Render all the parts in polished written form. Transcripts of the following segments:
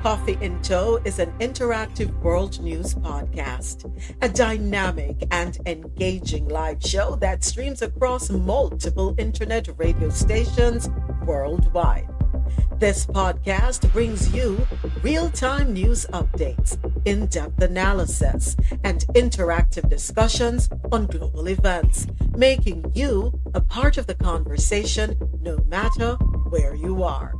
Coffee in Tow is an interactive world news podcast, a dynamic and engaging live show that streams across multiple internet radio stations worldwide. This podcast brings you real time news updates, in depth analysis, and interactive discussions on global events, making you a part of the conversation no matter where you are.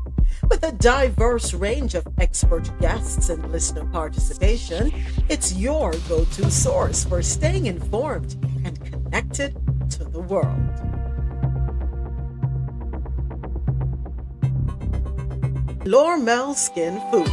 With a diverse range of expert guests and listener participation, it's your go to source for staying informed and connected to the world. Lormel Skin Food.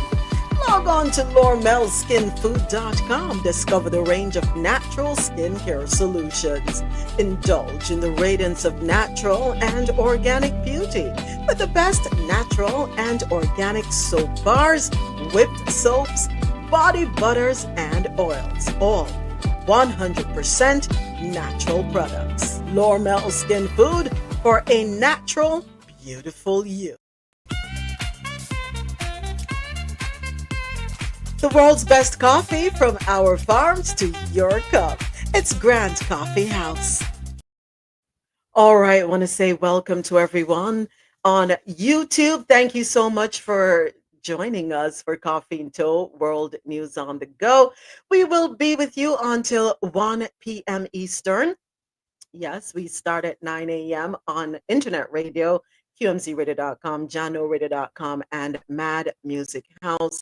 Log on to lormelskinfood.com. Discover the range of natural skincare solutions. Indulge in the radiance of natural and organic beauty with the best natural and organic soap bars, whipped soaps, body butters, and oils. All 100% natural products. Lormel Skin Food for a natural, beautiful you. The world's best coffee from our farms to your cup. It's Grant Coffee House. All right, I want to say welcome to everyone on YouTube. Thank you so much for joining us for Coffee in Tow, World News on the Go. We will be with you until 1 p.m. Eastern. Yes, we start at 9 a.m. on internet radio, qmzradio.com, janoradio.com, and madmusichouse.com.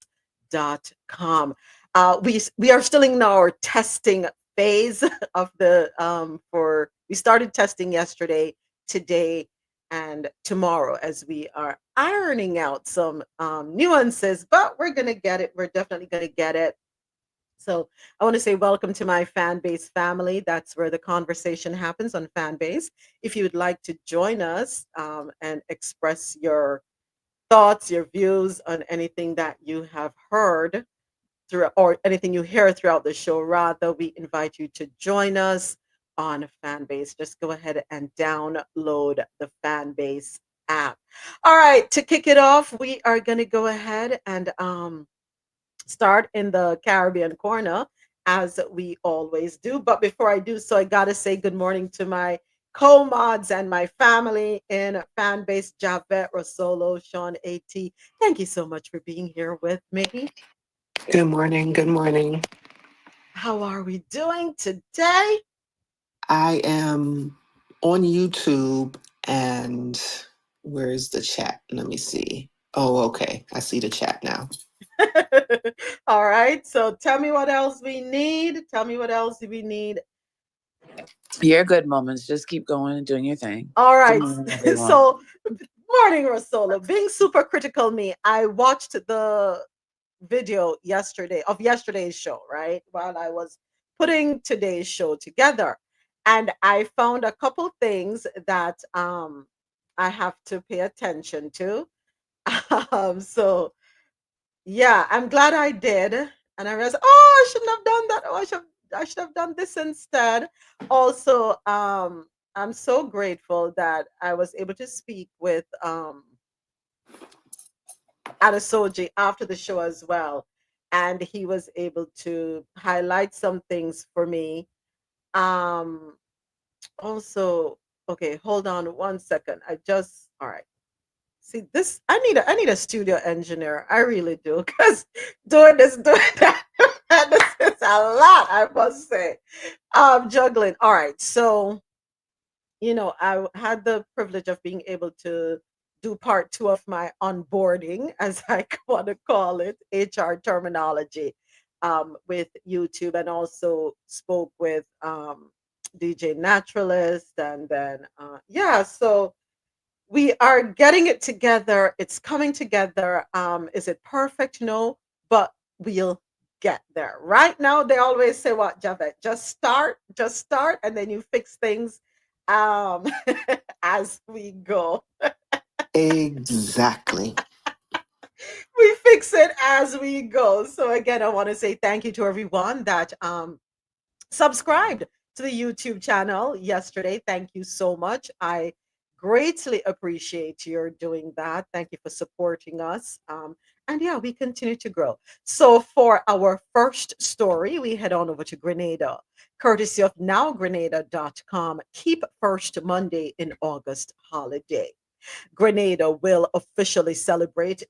We are still in our testing phase of the we started testing yesterday, today, and tomorrow as we are ironing out some nuances, but we're gonna get it. We're definitely gonna get it. So I want to say welcome to my fan base family. That's where the conversation happens, on fan base. If you would like to join us and express your thoughts, your views on anything that you have heard through, or anything you hear throughout the show, rather, we invite you to join us on Fanbase. Just go ahead and download the Fanbase app. All right, to kick it off, we are going to go ahead and start in the Caribbean corner, as we always do. But before I do so, I got to say good morning to my co-mods and my family in Fanbase, Javette, RoSolo, Sean, AT. Thank you so much for being here with me. Good morning. Good morning. How are we doing today? I am on YouTube, and where's the chat? Let me see. Oh, okay. I see the chat now. All right. So tell me what else we need. Tell me what else do we need. Your good moments. Just keep going and doing your thing. All right. Morning, so, morning, RoSolo. Being super critical me, I watched the video of yesterday's show, right? While I was putting today's show together. And I found a couple things that I have to pay attention to. So yeah, I'm glad I did. And I realized, oh, I shouldn't have done that. Oh, I should have done this instead. Also, I'm so grateful that I was able to speak with Adesoji after the show as well. And he was able to highlight some things for me. Also, okay, hold on 1 second. All right. See this, I need a studio engineer. I really do, because doing that, this is a lot, I must say. Juggling. All right. So, I had the privilege of being able to do part 2 of my onboarding, as I want to call it, HR terminology, with YouTube, and also spoke with DJ Naturalist, and then so we are getting it together. It's coming together. Is it perfect? No, but we'll get there. Right now, they always say, what, Javette? Just start, and then you fix things as we go. Exactly. We fix it as we go. So again, I want to say thank you to everyone that subscribed to the YouTube channel yesterday. Thank you so much. I greatly appreciate your doing that. Thank you for supporting us. And yeah, we continue to grow. So for our first story, we head on over to Grenada, courtesy of nowgrenada.com. Keep First Monday in August holiday. Grenada will officially celebrate.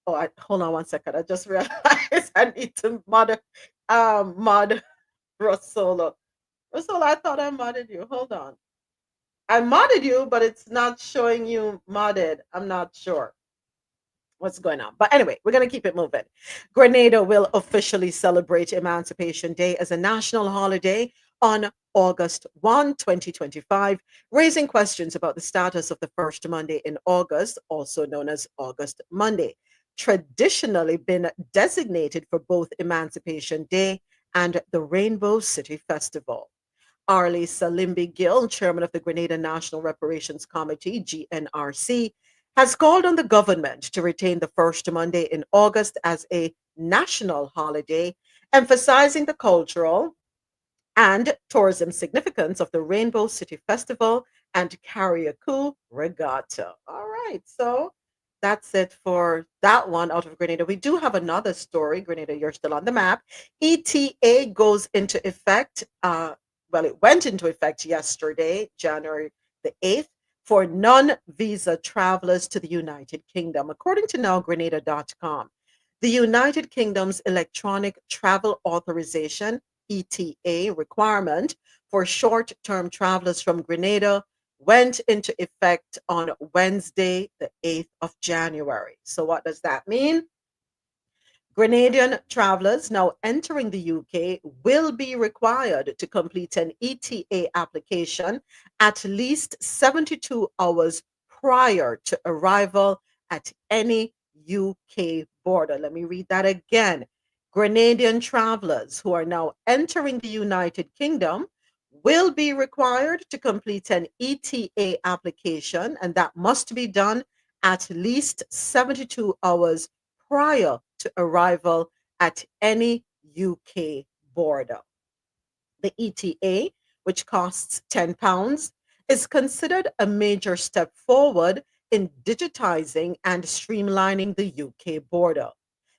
Oh, hold on one second. I just realized I need to mod RoSolo. RoSolo, I thought I modded you. Hold on. I modded you, but it's not showing you modded. I'm not sure what's going on. But anyway, we're going to keep it moving. Grenada will officially celebrate Emancipation Day as a national holiday on August 1, 2025, raising questions about the status of the first Monday in August, also known as August Monday, traditionally been designated for both Emancipation Day and the Rainbow City Festival. Arlie Salimbi Gill, chairman of the Grenada National Reparations Committee, GNRC, has called on the government to retain the first Monday in August as a national holiday, emphasizing the cultural and tourism significance of the Rainbow City Festival and Carriacou Regatta. All right, so that's it for that one out of Grenada. We do have another story. Grenada, you're still on the map. ETA goes into effect. Well, it went into effect yesterday, January the 8th, for non visa travelers to the United Kingdom. According to nowgrenada.com, the United Kingdom's electronic travel authorization ETA requirement for short term travelers from Grenada went into effect on Wednesday, the 8th of January. So, what does that mean? Grenadian travelers now entering the UK will be required to complete an ETA application at least 72 hours prior to arrival at any UK border. Let me read that again. Grenadian travelers who are now entering the United Kingdom will be required to complete an ETA application, and that must be done at least 72 hours prior to arrival at any UK border. The ETA, which costs £10, is considered a major step forward in digitizing and streamlining the UK border.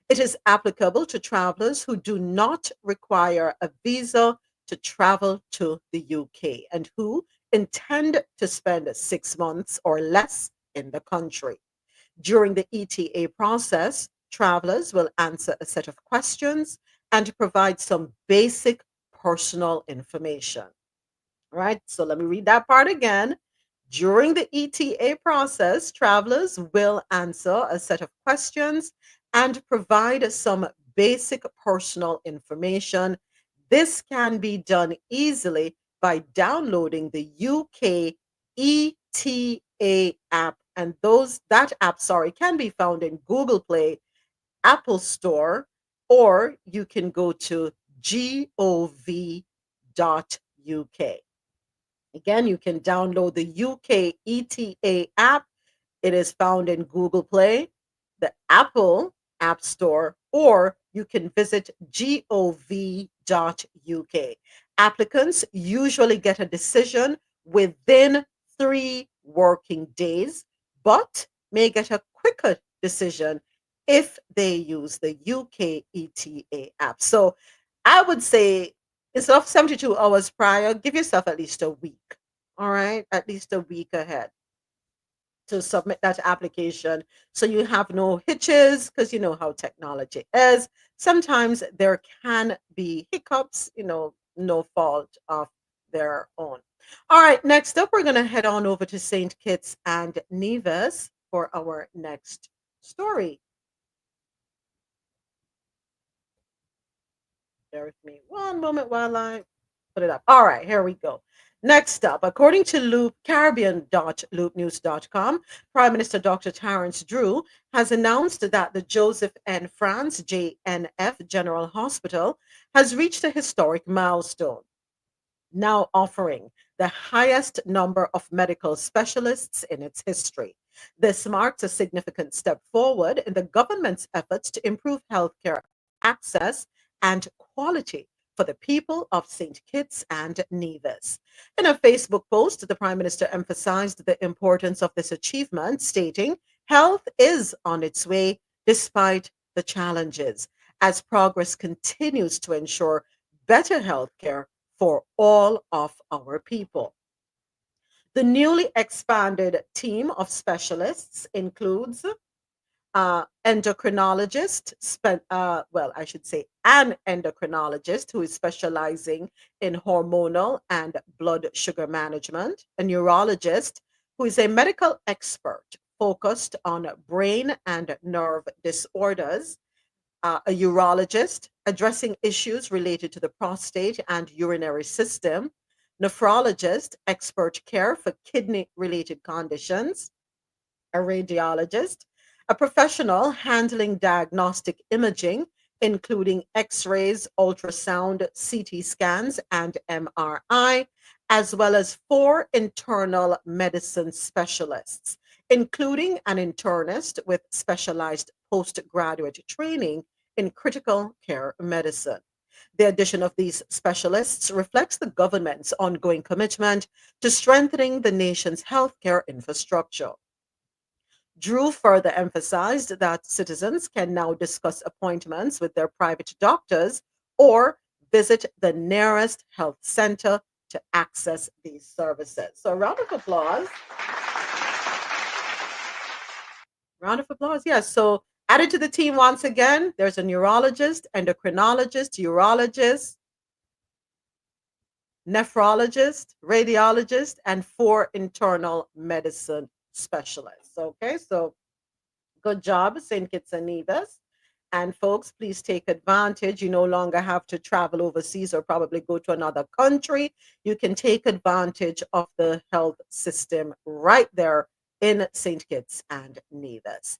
It is applicable to travelers who do not require a visa to travel to the UK and who intend to spend 6 months or less in the country. During the ETA process, travelers will answer a set of questions and provide some basic personal information. All right, so let me read that part again. During the ETA process, travelers will answer a set of questions and provide some basic personal information. This can be done easily by downloading the UK ETA app, and that app, sorry, can be found in Google Play, Apple Store, or you can go to gov.uk. Again, you can download the UK ETA app. It is found in Google Play, the Apple App Store, or you can visit gov.uk. Applicants usually get a decision within 3 working days, but may get a quicker decision if they use the UK ETA app. So I would say instead of 72 hours prior, give yourself at least a week. All right, at least a week ahead to submit that application so you have no hitches because you know how technology is. Sometimes there can be hiccups, no fault of their own. All right, next up, we're going to head on over to St. Kitts and Nevis for our next story. Bear with me one moment while I put it up. All right, here we go. Next up, according to Caribbean.loopnews.com, Prime Minister Dr. Terence Drew has announced that the Joseph N. France JNF General Hospital has reached a historic milestone, now offering the highest number of medical specialists in its history. This marks a significant step forward in the government's efforts to improve healthcare access and quality for the people of St. Kitts and Nevis. In a Facebook post, the Prime Minister emphasized the importance of this achievement, stating, "Health is on its way despite the challenges, as progress continues to ensure better health care for all of our people." The newly expanded team of specialists includes endocrinologist, I should say an endocrinologist who is specializing in hormonal and blood sugar management, a neurologist who is a medical expert focused on brain and nerve disorders, a urologist addressing issues related to the prostate and urinary system, nephrologist, expert care for kidney related conditions, a radiologist, a professional handling diagnostic imaging, including x rays, ultrasound, CT scans, and MRI, as well as four internal medicine specialists, including an internist with specialized postgraduate training in critical care medicine. The addition of these specialists reflects the government's ongoing commitment to strengthening the nation's healthcare infrastructure. Drew further emphasized that citizens can now discuss appointments with their private doctors or visit the nearest health center to access these services. So, a round of applause. Round of applause. Yes. So, added to the team once again, there's a neurologist, endocrinologist, urologist, nephrologist, radiologist, and four internal medicine specialists. Okay. So, good job, St. Kitts and Nevis. And folks, please take advantage. You no longer have to travel overseas or probably go to another country. You can take advantage of the health system right there in St. Kitts and Nevis.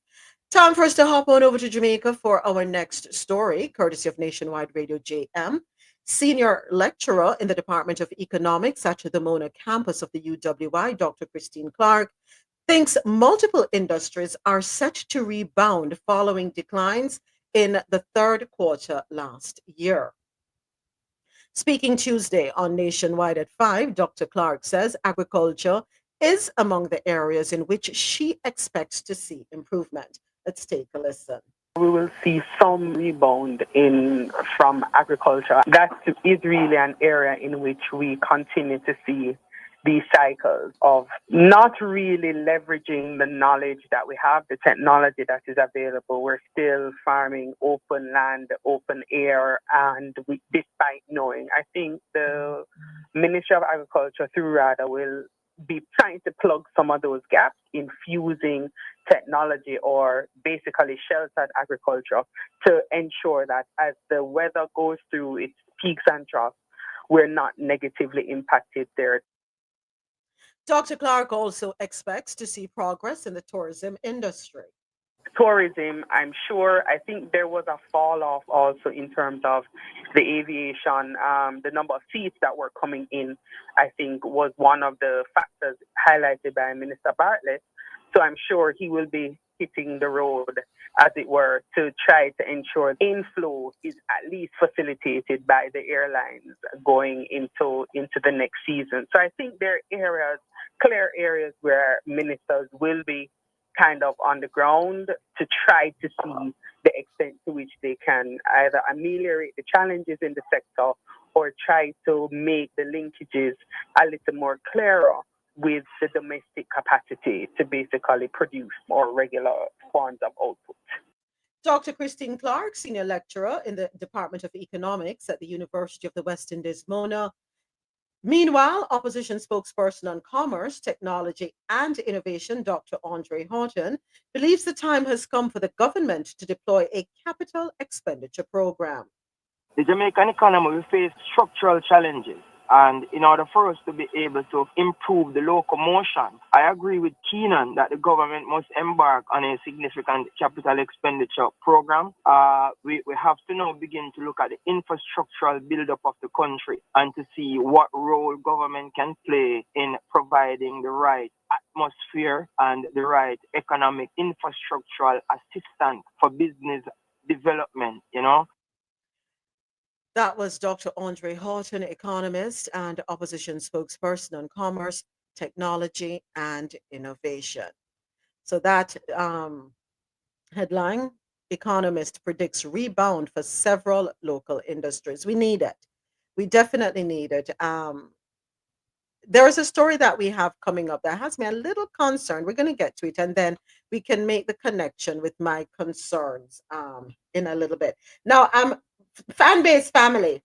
Time for us to hop on over to Jamaica for our next story, courtesy of Nationwide Radio JM. Senior lecturer in the Department of Economics at the Mona campus of the UWI, Dr. Christine Clark, thinks multiple industries are set to rebound following declines in the third quarter last year. Speaking Tuesday on Nationwide at 5, Dr. Clark says agriculture is among the areas in which she expects to see improvement. Let's take a listen. We will see some rebound in from agriculture. That is really an area in which we continue to see these cycles of not really leveraging the knowledge that we have, the technology that is available. We're still farming open land, open air, and despite knowing, I think the Ministry of Agriculture through RADA will be trying to plug some of those gaps, infusing technology or basically sheltered agriculture to ensure that as the weather goes through its peaks and troughs, we're not negatively impacted there. Dr. Clark also expects to see progress in the tourism industry. Tourism, I'm sure, I think there was a fall off also in terms of the aviation. The number of seats that were coming in, I think, was one of the factors highlighted by Minister Bartlett. So I'm sure he will be hitting the road, as it were, to try to ensure inflow is at least facilitated by the airlines going into the next season. So I think there are areas, clear areas where ministers will be kind of on the ground to try to see the extent to which they can either ameliorate the challenges in the sector or try to make the linkages a little more clearer with the domestic capacity to basically produce more regular forms of output. Dr. Christine Clark, senior lecturer in the Department of Economics at the University of the West Indies, Mona. Meanwhile, opposition spokesperson on commerce, technology, and innovation, Dr. Andre Horton, believes the time has come for the government to deploy a capital expenditure program. The Jamaican economy will face structural challenges. And in order for us to be able to improve the locomotion, I agree with Keenan that the government must embark on a significant capital expenditure program. We have to now begin to look at the infrastructural buildup of the country and to see what role government can play in providing the right atmosphere and the right economic infrastructural assistance for business development, That was Dr. Andre Houghton, economist and opposition spokesperson on commerce, technology, and innovation. So that headline, Economist predicts rebound for several local industries. We need it. We definitely need it. There is a story that we have coming up that has me a little concerned. We're going to get to it, and then we can make the connection with my concerns in a little bit. Now, I'm fan base family.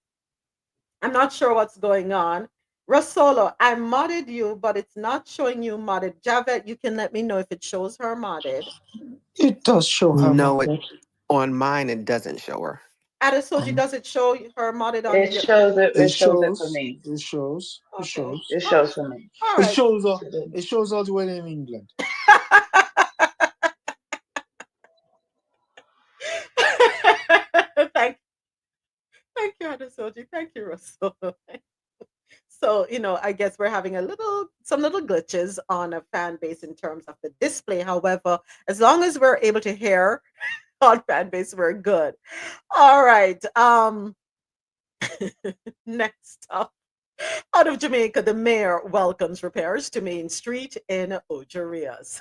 I'm not sure what's going on. RoSolo, I modded you, but it's not showing you modded. Javette, you can let me know if it shows her modded. It does show her No, it modded. on mine it doesn't show her. Adesoji, does it show her modded on It your? shows it. It It shows it for shows. me. It shows. It Okay. shows. It shows for me. All It right. shows. It shows all the way in England. thank, thank you, Adesoji. Thank you, RoSolo. So, I guess we're having some little glitches on a fan base in terms of the display. However, as long as we're able to hear on fan base, we're good. All right. Next up, out of Jamaica, the mayor welcomes repairs to Main Street in Ocho Rios.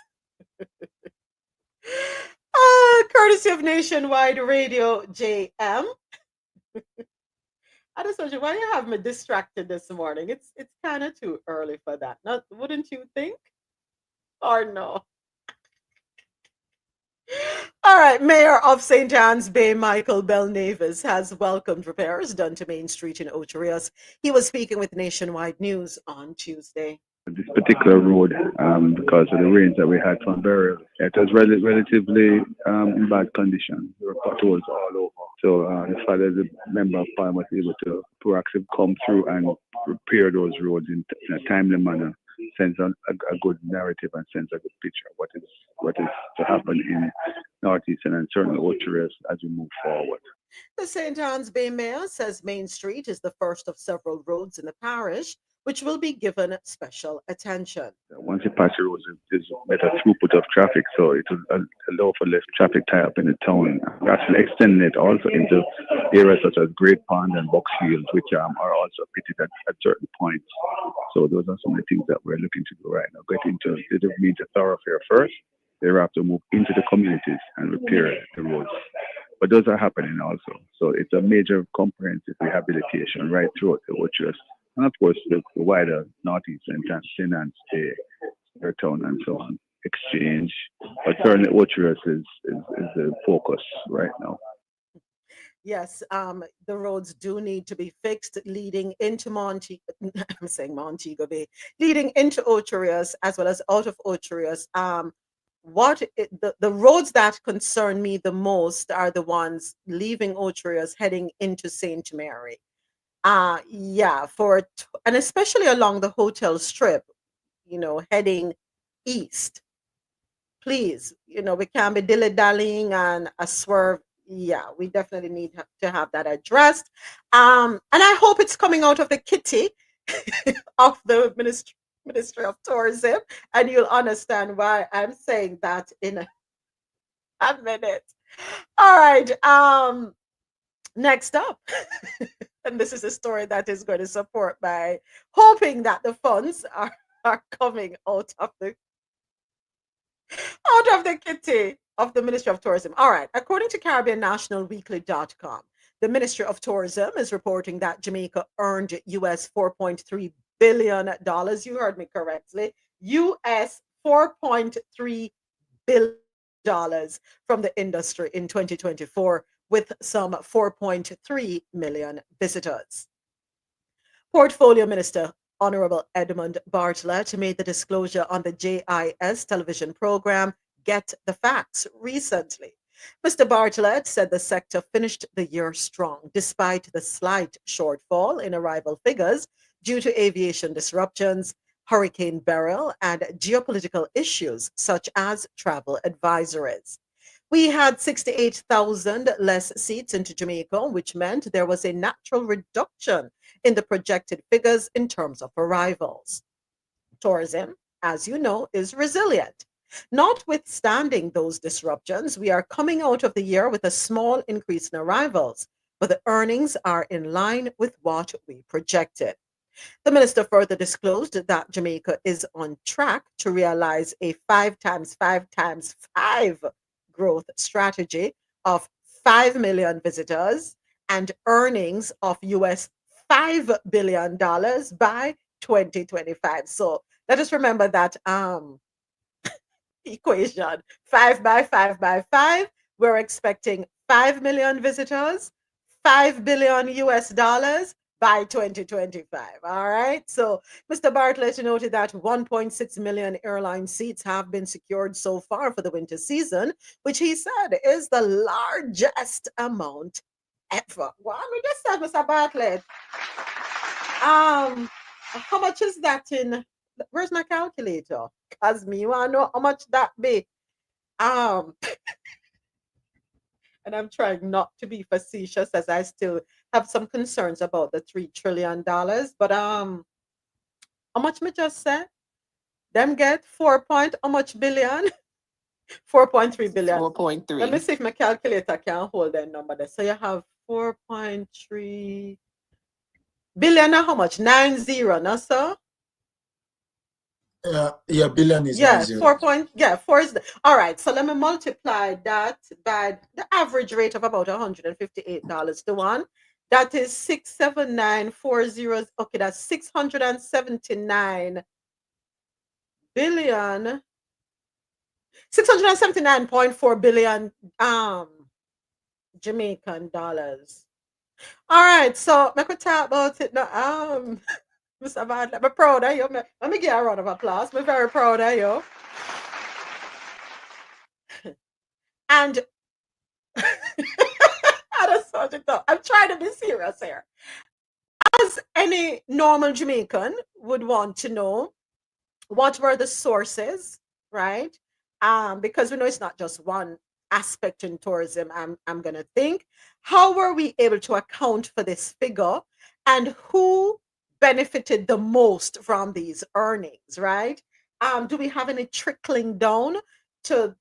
Courtesy of Nationwide Radio JM. Adesoji, why you have me distracted this morning? It's kind of too early for that. Not, wouldn't you think? Or no? All right, Mayor of St. Anne's Bay, Michael Belnavis, has welcomed repairs done to Main Street in Ocho Rios. He was speaking with Nationwide News on Tuesday. This particular road, because of the rains that we had from burial, it was relatively in bad condition. There were potholes all over. So the fact that the member of parliament was able to proactively come through and repair those roads in a timely manner sends a good narrative and sends a good picture of what is to happen in Northeastern and certainly Ocho Rios as we move forward. The St. Anne's Bay Mayor says Main Street is the first of several roads in the parish which will be given special attention. Once you pass the roads, there's better throughput of traffic, so it will allow for less traffic tie up in the town. We're actually extending it also into areas such as Great Pond and Boxfields, which are also pitted at certain points. So those are some of the things that we're looking to do right now. Get into the major thoroughfare first, thereafter move into the communities and repair the roads. But those are happening also. So it's a major comprehensive rehabilitation right throughout the Ocho, and of course the wider Northeast and St. Anne's Bay, town and so on, exchange. But certainly Ocho is the focus right now. Yes, the roads do need to be fixed leading into I'm saying Montego Bay, leading into Ocho Rios as well as out of Ocho Rios. The roads that concern me the most are the ones leaving Ocho Rios heading into St. Mary. And especially along the hotel strip, heading east. Please, we can't be dilly-dallying and a swerve. Yeah, we definitely need to have that addressed. And I hope it's coming out of the kitty of the Ministry of Tourism, and you'll understand why I'm saying that in a minute. All right. Next up, and this is a story that is going to support by hoping that the funds are coming out of the kitty of the Ministry of Tourism. All right. According to CaribbeanNationalWeekly.com, the Ministry of Tourism is reporting that Jamaica earned US $4.3 billion. You heard me correctly. US $4.3 billion from the industry in 2024, with some 4.3 million visitors. Portfolio Minister Honorable Edmund Bartlett made the disclosure on the JIS television program Get the Facts recently. Mr. Bartlett said the sector finished the year strong, despite the slight shortfall in arrival figures due to aviation disruptions, Hurricane Beryl, and geopolitical issues such as travel advisories. We had 68,000 less seats into Jamaica, which meant there was a natural reduction in the projected figures in terms of arrivals. Tourism, as you know, is resilient. Notwithstanding those disruptions, we are coming out of the year with a small increase in arrivals, but the earnings are in line with what we projected. The minister further disclosed that Jamaica is on track to realize a 5 times 5 times 5 growth strategy of 5 million visitors and earnings of US $5 billion by 2025. So let us remember that equation 5 by 5 by 5. We're expecting 5 million visitors, 5 billion US dollars by 2025. All right. So Mr. Bartlett noted that 1.6 million airline seats have been secured so far for the winter season, which he said is the largest amount ever. Well, we just said, Mr. Bartlett, how much is that in? Where's my calculator? Cause me want to know how much that be. Um, and I'm trying not to be facetious as I still have some concerns about the $3 trillion. But how much me just said? Them get 4 point how much billion? 4.3 billion. Let me 4.3. see if my calculator can hold that number there. So you have 4.3 billion. Now how much? 90, no sir? Yeah, billion is Yeah, 90. 4 is all right. So let me multiply that by the average rate of about $158 to one. That is 67940. Okay, that's 679 billion, 679.4 billion Jamaican dollars. All right, so I could talk about it now. Mr. Van, I'm proud of you. Let me get a round of applause. I'm very proud of you. And I'm trying to be serious here. As any normal Jamaican would want to know, what were the sources, right? Because we know it's not just one aspect in tourism. I'm gonna think, how were we able to account for this figure, and who benefited the most from these earnings, right? Do we have any trickling down to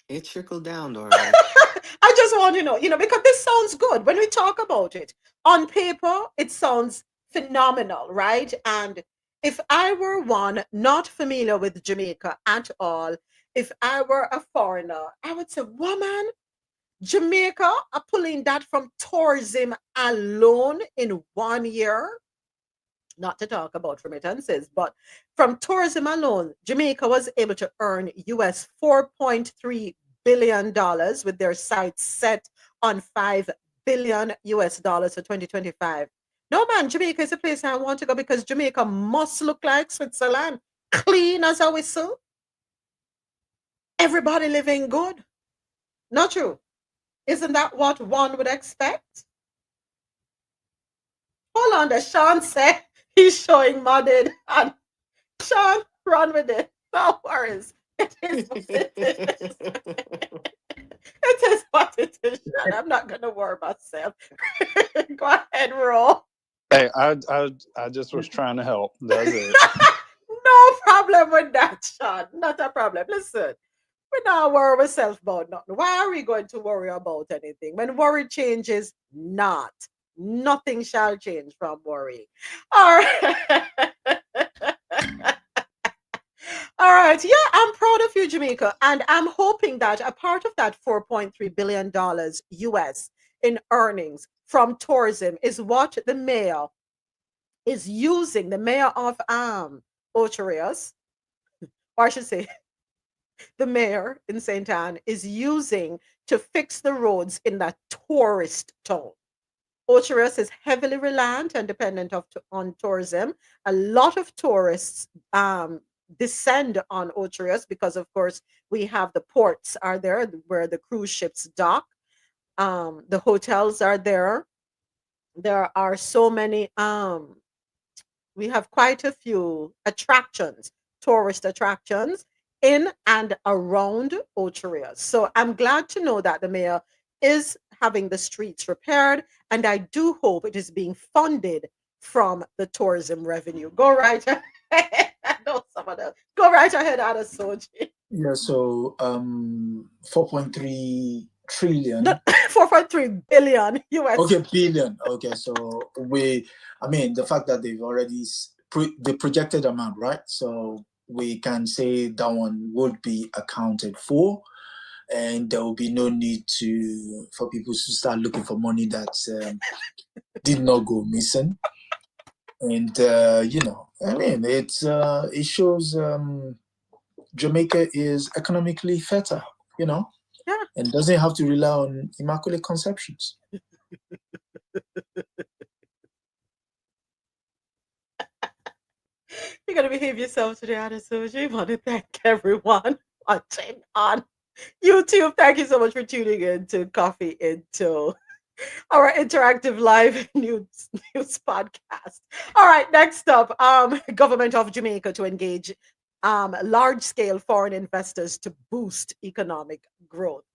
It trickled down, Dory. I just want to know, because this sounds good when we talk about it. On paper, it sounds phenomenal, right? And if I were one not familiar with Jamaica at all, if I were a foreigner, I would say, woman, Jamaica are pulling that from tourism alone in 1 year. Not to talk about remittances, but from tourism alone, Jamaica was able to earn US $4.3 billion with their sights set on 5 billion US dollars for 2025. No, man, Jamaica is a place I want to go because Jamaica must look like Switzerland, clean as a whistle. Everybody living good. Not true. Isn't that what one would expect? Hold on, the Sean said he's showing modded. And Sean, run with it. No worries. It is what it is. It is what it is, Sean. I'm not going to worry myself. Go ahead, roll. Hey, I just was trying to help. That's it. No problem with that, Sean. Not a problem. Listen, we not worry ourselves about nothing. Why are we going to worry about anything? When worry changes, not. Nothing shall change from worry. All right. All right. Yeah, I'm proud of you, Jamaica. And I'm hoping that a part of that $4.3 billion US in earnings from tourism is what the mayor is using, the mayor of Ocherios, or I should say, the mayor in St. Anne is using to fix the roads in that tourist town. Ocherios is heavily reliant and dependent on tourism. A lot of tourists descend on Ocherios because, of course, we have the ports are there where the cruise ships dock. The hotels are there. There are so many. We have quite a few attractions, tourist attractions in and around Ocherios. So I'm glad to know that the mayor is having the streets repaired, and I do hope it is being funded from the tourism revenue. Go right ahead. I know someone else. Go right ahead, Adesoji. Yeah, so 4.3 trillion. No, 4.3 billion US. Okay, billion. Okay, so the fact that they've already the projected amount, right? So we can say that one would be accounted for, and there will be no need for people to start looking for money that did not go missing. And it shows Jamaica is economically fertile, Yeah. and doesn't have to rely on immaculate conceptions. You're gonna behave yourself today, Adesoji. I want to thank everyone watching on YouTube. Thank you so much for tuning in to Coffee Into our interactive live news podcast. All right, next up, government of Jamaica to engage large scale foreign investors to boost economic growth.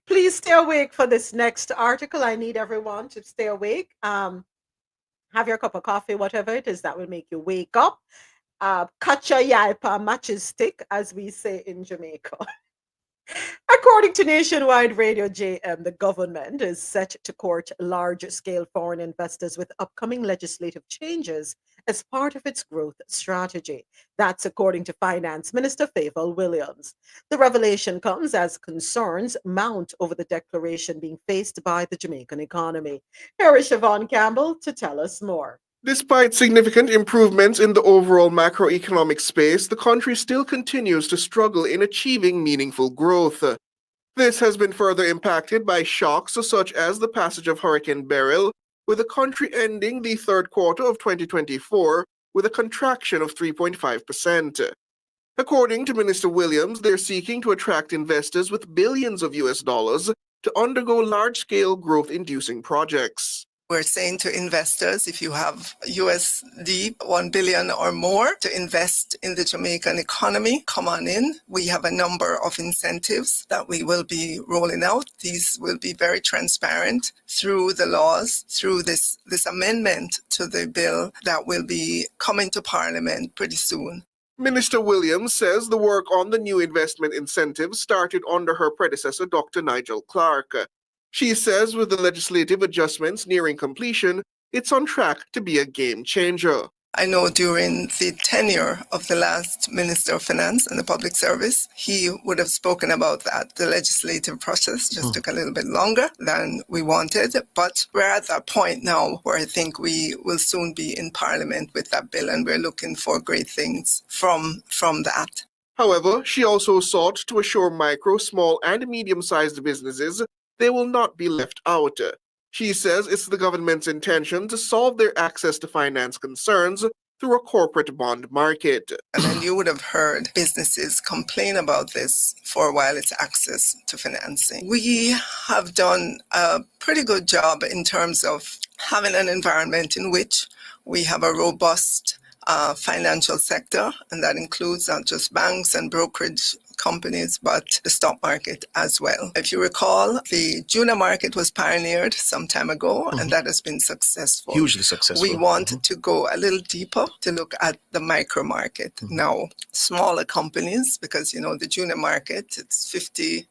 Please stay awake for this next article. I need everyone to stay awake. Have your cup of coffee, whatever it is that will make you wake up. Cut your yaipa matches stick, as we say in Jamaica. According to Nationwide Radio JM, the government is set to court large-scale foreign investors with upcoming legislative changes as part of its growth strategy. That's according to Finance Minister Favour Williams. The revelation comes as concerns mount over the declaration being faced by the Jamaican economy. Here is Siobhan Campbell to tell us more. Despite significant improvements in the overall macroeconomic space, the country still continues to struggle in achieving meaningful growth. This has been further impacted by shocks such as the passage of Hurricane Beryl, with the country ending the third quarter of 2024 with a contraction of 3.5%. According to Minister Williams, they're seeking to attract investors with billions of US dollars to undergo large-scale growth-inducing projects. We're saying to investors, if you have USD 1 billion or more to invest in the Jamaican economy, come on in. We have a number of incentives that we will be rolling out. These will be very transparent through the laws, through this amendment to the bill that will be coming to Parliament pretty soon. Minister Williams says the work on the new investment incentives started under her predecessor, Dr. Nigel Clark. She says with the legislative adjustments nearing completion, it's on track to be a game changer. I know during the tenure of the last Minister of Finance and the Public Service, he would have spoken about that. The legislative process just took a little bit longer than we wanted, but we're at that point now where I think we will soon be in Parliament with that bill, and we're looking for great things from that. However, she also sought to assure micro, small, and medium-sized businesses they will not be left out. She says it's the government's intention to solve their access to finance concerns through a corporate bond market. And then you would have heard businesses complain about this for a while, it's access to financing. We have done a pretty good job in terms of having an environment in which we have a robust financial sector, and that includes not just banks and brokerage companies, but the stock market as well. If you recall, the Juna market was pioneered some time ago, and that has been successful. Hugely successful. We want to go a little deeper to look at the micro market. Now, smaller companies, because, the Juna market, it's 50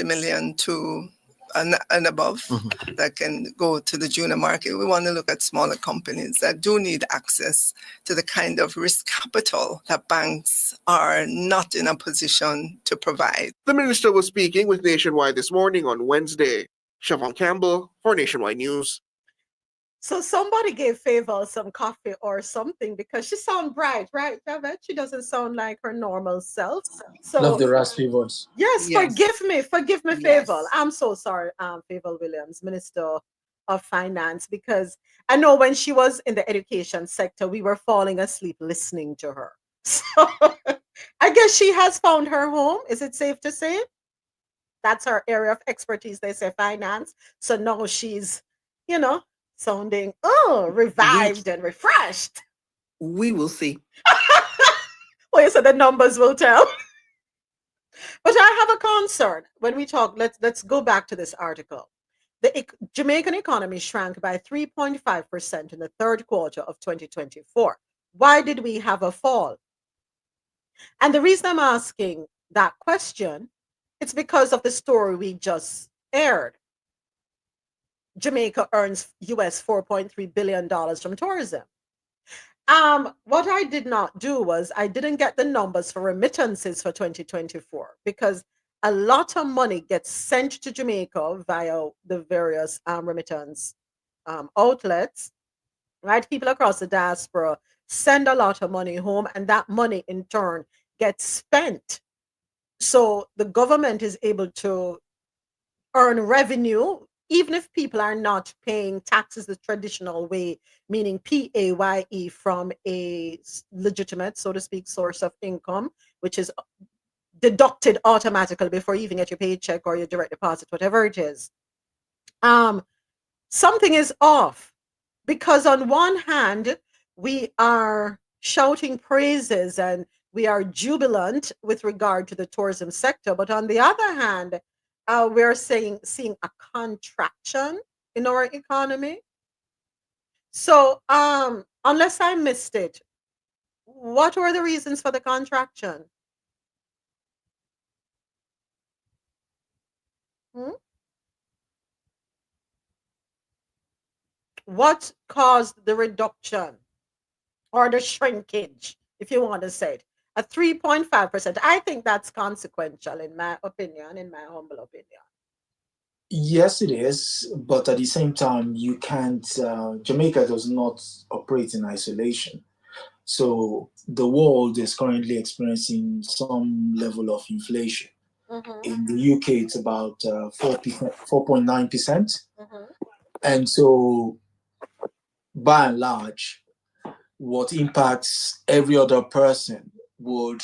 million to and above that can go to the junior market. We want to look at smaller companies that do need access to the kind of risk capital that banks are not in a position to provide. The minister was speaking with Nationwide this morning on Wednesday. Siobhan Campbell for Nationwide News. So somebody gave Favor some coffee or something because she sounds bright, right, Javed? She doesn't sound like her normal self. So Love the raspy voice. Yes, forgive me, Yes. Favor. I'm so sorry, Favor Williams, Minister of Finance, because I know when she was in the education sector, we were falling asleep listening to her. So I guess she has found her home. Is it safe to say? That's her area of expertise, they say finance. So now she's, sounding revived and refreshed. We will see. Well, you said the numbers will tell. But I have a concern when we talk. Let's go back to this article. The Jamaican economy shrank by 3.5% in the third quarter of 2024, Why did we have a fall? And the reason I'm asking that question, it's because of the story we just aired. Jamaica earns US $4.3 billion from tourism. What I did not do was I didn't get the numbers for remittances for 2024 because a lot of money gets sent to Jamaica via the various remittance outlets, right? People across the diaspora send a lot of money home, and that money in turn gets spent. So the government is able to earn revenue, even if people are not paying taxes the traditional way, meaning PAYE from a legitimate, so to speak, source of income, which is deducted automatically before you even get your paycheck or your direct deposit, whatever it is. Something is off because on one hand, we are shouting praises and we are jubilant with regard to the tourism sector, but on the other hand, we're seeing a contraction in our economy. So, unless I missed it, what were the reasons for the contraction? Hmm? What caused the reduction or the shrinkage, if you want to say it? A 3.5%. I think that's consequential, in my opinion, in my humble opinion. Yes, it is, but at the same time, you can't. Jamaica does not operate in isolation. So the world is currently experiencing some level of inflation. Mm-hmm. In the UK, it's about 4.9%. Mm-hmm. And so, by and large, what impacts every other person would,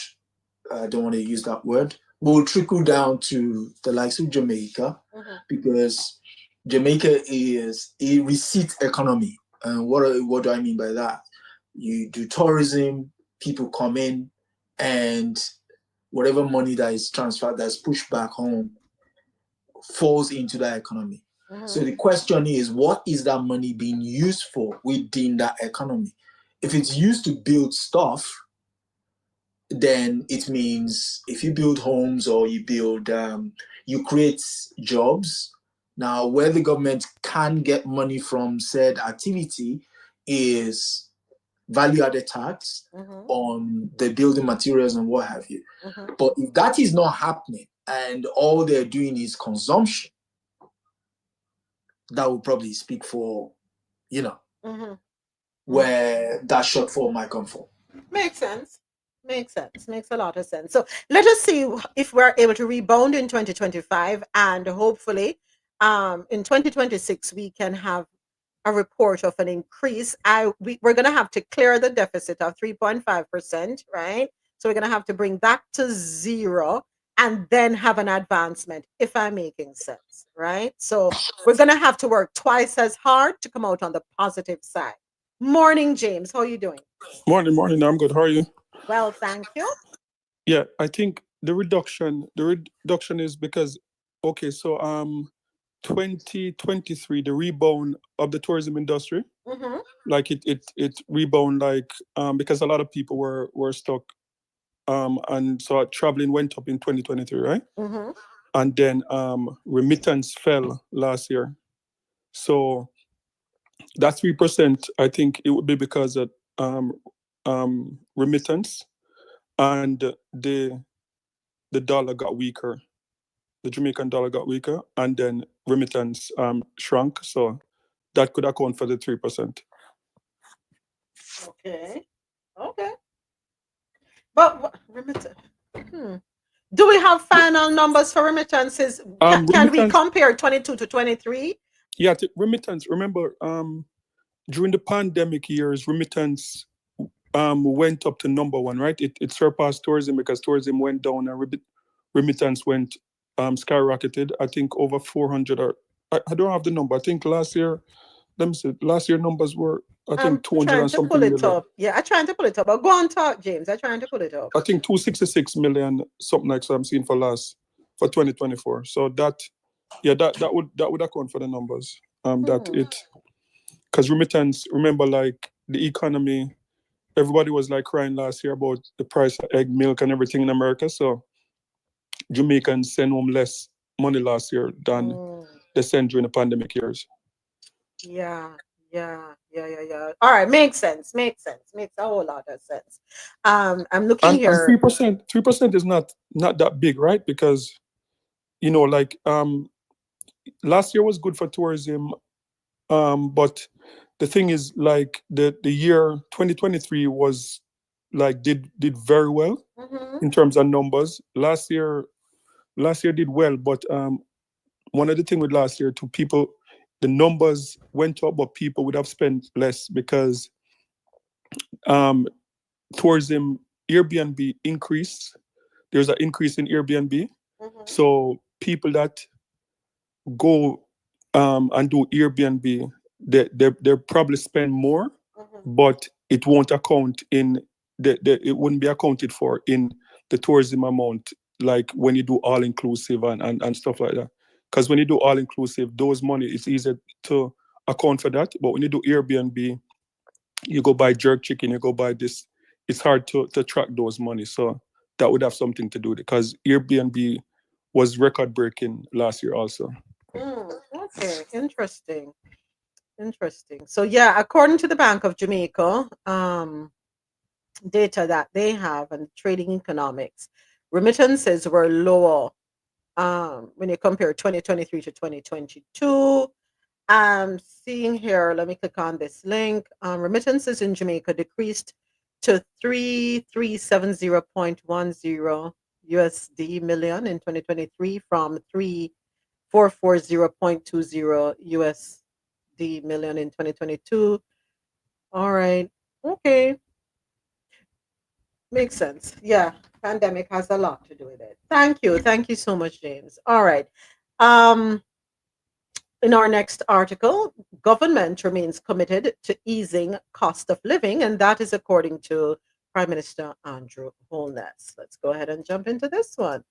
I don't want to use that word, will trickle down to the likes of Jamaica, Mm-hmm. because Jamaica is a receipt economy. And what do I mean by that? You do tourism, people come in, and whatever money that is transferred, that's pushed back home, falls into that economy. Mm-hmm. So the question is, what is that money being used for within that economy? If it's used to build stuff, then it means if you build homes or you build, you create jobs. Now, where the government can get money from said activity is value-added tax Mm-hmm. on the building materials and what have you. Mm-hmm. But if that is not happening and all they're doing is consumption, that would probably speak for, Mm-hmm. where that shortfall might come from. Makes sense. Makes sense. Makes a lot of sense. So let us see if we're able to rebound in 2025, and hopefully in 2026 we can have a report of an increase. We're going to have to clear the deficit of 3.5%, right? So we're going to have to bring that to zero and then have an advancement, if I'm making sense, right? So we're going to have to work twice as hard to come out on the positive side. Morning, James. How are you doing? Morning. I'm good. How are you? Well, thank you. Yeah, I think the reduction is because, okay, so 2023, the rebound of the tourism industry, Mm-hmm. like it rebound, like because a lot of people were stuck, and so traveling went up in 2023, right? Mm-hmm. And then remittance fell last year. So that 3%, I think it would be because of remittance, and the dollar got weaker. The Jamaican dollar got weaker, and then remittance shrunk. So that could account for the 3%. Okay. Okay. But remittance. Do we have final numbers for remittances? Can we Remittance, compare 22 to 23? yeah, remittance. Remember, during the pandemic years, remittance went up to number one, right? It surpassed tourism because tourism went down and remittance went skyrocketed. I think over 400, or I don't have the number. I think last year, let me see, last year numbers were, I I'm think 200 trying and to pull something it million. up. Yeah, I'm trying to pull it up. But go on, talk, James. I'm trying to pull it up. I think 266 million, something like that I'm seeing for 2024. So that, yeah, that would account for the numbers. That it, because remittance, remember, like the economy everybody was like crying last year about the price of egg, milk, and everything in America. So Jamaicans send home less money last year than they sent during the pandemic years. Yeah. All right, makes sense. Makes a whole lot of sense. I'm looking And here. 3% is not that big, right? Because like last year was good for tourism, but the thing is, like the year 2023 was like did very well in terms of numbers. Last year did well, but one of the thing with last year, too, people, the numbers went up, but people would have spent less because tourism, Airbnb increased. There's an increase in Airbnb. So people that go and do Airbnb, they probably spend more, but it won't account in it wouldn't be accounted for in the tourism amount, like when you do all inclusive and stuff like that. Because when you do all inclusive, those money, it's easy to account for that. But when you do Airbnb, you go buy jerk chicken, you go buy this, it's hard to track those money. So that would have something to do with it, because Airbnb was record breaking last year also. Okay, interesting. So yeah, according to the Bank of Jamaica, data that they have and trading economics, remittances were lower when you compare 2023 to 2022. Seeing here, let me click on this link. Remittances in Jamaica decreased to 3370.10 USD million in 2023 from 3440.20 USD million in 2022. All right. Okay. Makes sense. Yeah. Pandemic has a lot to do with it. Thank you. Thank you so much, James. All right. In our next article, government remains committed to easing cost of living, and that is according to Prime Minister Andrew Holness. Let's go ahead and jump into this one.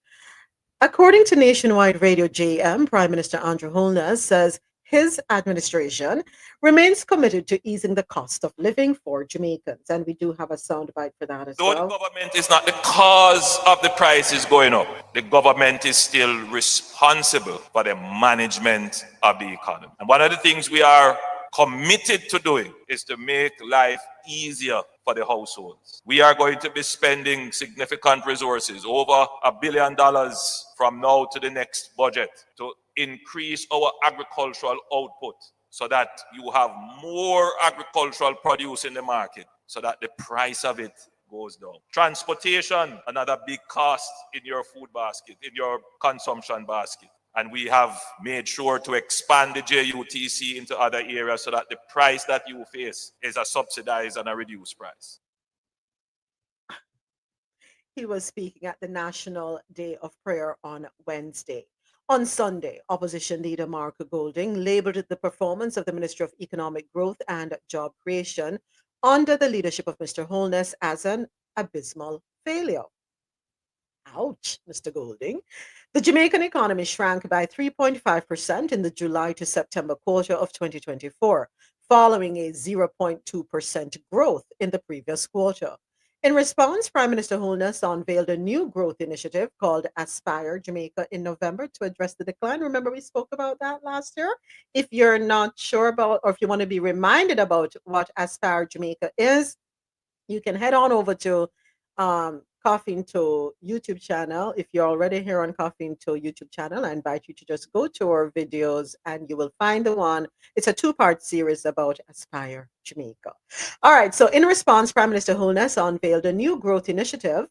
According to Nationwide Radio JM, Prime Minister Andrew Holness says his administration remains committed to easing the cost of living for Jamaicans. And we do have a soundbite for that as well. The government is not the cause of the prices going up. The government is still responsible for the management of the economy. And one of the things we are committed to doing is to make life easier for the households. We are going to be spending significant resources, over $1 billion from now to the next budget, to increase our agricultural output so that you have more agricultural produce in the market, so that the price of it goes down. Transportation, another big cost in your food basket, in your consumption basket. And we have made sure to expand the JUTC into other areas so that the price that you face is a subsidized and a reduced price. He was speaking at the National Day of Prayer on Wednesday. On Sunday, opposition leader Mark Golding labeled the performance of the Ministry of Economic Growth and Job Creation under the leadership of Mr. Holness as an abysmal failure. Ouch, Mr. Golding. The Jamaican economy shrank by 3.5% in the July to September quarter of 2024, following a 0.2% growth in the previous quarter. In response, Prime Minister Holness unveiled a new growth initiative called Aspire Jamaica in November to address the decline. Remember, we spoke about that last year? If you're not sure about, or if you want to be reminded about what Aspire Jamaica is, you can head on over to Coffee and Toe YouTube channel. If you're already here on Coffee and Toe YouTube channel, I invite you to just go to our videos and you will find the one. It's a two-part series about Aspire Jamaica. All right, so in response, Prime Minister Holness unveiled a new growth initiative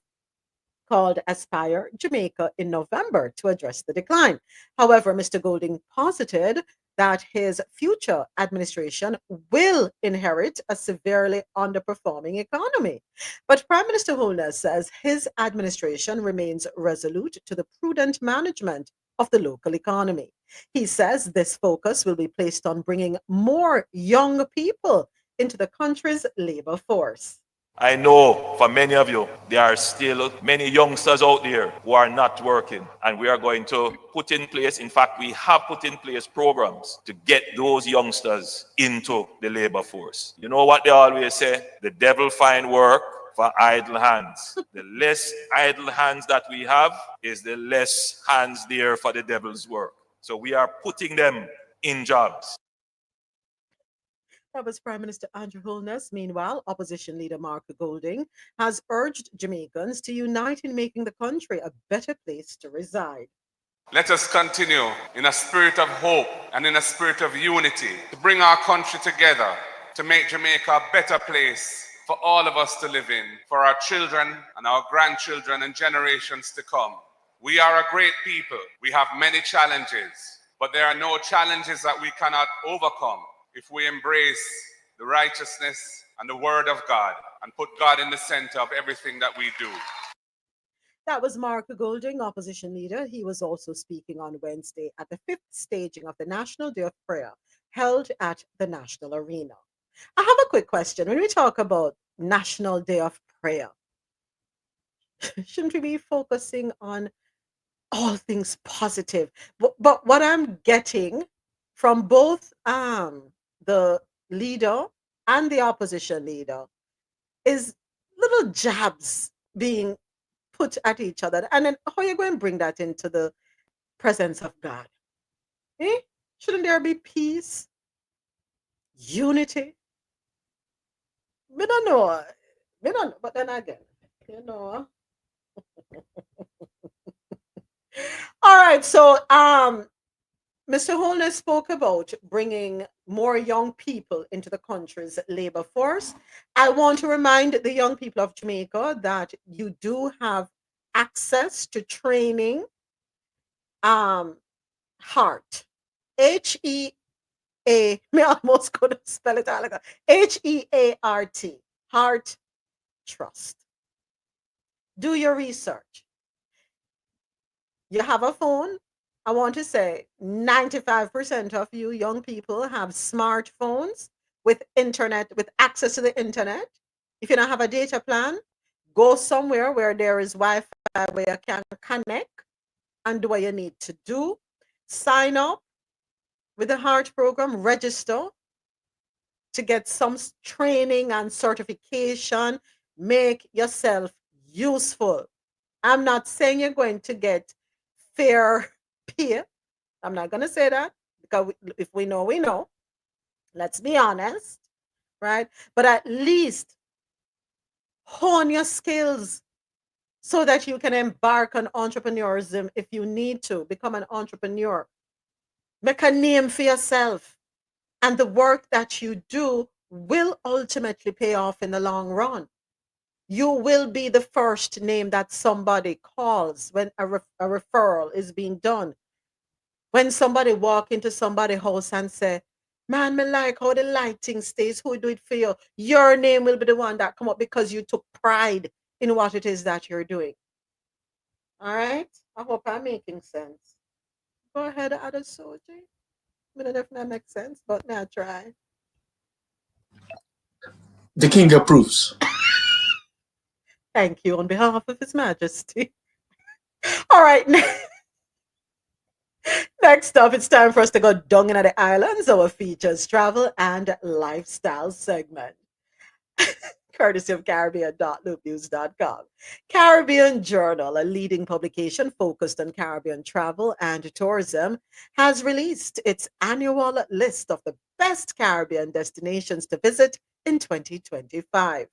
called Aspire Jamaica in November to address the decline. However, Mr. Golding posited that his future administration will inherit a severely underperforming economy. But Prime Minister Holness says his administration remains resolute to the prudent management of the local economy. He says this focus will be placed on bringing more young people into the country's labor force. I know for many of you, there are still many youngsters out there who are not working, and we are going to put in place, in fact, we have put in place programs to get those youngsters into the labor force. You know what they always say? The devil find work for idle hands. The less idle hands that we have is the less hands there for the devil's work. So we are putting them in jobs. That was Prime Minister Andrew Holness. Meanwhile, opposition leader Mark Golding has urged Jamaicans to unite in making the country a better place to reside. Let us continue in a spirit of hope and in a spirit of unity to bring our country together, to make Jamaica a better place for all of us to live in, for our children and our grandchildren and generations to come. We are a great people. We have many challenges, but there are no challenges that we cannot overcome if we embrace the righteousness and the word of God and put God in the center of everything that we do. That was Mark Golding, opposition leader. He was also speaking on Wednesday at the 5th staging of the National Day of Prayer held at the National Arena. I have a quick question. When we talk about National Day of Prayer, shouldn't we be focusing on all things positive? But what I'm getting from both the leader and the opposition leader is little jabs being put at each other. And then how are you going to bring that into the presence of God? Eh? Shouldn't there be peace, unity? We don't know. We don't know. But then again, you know. All right. So Mr. Holness spoke about bringing more young people into the country's labor force. I want to remind the young people of Jamaica that you do have access to training. Heart, H-E-A, me almost couldn't spell it out. H-E-A-R-T, Heart Trust. Do your research. You have a phone. I want to say 95% of you young people have smartphones with internet, with access to the internet. If you don't have a data plan, go somewhere where there is Wi-Fi where you can connect and do what you need to do. Sign up with the Heart program, register to get some training and certification. Make yourself useful. I'm not saying you're going to get fair pay. I'm not going to say that because if we know, we know. Let's be honest, right? But at least hone your skills so that you can embark on entrepreneurism if you need to become an entrepreneur. Make a name for yourself. And the work that you do will ultimately pay off in the long run. You will be the first name that somebody calls when a referral is being done. When somebody walk into somebody's house and say, man, me like how the lighting stays, who do it for you? Your name will be the one that come up because you took pride in what it is that you're doing. All right? I hope I'm making sense. Go ahead, Adesoji. I don't know if that makes sense, but now try. The king approves. Thank you on behalf of His Majesty. All right. Next up, it's time for us to go down in the islands, our features, travel, and lifestyle segment. Courtesy of Caribbean.loopnews.com. Caribbean Journal, a leading publication focused on Caribbean travel and tourism, has released its annual list of the best Caribbean destinations to visit in 2025.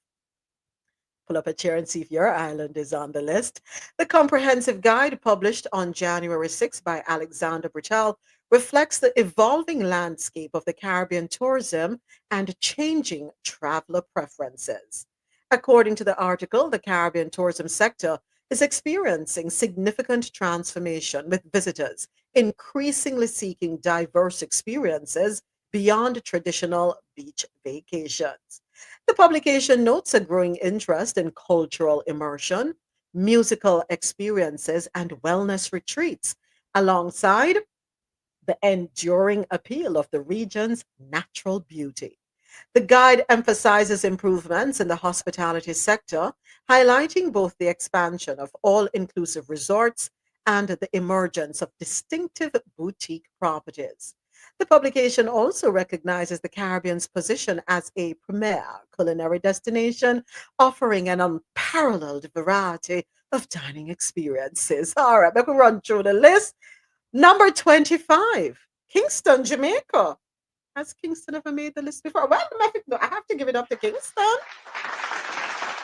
Pull up a chair and see if your island is on the list. The comprehensive guide published on January 6 by Alexander Bertel reflects the evolving landscape of the Caribbean tourism and changing traveler preferences. According to the article, the Caribbean tourism sector is experiencing significant transformation, with visitors increasingly seeking diverse experiences beyond traditional beach vacations. The publication notes a growing interest in cultural immersion, musical experiences, and wellness retreats, alongside the enduring appeal of the region's natural beauty. The guide emphasizes improvements in the hospitality sector, highlighting both the expansion of all-inclusive resorts and the emergence of distinctive boutique properties. The publication also recognizes the Caribbean's position as a premier culinary destination, offering an unparalleled variety of dining experiences. All right, let me run through the list. Number 25, Kingston, Jamaica. Has Kingston ever made the list before? Well, no, I have to give it up to Kingston.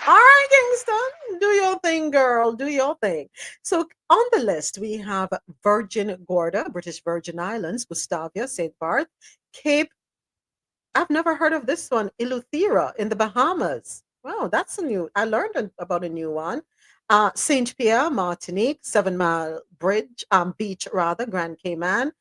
All right, Kingston, do your thing, girl. Do your thing. So on the list, we have Virgin Gorda, British Virgin Islands, Gustavia, St. Barth, Cape. I've never heard of this one, Eleuthera in the Bahamas. Wow, that's a new. I learned about a new one. Saint Pierre, Martinique, 7 Mile Bridge, Beach rather, Grand Cayman.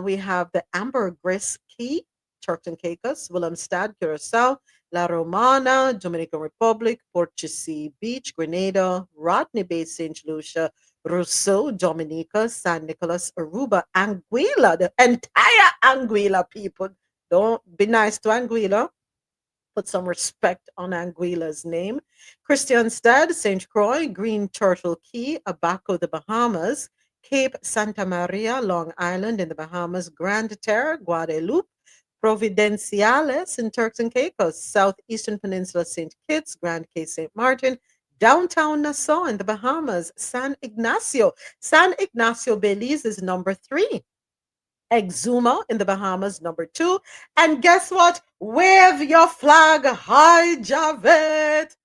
We have the Ambergris Key, Turks and Caicos, Willemstad, Curacao, La Romana, Dominican Republic, Portuguese Beach, Grenada, Rodney Bay, St. Lucia, Rousseau, Dominica, San Nicolas, Aruba, Anguilla, the entire Anguilla people. Don't be nice to Anguilla. Put some respect on Anguilla's name. Christianstad, St. Croix, Green Turtle Key, Abaco, the Bahamas, Cape Santa Maria, Long Island in the Bahamas, Grande Terre, Guadeloupe, Providenciales in Turks and Caicos, Southeastern Peninsula, St. Kitts, Grand Cay, St. Martin, downtown Nassau in the Bahamas, San Ignacio. San Ignacio, Belize is number 3. Exuma in the Bahamas, number 2. And guess what? Wave your flag high, Javed.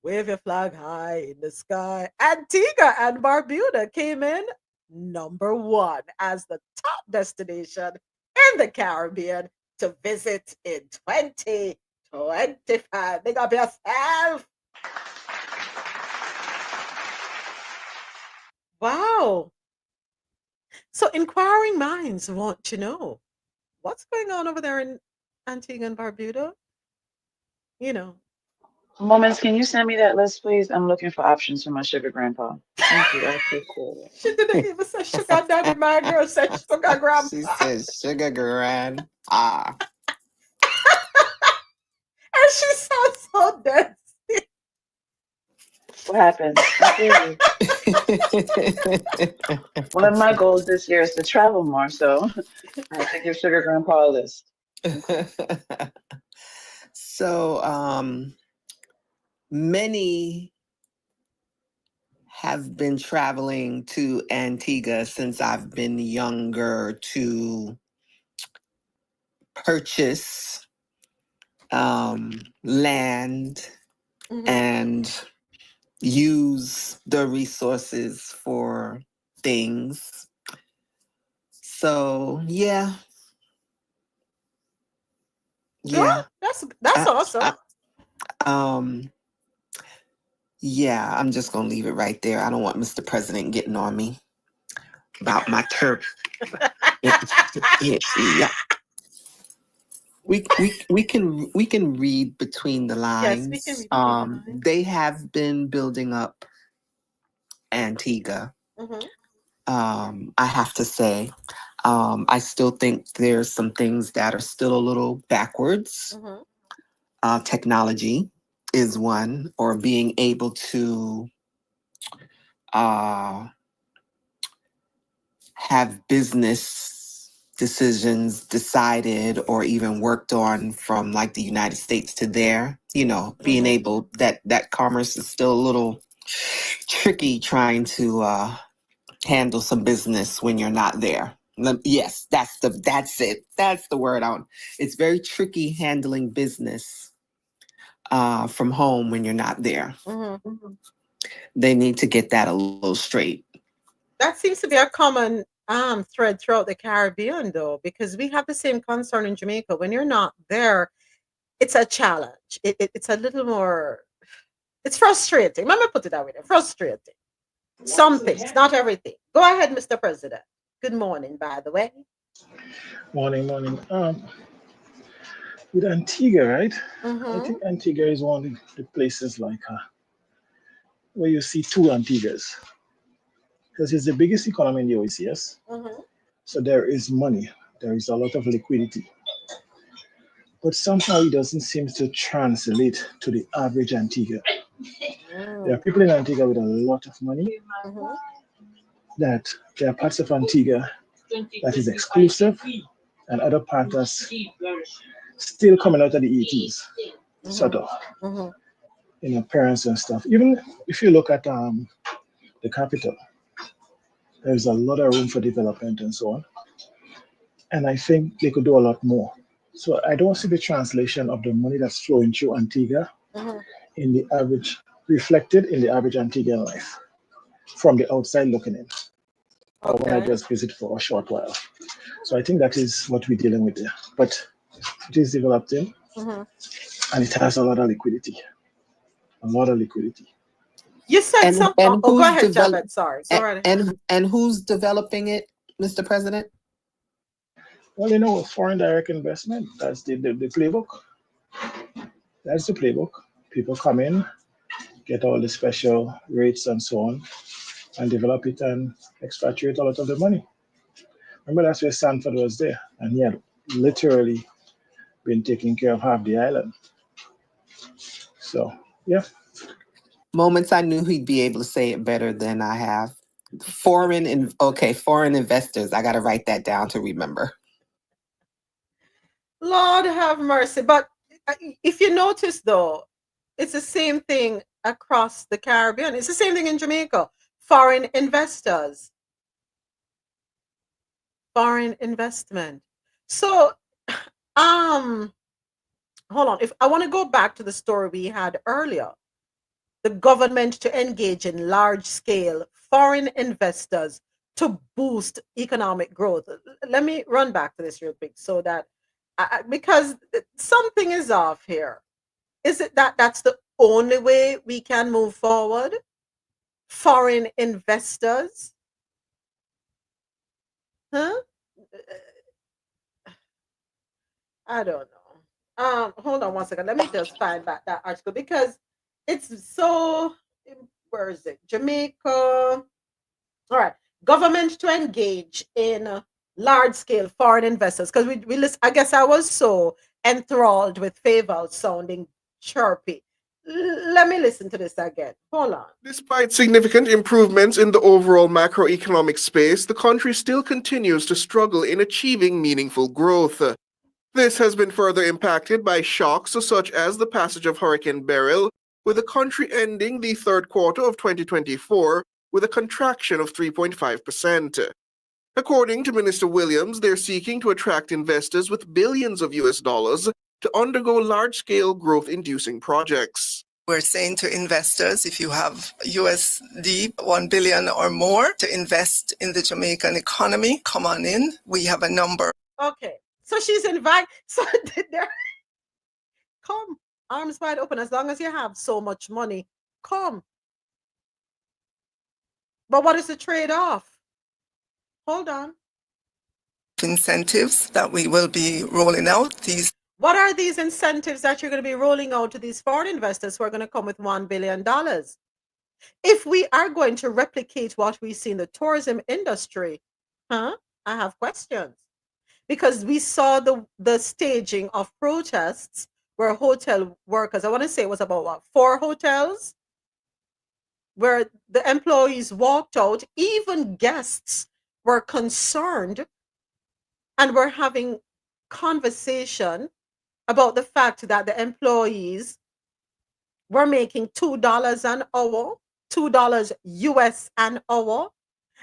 Wave your flag high in the sky. Antigua and Barbuda came in number 1 as the top destination in the Caribbean to visit in 2025. Big up yourself. Wow. So inquiring minds want to know what's going on over there in Antigua and Barbuda. You know, Moments, can you send me that list, please? I'm looking for options for my sugar grandpa. Thank you. I appreciate it. she didn't even say sugar daddy. My girl said sugar She grandpa. says sugar grand. Ah. And she sounds so dead. What happened? I'm serious. One of my goals this year is to travel more, so I have to give sugar grandpa a list. So, many have been traveling to Antigua since I've been younger to purchase land Mhm. and use the resources for things. So yeah, yeah. That's awesome. Um, yeah, I'm just gonna leave it right there. I don't want Mr. President getting on me about my turf. Yeah. We can read between the Yes, we lines. can read between the lines. They have been building up Antigua. Mhm. I have to say, I still think there's some things that are still a little backwards. Mhm. Technology is one, or being able to uh, have business decisions decided or even worked on from like the United States to there. Being Mhm. able that commerce is still a little tricky trying to handle some business when you're not there. Yes, that's it. That's the word out. It's very tricky handling business from home when you're not there. Mhm. They need to get that a little straight. That seems to be a common thread throughout the Caribbean, though, because we have the same concern in Jamaica. When you're not there, it's a challenge. It's a little more. It's frustrating. Let me put it that way. Frustrating. Some things, not everything. Go ahead, Mr. President. Good morning, by the way. Morning, morning. With Antigua, right? I Mm-hmm. think Antigua is one of the places like where you see two Antiguas because it's the biggest economy in the OECS. Mm-hmm. So there is money, there is a lot of liquidity. but somehow it doesn't seem to translate to the average Antigua. There are people in Antigua with a lot of money that there are parts of Antigua that is exclusive and other parts that's still coming out of the 80s, sort of, parents and stuff. Even if you look at the capital, there's a lot of room for development and so on. And I think they could do a lot more. So I don't see the translation of the money that's flowing through Antigua in the average, reflected in the average Antiguan life from the outside looking in, or when I just visit for a short while. So I think that is what we're dealing with there. But it is developing and it has a lot of liquidity. A lot of liquidity. You said something. And Go ahead, Javed. Sorry. Go right ahead. And who's developing it, Mr. President? Well, foreign direct investment, that's the playbook. That's the playbook. People come in, get all the special rates and so on, and develop it and expatriate a lot of the money. Remember, that's where Sanford was there, and he had literally been taking care of half the island. So, yeah. Moments I knew he'd be able to say it better than I have. Foreign investors. I got to write that down to remember. Lord have mercy. But if you notice, though, it's the same thing across the Caribbean. It's the same thing in Jamaica. Foreign investors. Foreign investment. So, hold on. If I want to go back to the story we had earlier, the government to engage in large-scale foreign investors to boost economic growth. Let me run back to this real quick so that because something is off here. Is it that that's the only way we can move forward? Foreign investors? Huh? I don't know. Hold on one second. Let me just find back that article because it's so. Where is it? Jamaica. All right. Government to engage in large-scale foreign investors because we list. I guess I was so enthralled with Faval sounding chirpy. Let me listen to this again. Hold on. Despite significant improvements in the overall macroeconomic space, the country still continues to struggle in achieving meaningful growth. This has been further impacted by shocks such as the passage of Hurricane Beryl, with the country ending the third quarter of 2024 with a contraction of 3.5%. According to Minister Williams, they're seeking to attract investors with billions of US dollars to undergo large-scale growth-inducing projects. We're saying to investors, if you have USD 1 billion or more to invest in the Jamaican economy, come on in. We have a number. Okay. So she's invited. So come, arms wide open. As long as you have so much money, come. But what is the trade-off? Hold on. Incentives that we will be rolling out. What are these incentives that you're going to be rolling out to these foreign investors who are going to come with $1 billion? If we are going to replicate what we see in the tourism industry, I have questions. Because we saw the staging of protests where hotel workers, I want to say it was about what, 4 hotels, where the employees walked out, even guests were concerned and were having conversation about the fact that the employees were making $2 an hour, $2 US an hour.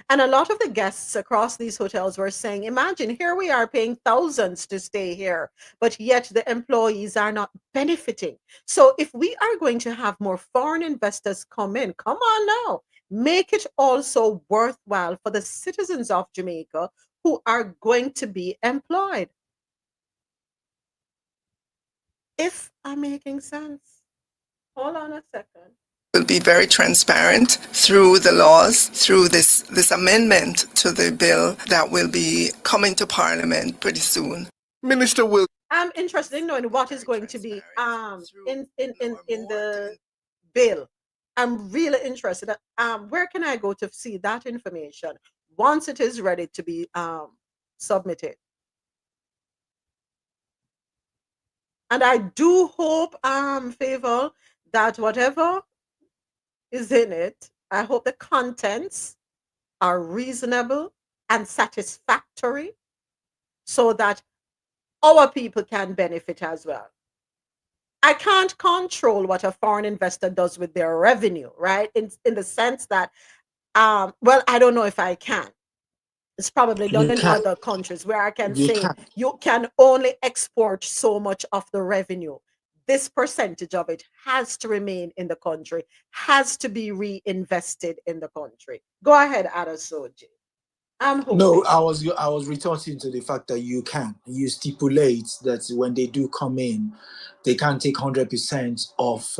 And a lot of the guests across these hotels were saying, imagine, here we are paying thousands to stay here, but yet the employees are not benefiting. So if we are going to have more foreign investors come in, come on now, make it also worthwhile for the citizens of Jamaica who are going to be employed. If I'm making sense. Hold on a second. Will be very transparent through the laws, through this amendment to the bill that will be coming to Parliament pretty soon. Minister Will. I'm interested in knowing what is going to be in the bill. I'm really interested. Where can I go to see that information once it is ready to be submitted? And I do hope, Favor, that whatever is in it, I hope the contents are reasonable and satisfactory so that our people can benefit as well. I can't control what a foreign investor does with their revenue, right? In the sense that, well, I don't know if I can. It's probably done You in can't. other countries where I can You say can't. you can only export so much of the revenue. This percentage of it has to remain in the country, has to be reinvested in the country. Go ahead, Adesoji. I'm No, hoping. I was retorting to the fact that you can. You stipulate that when they do come in, they can't take 100% of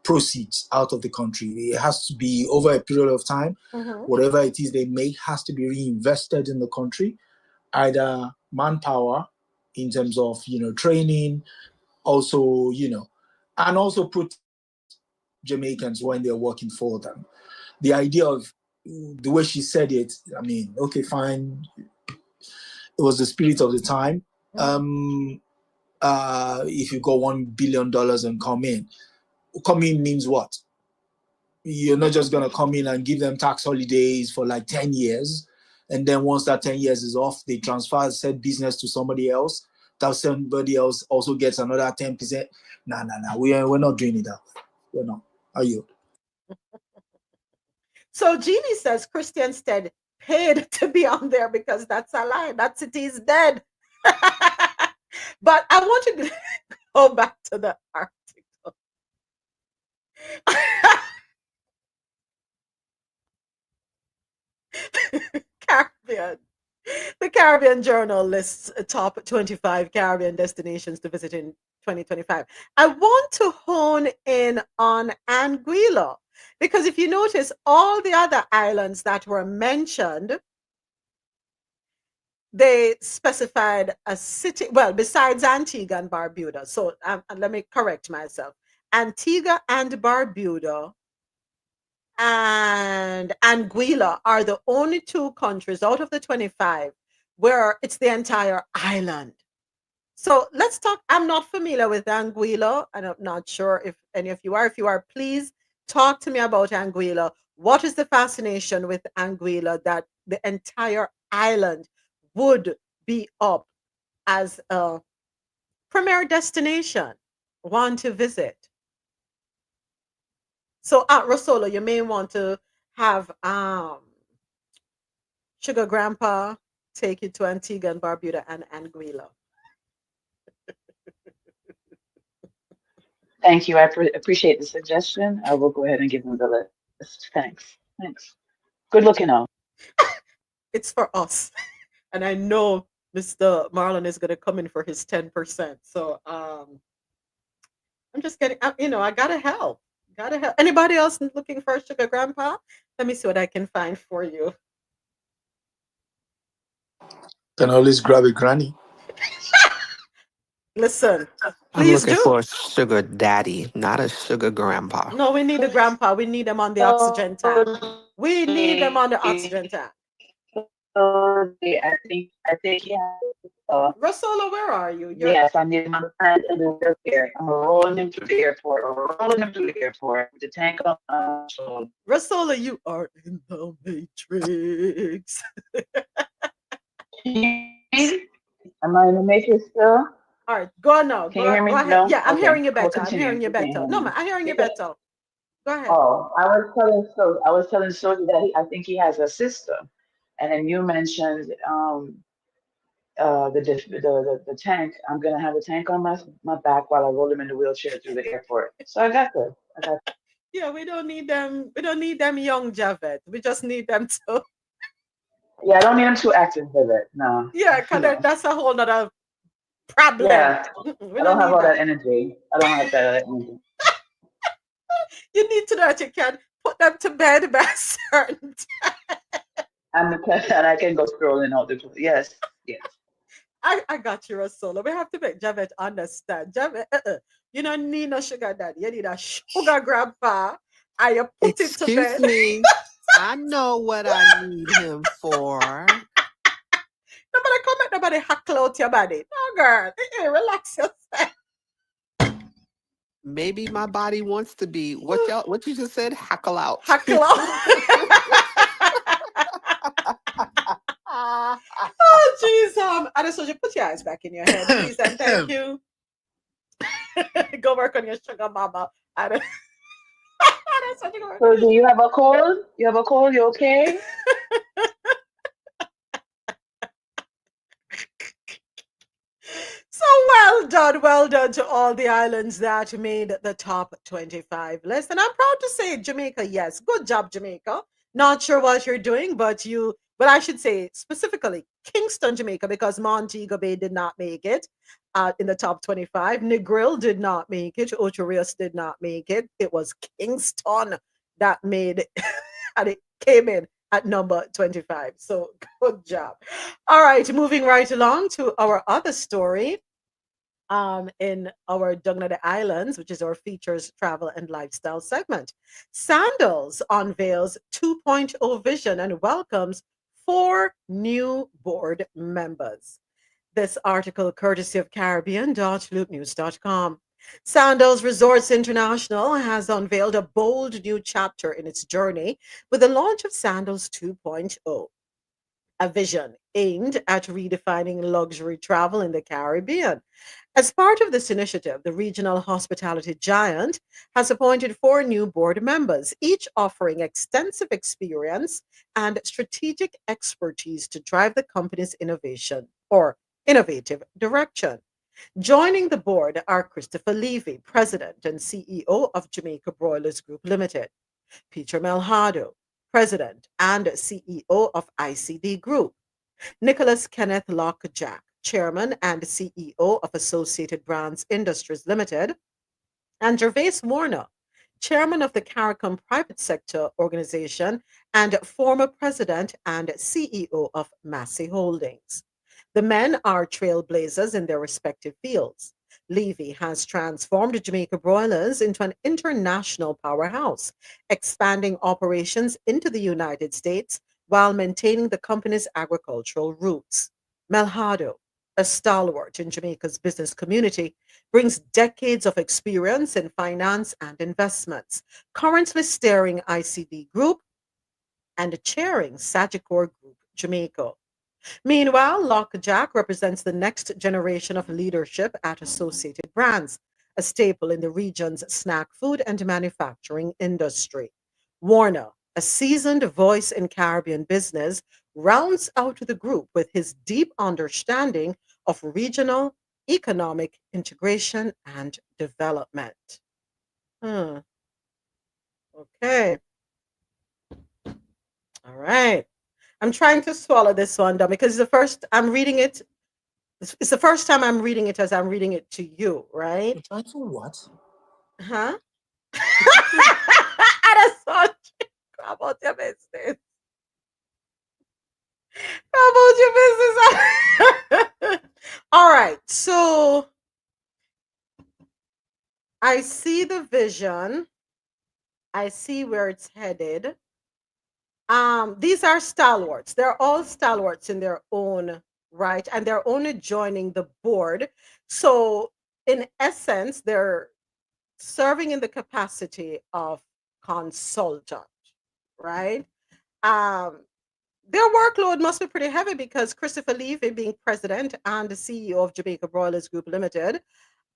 proceeds out of the country. It has to be over a period of time. Mhm. Whatever it is they make has to be reinvested in the country, either manpower in terms of training, also and also put Jamaicans when they're working for them. The idea of the way she said it, I mean, okay, fine. It was the spirit of the time. If you got $1 billion and come in means what? You're not just gonna come in and give them tax holidays for like 10 years, and then once that 10 years is off, they transfer said business to somebody else. That somebody else also gets another 10%. Nah. We're not doing it that way. We're not. Are you? So Jeannie says Christian Stead paid to be on there because that's a lie. That city is dead. But I want to go back to the article. Caribbean. The Caribbean Journal lists top 25 Caribbean destinations to visit in 2025. I want to hone in on Anguilla because if you notice, all the other islands that were mentioned, they specified a city, well, besides Antigua and Barbuda. So let me correct myself. Antigua and Barbuda and Anguilla are the only two countries out of the 25 where it's the entire island. So let's talk. I'm not familiar with Anguilla, and I'm not sure if any of you are. If you are, please talk to me about Anguilla. What is the fascination with Anguilla that the entire island would be up as a premier destination, one to visit? So at RoSolo, you may want to have Sugar Grandpa take you to Antigua and Barbuda and Anguilla. Thank you. I appreciate the suggestion. I will go ahead and give them the list. Thanks. Good looking out. It's for us. And I know Mr. Marlon is going to come in for his 10%. So I'm just getting, I got to help. Got to help. Anybody else looking for a Sugar Grandpa? Let me see what I can find for you. Can always grab a granny. Listen, I'm please looking do. for a sugar daddy, not a sugar grandpa. No, we need a grandpa. We need them on the oxygen tank. We need them on the oxygen tank. I think yeah. RoSolo, where are you? Yes, I need him on the side of the wheelchair. I'm rolling him to the airport. With the tank on my shoulder. RoSolo, you are in the matrix. Am I in the matrix still? All right, go on now. Can you hear me? Go ahead. No? Yeah, I'm Okay. hearing you We'll better. I'm continue. hearing you You can't better. hear No, me. I'm hearing you Because, better. Go ahead. oh, I was telling Soji that I think he has a sister. And then you mentioned the tank. I'm gonna have a tank on my back while I roll him in the wheelchair through the airport. So I got this. Yeah, we don't need them. We don't need them young Javed. We just need them to. Yeah, I don't need him too active with it. No. Yeah, because that's a whole other problem. Yeah. We I don't don't have need all that. that energy. I don't have that energy. You need to know that you can put them to bed by a certain time. And I can go strolling out the place. Yes. I got you, RoSolo. We have to make Javed understand. Javed, you don't need no sugar daddy. You need a sugar grandpa. And you put him to Excuse bed. me. I know what I need him for. Nobody come at nobody hackle out your body. No, girl. Relax yourself. maybe my body wants to be what you just said, hackle out. Hackle out. Oh, jeez. Adesoji, put your eyes back in your head, please, and thank you. Go work on your sugar mama. Adesoji, go work. So, do you have a cold? You have a cold? You okay? So well done to all the islands that made the top 25 list. And I'm proud to say Jamaica, yes. Good job, Jamaica. Not sure what you're doing, but I should say specifically Kingston, Jamaica, because Montego Bay did not make it in the top 25. Negril did not make it. Ocho Rios did not make it. It was Kingston that made it, and it came in at number 25. So good job. All right, moving right along to our other story in our Dungnada Islands, which is our features, travel, and lifestyle segment. Sandals unveils 2.0 vision and welcomes 4 new board members. This article courtesy of Caribbean.loopnews.com. Sandals Resorts International has unveiled a bold new chapter in its journey with the launch of Sandals 2.0, a vision aimed at redefining luxury travel in the Caribbean. As part of this initiative, the regional hospitality giant has appointed 4 new board members, each offering extensive experience and strategic expertise to drive the company's innovative direction. Joining the board are Christopher Levy, President and CEO of Jamaica Broilers Group Limited, Peter Melhado, President and CEO of ICD Group, Nicholas Kenneth Lockjack, Chairman and CEO of Associated Brands Industries Limited, and Gervais Warner, Chairman of the CARICOM Private Sector Organization and former President and CEO of Massey Holdings. The men are trailblazers in their respective fields. Levy has transformed Jamaica Broilers into an international powerhouse, expanding operations into the United States while maintaining the company's agricultural roots. Melhado, a stalwart in Jamaica's business community, brings decades of experience in finance and investments, currently steering ICD Group and chairing Sagicor Group Jamaica. Meanwhile, Lockjack represents the next generation of leadership at Associated Brands, a staple in the region's snack food and manufacturing industry. Warner, a seasoned voice in Caribbean business, rounds out the group with his deep understanding of regional economic integration and development. Hmm. Okay. All right. I'm trying to swallow this one down because the first I'm reading it. It's the first time I'm reading it as I'm reading it to you, right? You're trying to what? Huh? Adesoji, how about your business? How about your business? All right. So I see the vision. I see where it's headed. These are stalwarts. They're all stalwarts in their own right, and they're only joining the board. So, in essence, they're serving in the capacity of consultant, right? Um, their workload must be pretty heavy because Christopher Levy, being president and the CEO of Jamaica Broilers Group Limited,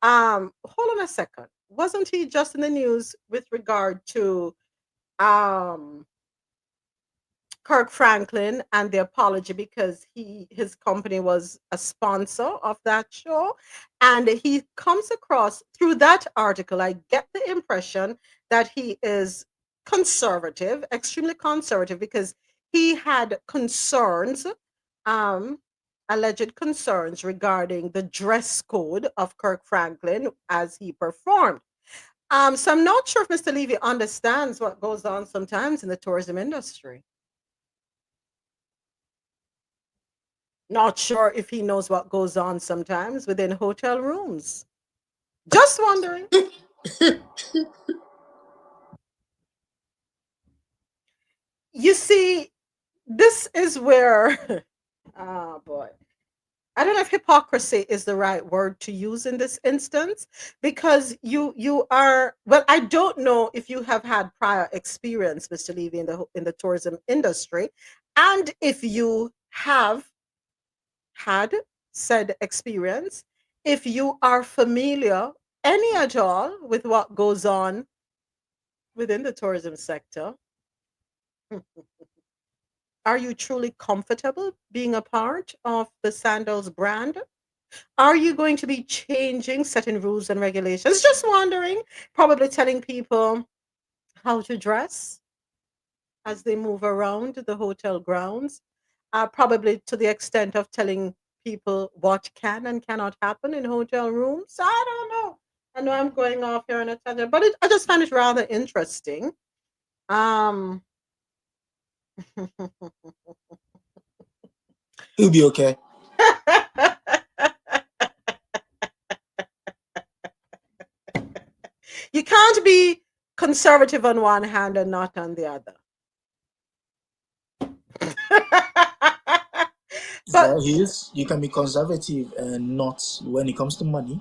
hold on a second. Wasn't he just in the news with regard to um Kirk Franklin and the apology because his company was a sponsor of that show, and he comes across through that article, I get the impression that he is conservative, extremely conservative, because he had concerns, um alleged concerns regarding the dress code of Kirk Franklin as he performed. So I'm not sure if Mr. Levy understands what goes on sometimes in the tourism industry. Not sure if he knows what goes on sometimes within hotel rooms. Just wondering. You see, this is where, ah, boy. I don't know if hypocrisy is the right word to use in this instance, because you are, well, I don't know if you have had prior experience, Mr. Levy, in the tourism industry, and if you have had said experience, if you are familiar any at all with what goes on within the tourism sector. Are you truly comfortable being a part of the Sandals brand? Are you going to be changing certain rules and regulations? Just wondering, probably telling people how to dress as they move around the hotel grounds, probably to the extent of telling people what can and cannot happen in hotel rooms. I don't know. I know I'm going off here on a tangent, but I just find it rather interesting. Um, He'll be okay. You can't be conservative on one hand and not on the other. There he is. You can be conservative and not when it comes to money.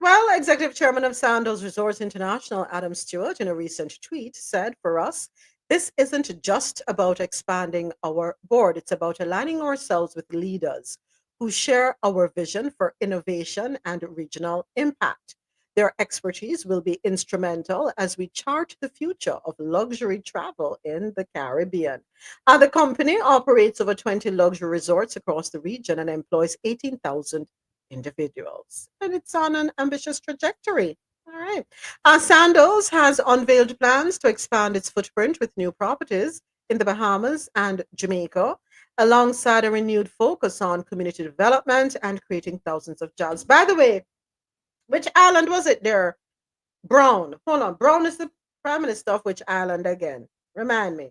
Well, Executive Chairman of Sandals Resorts International, Adam Stewart, in a recent tweet said, for us, this isn't just about expanding our board, it's about aligning ourselves with leaders who share our vision for innovation and regional impact. Their expertise will be instrumental as we chart the future of luxury travel in the Caribbean. The company operates over 20 luxury resorts across the region and employs 18,000 individuals. And it's on an ambitious trajectory. All right. Sandals has unveiled plans to expand its footprint with new properties in the Bahamas and Jamaica, alongside a renewed focus on community development and creating thousands of jobs. By the way, which island was it there? Brown. Hold on. Brown is the prime minister of which island again? Remind me.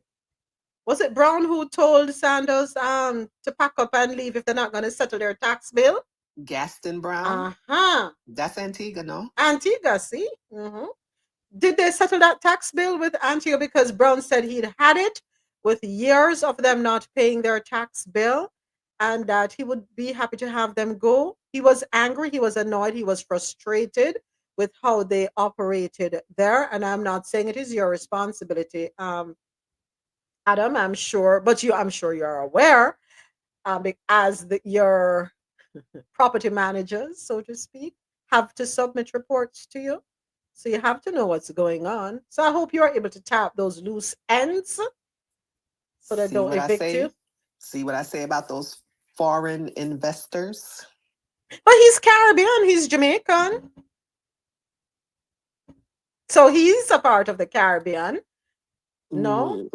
Was it Brown who told Sanders to pack up and leave if they're not going to settle their tax bill? Gaston Brown? Uh-huh. That's Antigua, no? Antigua, see? Did they settle that tax bill with Antigua? Because Brown said he'd had it with years of them not paying their tax bill and that he would be happy to have them go. He was angry, he was annoyed, he was frustrated with how they operated there. And I'm not saying it is your responsibility, Adam, I'm sure, but I'm sure you're aware, as your property managers, so to speak, have to submit reports to you. So you have to know what's going on. So I hope you're able to tap those loose ends so they don't evict you. See what I say about those foreign investors? But he's Caribbean, he's Jamaican. So he's a part of the Caribbean. No,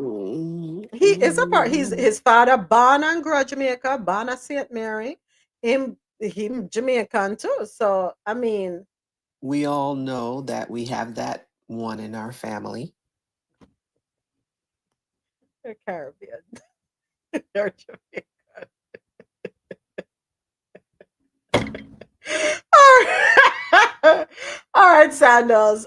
he is a part. He's his father born and grew Jamaica, born at St. Mary. Him Jamaican too. So I mean, we all know that we have that one in our family. They're Caribbean. They're Jamaican. All right, Sandals.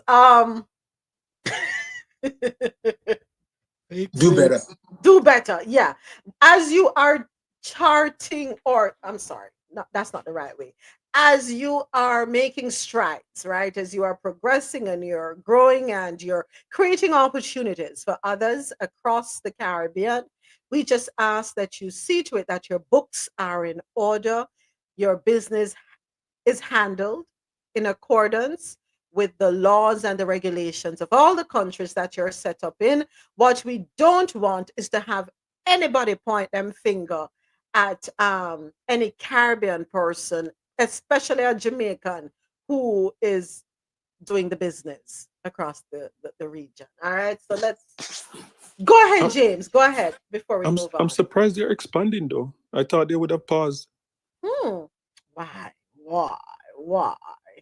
Do better. Do better. Yeah. As you are charting, or I'm sorry, no, that's not the right way. As you are making strides, right? As you are progressing and you're growing and you're creating opportunities for others across the Caribbean, we just ask that you see to it that your books are in order, your business is handled in accordance with the laws and the regulations of all the countries that you're set up in. What we don't want is to have anybody point them finger at any Caribbean person, especially a Jamaican who is doing the business across the region. All right, so let's go ahead, James. Go ahead before we move on. I'm surprised they're expanding though. I thought they would have paused. Why? Why?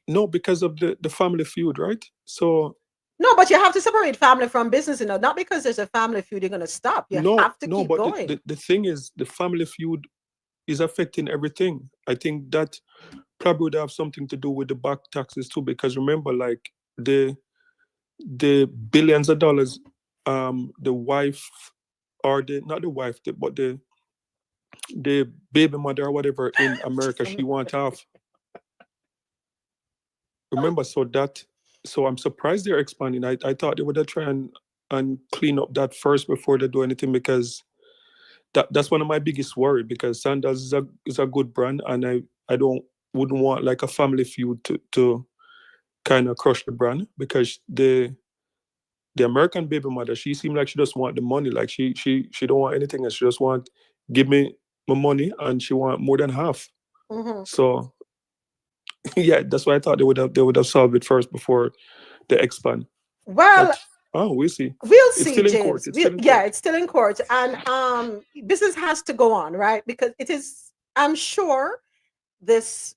No, because of the family feud, right? So no, but you have to separate family from business, not because there's a family feud, you're going to stop. You have to keep going. But the thing is, the family feud is affecting everything. I think that probably would have something to do with the back taxes too, because remember, like the billions of dollars, the wife, or not the wife, but the baby mother or whatever in America she want off. Remember, so I'm surprised they're expanding. I thought they would have try and clean up that first before they do anything, because that's one of my biggest worry, because Sandals is a good brand, and I wouldn't want like a family feud to kind of crush the brand, because the American baby mother, she seemed like she just want the money. Like she don't want anything else. She just want, give me my money, and she want more than half. Mhm. So yeah, that's why I thought they would have solved it first before they expand. Well, But we'll see. we'll It's see, still in court. James. It's still in Yeah, court. it's still in court, and business has to go on, right? Because it is. I'm sure this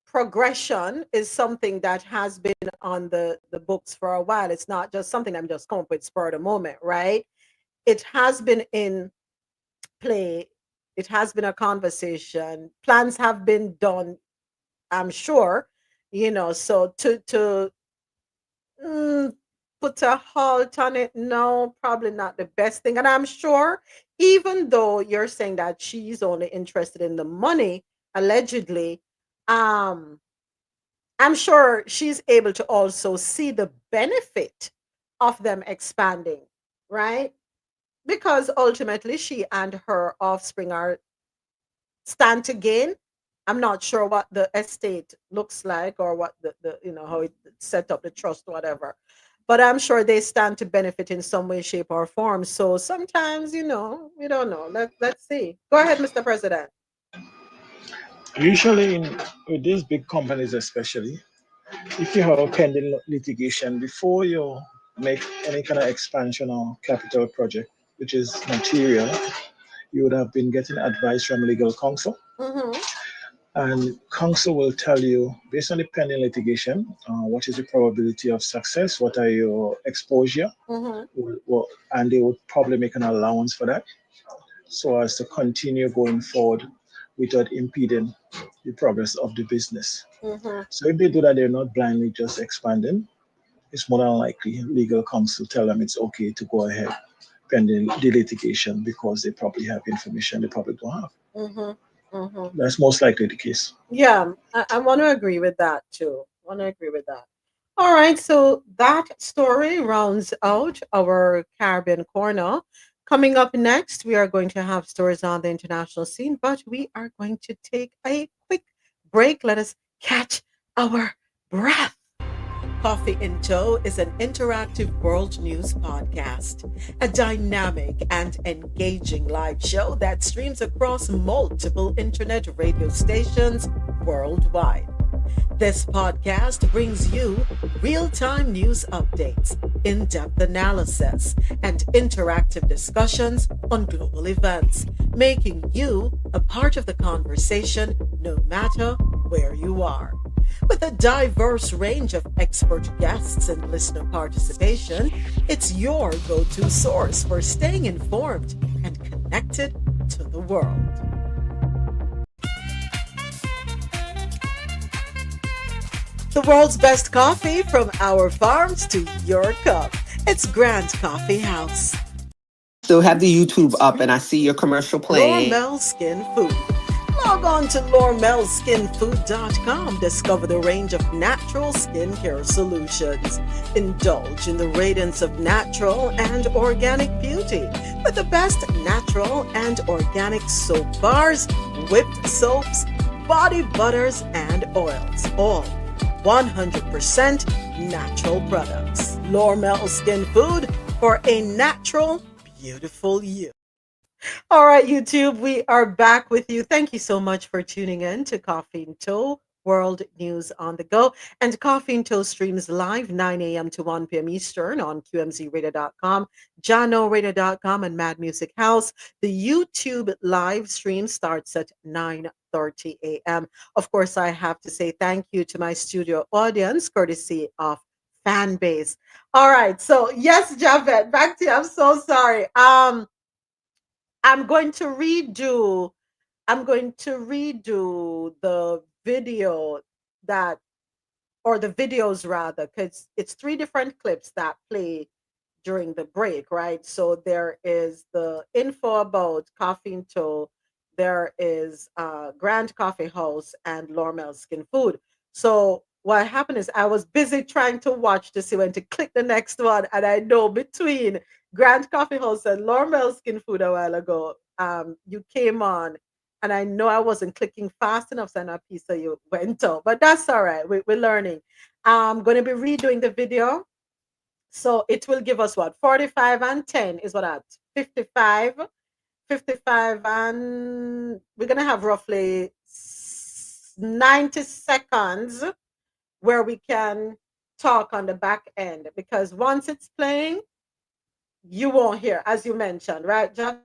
progression is something that has been on the books for a while. It's not just something I'm just coming up with spur of the moment, right? It has been in play. It has been a conversation. Plans have been done, I'm sure, so to mm, put a halt on it, no, probably not the best thing. And I'm sure, even though you're saying that she's only interested in the money, allegedly, um, I'm sure she's able to also see the benefit of them expanding, right? Because ultimately she and her offspring are stand to gain. I'm not sure what the estate looks like, or what the how it set up, the trust, whatever. But I'm sure they stand to benefit in some way, shape, or form. So sometimes, we don't know. Let's see. Go ahead, Mr. President. Usually, with these big companies, especially, if you have a pending litigation before you make any kind of expansion or capital project, which is material, you would have been getting advice from legal counsel. Mm-hmm. And counsel will tell you, based on the pending litigation, what is the probability of success, what are your exposure, Mm-hmm. and they would probably make an allowance for that, so as to continue going forward without impeding the progress of the business. Mm-hmm. So if they do that, they're not blindly just expanding. It's more than likely legal counsel tell them it's okay to go ahead pending the litigation, because they probably have information the public don't have. Mm-hmm. Mm-hmm. That's most likely the case. Yeah, I want to agree with that too. Want to agree with that. All right, so that story rounds out our Caribbean corner. Coming up next, we are going to have stories on the international scene, but we are going to take a quick break. Let us catch our breath. Coffee in Tow is an interactive world news podcast, a dynamic and engaging live show that streams across multiple internet radio stations worldwide. This podcast brings you real time news updates, in depth analysis, and interactive discussions on global events, making you a part of the conversation no matter where you are. With a diverse range of expert guests and listener participation, it's your go to source for staying informed and connected to the world. The world's best coffee, from our farms to your cup. It's Grand Coffee House. Still have the YouTube up, and I see your commercial playing. Lormel Skin Food. Log on to lormelskinfood.com. Discover the range of natural skincare solutions. Indulge in the radiance of natural and organic beauty with the best natural and organic soap bars, whipped soaps, body butters, and oils. All 100% natural products. Lormel Skin Food, for a natural, beautiful you. All right, YouTube, we are back with you. Thank you so much for tuning in to Coffee and Toe, World News on the Go. And Coffee and Toe streams live 9 a.m. to 1 p.m. Eastern on QMZRadio.com, JanoRadio.com, and Mad Music House. The YouTube live stream starts at 9:30 a.m. Of course, I have to say thank you to my studio audience, courtesy of Fanbase. All right, so yes, Javed, back to you. I'm so sorry. I'm going to redo the video that, or the videos rather, because it's three different clips that play during the break, right? So there is the info about Coffee and Toe, there is Grand Coffee House and Lormel Skin Food. So what happened is I was busy trying to watch to see when to click the next one, and I know between Grand Coffee House and Lormel Skin Food a while ago, you came on, and I know I wasn't clicking fast enough, so a piece of you went out, but that's all right. We're learning. I'm going to be redoing the video, so it will give us what 45 and 10 is what at 55. 55 and we're going to have roughly 90 seconds where we can talk on the back end, because once it's playing you won't hear, as you mentioned, right, Jack?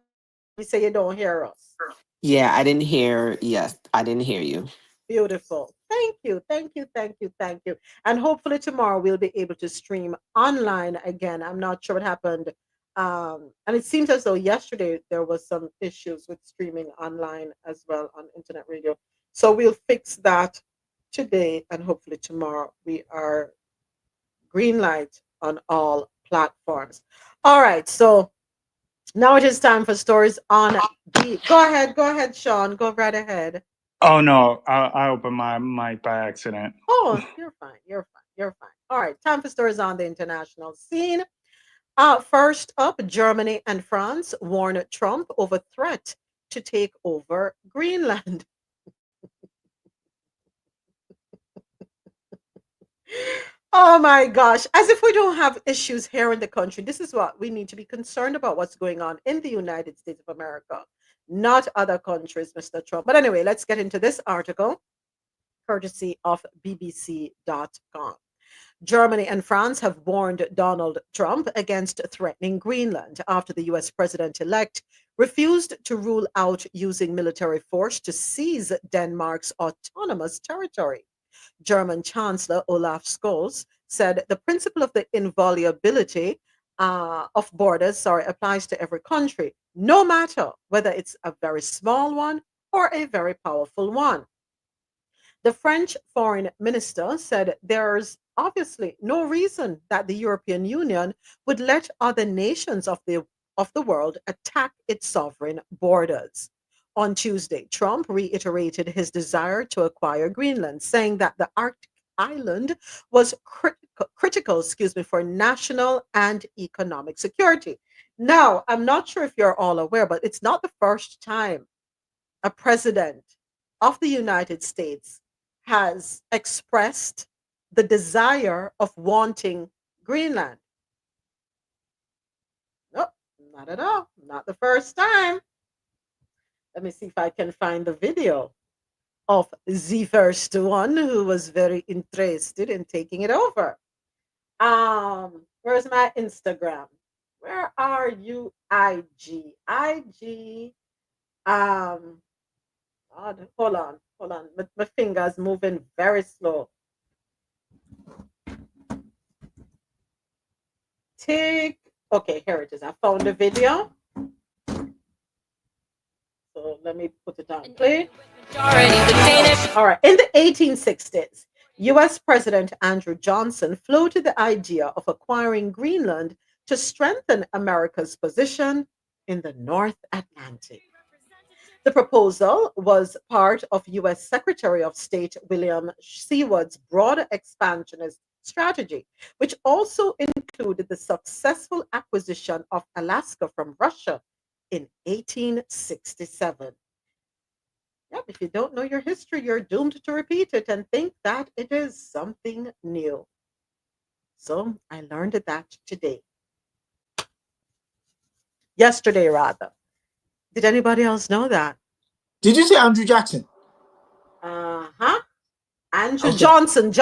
You say you don't hear us. Yeah, I didn't hear. Yes, I didn't hear you. Beautiful. Thank you. Thank you. Thank you. Thank you. And hopefully tomorrow we'll be able to stream online again. I'm not sure what happened. And it seems as though yesterday there was some issues with streaming online as well on internet radio. So we'll fix that today, and hopefully tomorrow we are green light on all platforms. All right. So now it is time for stories on the. Go ahead, Sean. Go right ahead. Oh no, I opened my mic by accident. Oh, you're fine. You're fine. You're fine. All right. Time for stories on the international scene. First up, Germany and France warn Trump over threat to take over Greenland. Oh my gosh. As if we don't have issues here in the country. This is what we need to be concerned about, what's going on in the United States of America, not other countries, Mr. Trump. But anyway, let's get into this article, courtesy of BBC.com. Germany and France have warned Donald Trump against threatening Greenland after the US president elect refused to rule out using military force to seize Denmark's autonomous territory. German Chancellor Olaf Scholz said the principle of the inviolability of borders applies to every country, no matter whether it's a very small one or a very powerful one. The French foreign minister said there's obviously no reason that the European Union would let other nations of the world attack its sovereign borders. On Tuesday, Trump reiterated his desire to acquire Greenland, saying that the Arctic island was critical, for national and economic security. Now, I'm not sure if you're all aware, but it's not the first time a president of the United States has expressed the desire of wanting Greenland. Nope, not at all. Not the first time. Let me see if I can find the video of the first one who was very interested in taking it over. Where's my Instagram? Where are you, IG? IG. God, hold on. My fingers moving very slow. Okay, here it is. I found the video. So let me put it on play. All right. In the 1860s, US President Andrew Johnson floated the idea of acquiring Greenland to strengthen America's position in the North Atlantic. The proposal was part of US Secretary of State William Seward's broader expansionist strategy, which also included the successful acquisition of Alaska from Russia in 1867. Yep, if you don't know your history, you're doomed to repeat it and think that it is something new. So I learned that today. Yesterday, rather. Did anybody else know that? Did you say Andrew Jackson? Andrew Okay. Johnson.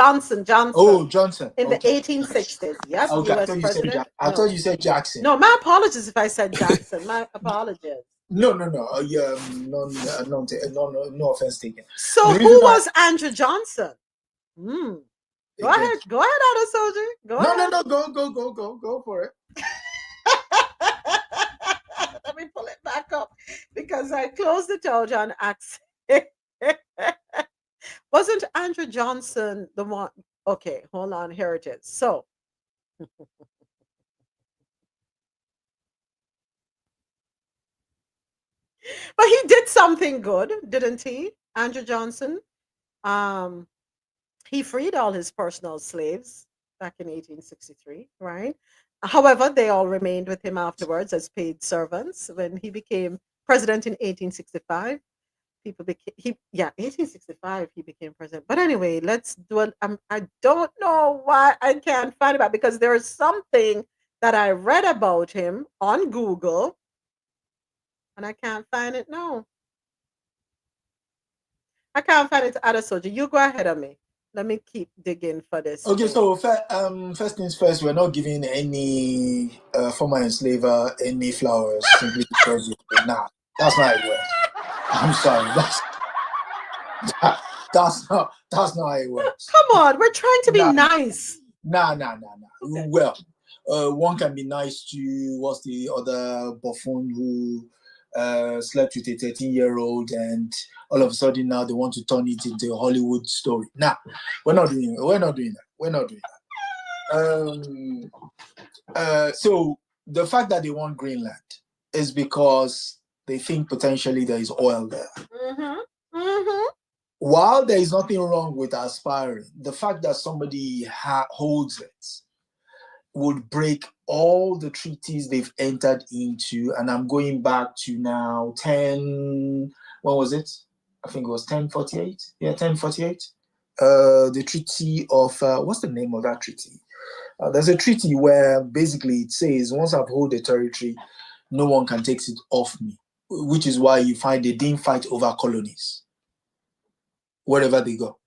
Oh, Johnson. In the 1860s. Yep, Okay, US president. I thought you said Jackson. No, my apologies if I said Jackson. My apologies. No. Yeah, no offense taken. So who was Andrew Johnson? Go ahead, Adesoji. Go ahead. No, go for it. Let me pull it back up because I closed it out on accident. Wasn't Andrew Johnson the one? Okay, hold on. Here it is. So, but he did something good, didn't he, Andrew Johnson? Um, he freed all his personal slaves back in 1863, right? However, they all remained with him afterwards as paid servants. When he became president in 1865, people became 1865 he became president. But anyway, let's do it. I don't know why I can't find it out, because there is something that I read about him on Google and I can't find it now. I can't find it. Adesoji, you go ahead of me. Let me keep digging for this Okay, thing. so first things first, we're not giving any former enslaver any flowers simply because nah, that's not how it works. I'm sorry, that's not how it works. Come on, we're trying to be Nah, nice. nah. Okay. Well, one can be nice to what's the other buffoon who slept with a 13-year-old and all of a sudden now they want to turn it into a Hollywood story. Nah, we're not doing that. So the fact that they want Greenland is because they think potentially there is oil there. While there is nothing wrong with aspiring, the fact that somebody holds it would break all the treaties they've entered into. And I'm going back to now what was it? I think it was 1048. Yeah, 1048. The treaty of, what's the name of that treaty? There's a treaty where basically it says once I've held a territory, no one can take it off me, which is why you find they didn't fight over colonies wherever they go.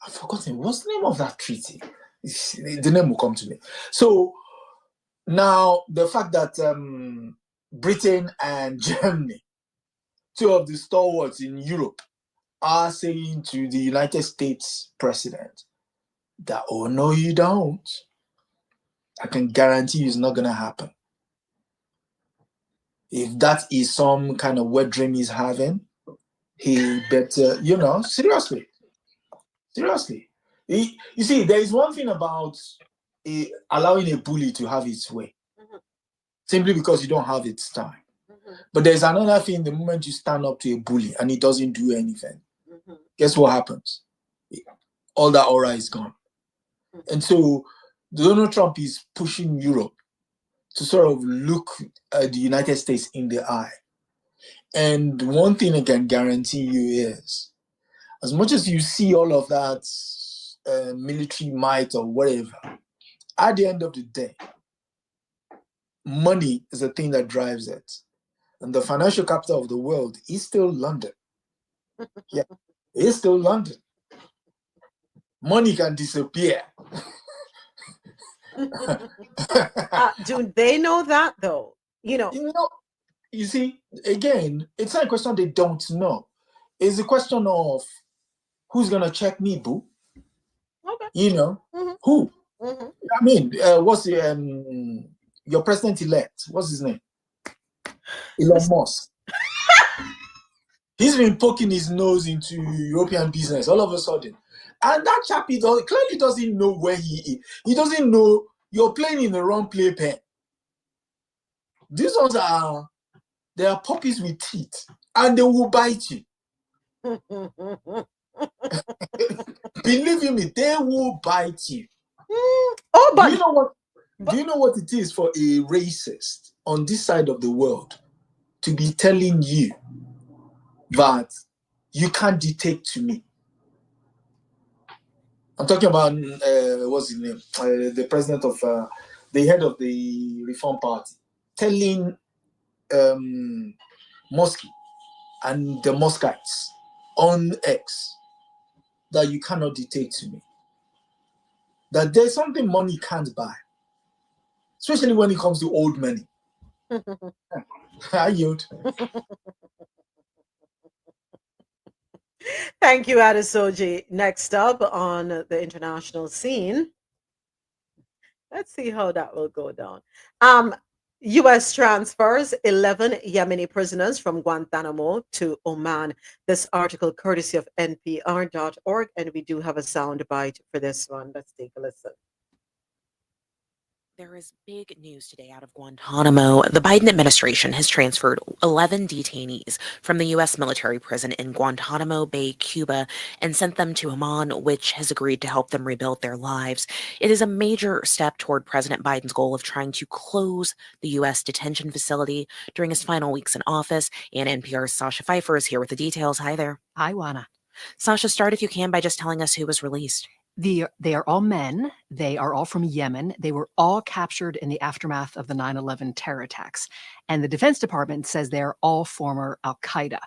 I've forgotten what's the name of that treaty. The name will come to me. So now the fact that Britain and Germany, two of the stalwarts in Europe, are saying to the United States president that, oh no, you don't. I can guarantee you it's not gonna happen. If that is some kind of wet dream he's having, he better, seriously. You see, there is one thing about allowing a bully to have its way, simply because you don't have its time. But there's another thing: the moment you stand up to a bully and he doesn't do anything, guess what happens? All that aura is gone. And so Donald Trump is pushing Europe to sort of look at the United States in the eye. And one thing I can guarantee you is, as much as you see all of that military might or whatever, at the end of the day, money is the thing that drives it. And the financial capital of the world is still London. Yeah, it's still London. Money can disappear. Do they know that though? You see, again, it's not a question they don't know. It's a question of who's gonna check me, boo. Okay. Who? I mean, what's your president-elect? What's his name? Elon Musk. He's been poking his nose into European business all of a sudden. And that chap clearly doesn't know where he is. He doesn't know you're playing in the wrong playpen. These ones they are puppies with teeth, and they will bite you. Believe me, they will bite you. Do you know what it is for a racist on this side of the world to be telling you that you can't dictate to me? I'm talking about what's his name? The president of the head of the Reform Party, telling Muskie and the Muskites on X that you cannot dictate to me. That there's something money can't buy, especially when it comes to old money. I yield. Thank you, Adesoji. Next up on the international scene, let's see how that will go down. U.S. transfers 11 Yemeni prisoners from Guantanamo to Oman. This article courtesy of NPR.org, and we do have a sound bite for this one. Let's take a listen. There is big news today out of Guantanamo. The Biden administration has transferred 11 detainees from the U.S. military prison in Guantanamo Bay, Cuba, and sent them to Oman, which has agreed to help them rebuild their lives. It is a major step toward President Biden's goal of trying to close the U.S. detention facility during his final weeks in office. And NPR's Sasha Pfeiffer is here with the details. Hi there. Hi, Juana. Sasha, start if you can by just telling us who was released. They are all men. They are all from Yemen. They were all captured in the aftermath of the 9/11 terror attacks. And the Defense Department says they're all former Al Qaeda.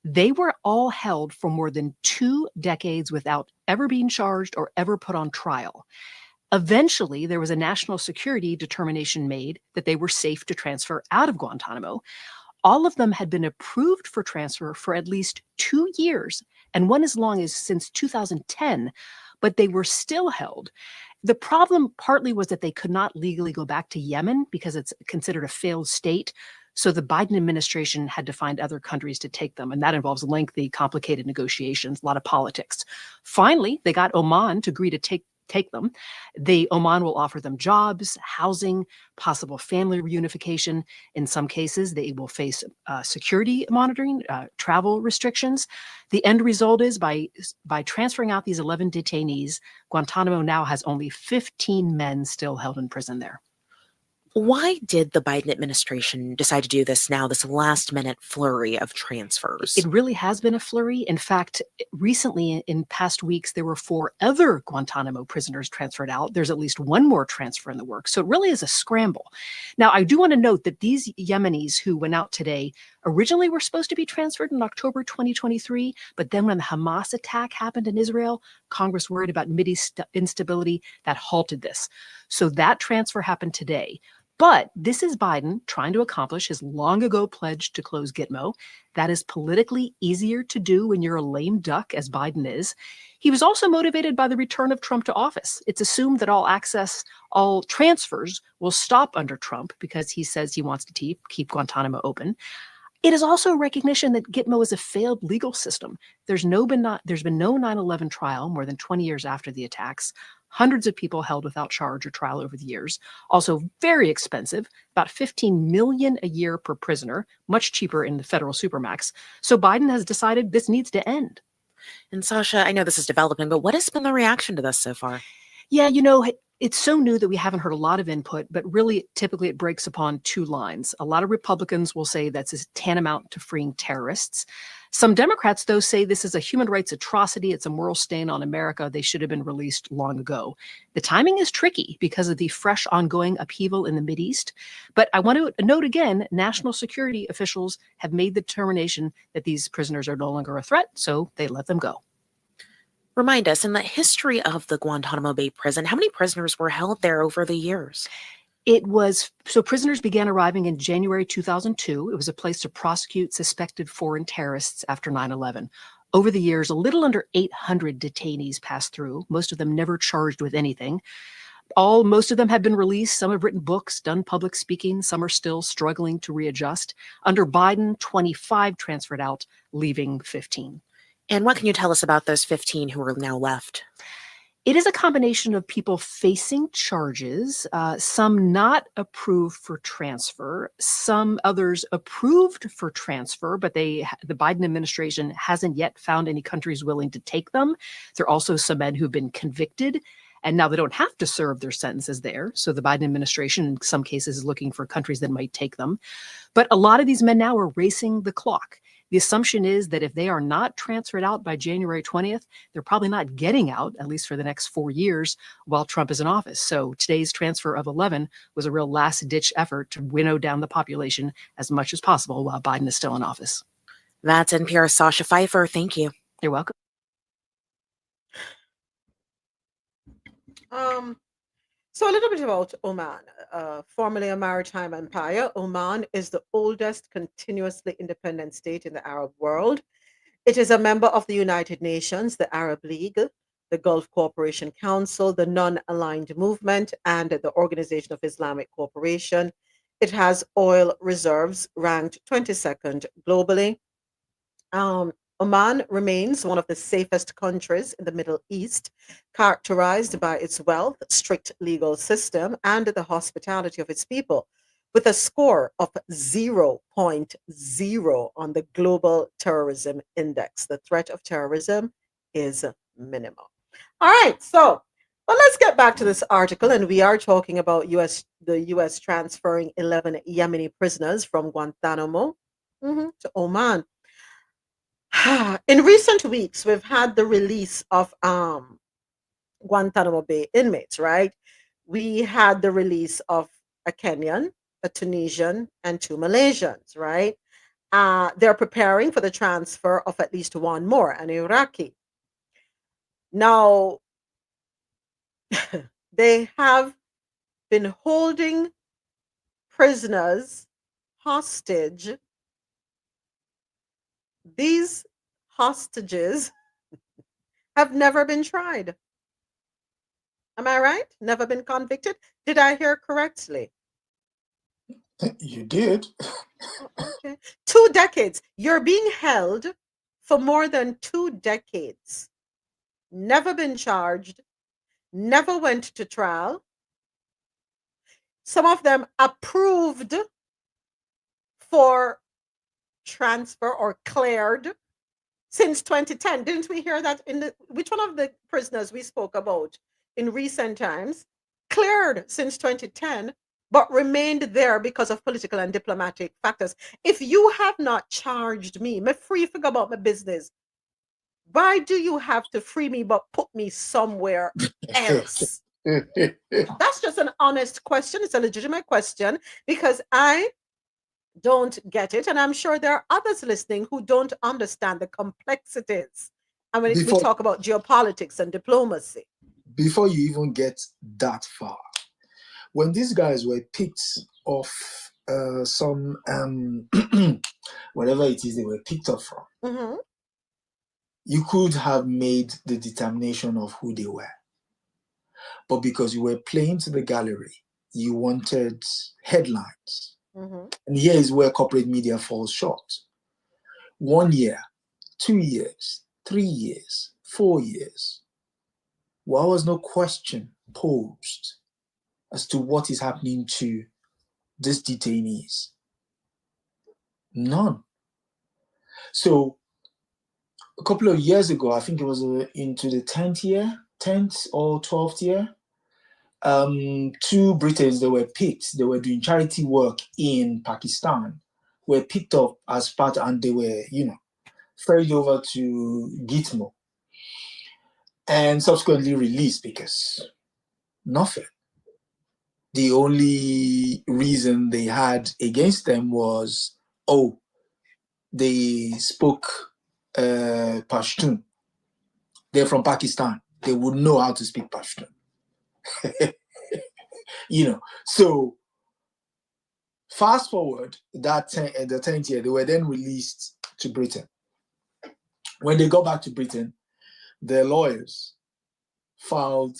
They were all held for more than 2 decades without ever being charged or ever put on trial. Eventually, there was a national security determination made that they were safe to transfer out of Guantanamo. All of them had been approved for transfer for at least 2 years, and one as long as since 2010, but they were still held. The problem partly was that they could not legally go back to Yemen because it's considered a failed state. So the Biden administration had to find other countries to take them, and that involves lengthy, complicated negotiations, a lot of politics. Finally, they got Oman to agree to take them. Oman will offer them jobs, housing, possible family reunification. In some cases, they will face security monitoring, travel restrictions. The end result is by transferring out these 11 detainees, Guantanamo now has only 15 men still held in prison there. Why did the Biden administration decide to do this now, this last-minute flurry of transfers? It really has been a flurry. In fact, recently, in past weeks, there were 4 other Guantanamo prisoners transferred out. There's at least one more transfer in the works. So it really is a scramble. Now, I do want to note that these Yemenis who went out today originally were supposed to be transferred in October 2023, but then when the Hamas attack happened in Israel, Congress worried about Mideast instability that halted this. So that transfer happened today. But this is Biden trying to accomplish his long ago pledge to close Gitmo. That is politically easier to do when you're a lame duck, as Biden is. He was also motivated by the return of Trump to office. It's assumed that all transfers will stop under Trump because he says he wants to keep Guantanamo open. It is also a recognition that Gitmo is a failed legal system. There's been no 9/11 trial more than 20 years after the attacks. Hundreds of people held without charge or trial over the years. Also very expensive, about $15 million a year per prisoner, much cheaper in the federal supermax. So Biden has decided this needs to end. And Sasha, I know this is developing, but what has been the reaction to this so far? Yeah, it's so new that we haven't heard a lot of input, but really, typically it breaks upon 2 lines. A lot of Republicans will say that's tantamount to freeing terrorists. Some Democrats, though, say this is a human rights atrocity. It's a moral stain on America. They should have been released long ago. The timing is tricky because of the fresh ongoing upheaval in the Mideast. But I want to note again, national security officials have made the determination that these prisoners are no longer a threat, so they let them go. Remind us, in the history of the Guantanamo Bay prison, how many prisoners were held there over the years? Prisoners began arriving in January 2002. It was a place to prosecute suspected foreign terrorists after 9/11. Over the years, a little under 800 detainees passed through, most of them never charged with anything. Most of them have been released. Some have written books, done public speaking. Some are still struggling to readjust. Under Biden, 25 transferred out, leaving 15. And what can you tell us about those 15 who are now left? It is a combination of people facing charges, some not approved for transfer, some others approved for transfer, but the Biden administration hasn't yet found any countries willing to take them. There are also some men who've been convicted, and now they don't have to serve their sentences there. So the Biden administration, in some cases, is looking for countries that might take them. But a lot of these men now are racing the clock. The assumption is that if they are not transferred out by January 20th, they're probably not getting out, at least for the next 4 years, while Trump is in office. So today's transfer of 11 was a real last-ditch effort to winnow down the population as much as possible while Biden is still in office. That's NPR's Sasha Pfeiffer. Thank you. You're welcome. So a little bit about Oman. Formerly a maritime empire, Oman is the oldest continuously independent state in the Arab world. It is a member of the United Nations, the Arab League, the Gulf Cooperation Council, the Non-Aligned Movement, and the Organization of Islamic Cooperation. It has oil reserves ranked 22nd globally. Oman remains one of the safest countries in the Middle East, characterized by its wealth, strict legal system, and the hospitality of its people, with a score of 0.0 on the Global Terrorism Index. The threat of terrorism is minimal. All right, so let's get back to this article, and we are talking about the U.S. transferring 11 Yemeni prisoners from Guantanamo to Oman. In recent weeks, we've had the release of Guantanamo Bay inmates, right? We had the release of a Kenyan, a Tunisian, and 2 Malaysians, right? They're preparing for the transfer of at least one more, an Iraqi. Now, they have been holding prisoners hostage. These hostages have never been tried. Am I right? Never been convicted? Did I hear correctly? You did. Okay. 2 decades. You're being held for more than 2 decades. Never been charged. Never went to trial. Some of them approved for transfer or cleared since 2010. Didn't we hear that which one of the prisoners we spoke about in recent times cleared since 2010 but remained there because of political and diplomatic factors? If you have not charged me free figure about my business, why do you have to free me but put me somewhere else? That's just an honest question. It's a legitimate question because I don't get it. And I'm sure there are others listening who don't understand the complexities. And when we talk about geopolitics and diplomacy. Before you even get that far, when these guys were picked off some, whatever it is they were picked up from, you could have made the determination of who they were. But because you were playing to the gallery, you wanted headlines. And here is where corporate media falls short. 1 year, 2 years, 3 years, 4 years. Why was no question posed as to what is happening to these detainees? None. So a couple of years ago, I think it was into the 10th or 12th year, 2 British, they were picked. They were doing charity work in Pakistan, were picked up as part, and they were, ferried over to Gitmo and subsequently released because nothing. The only reason they had against them was, they spoke Pashtun. They're from Pakistan. They would know how to speak Pashtun. So fast forward the 10th year, they were then released to Britain. When they got back to Britain, their lawyers filed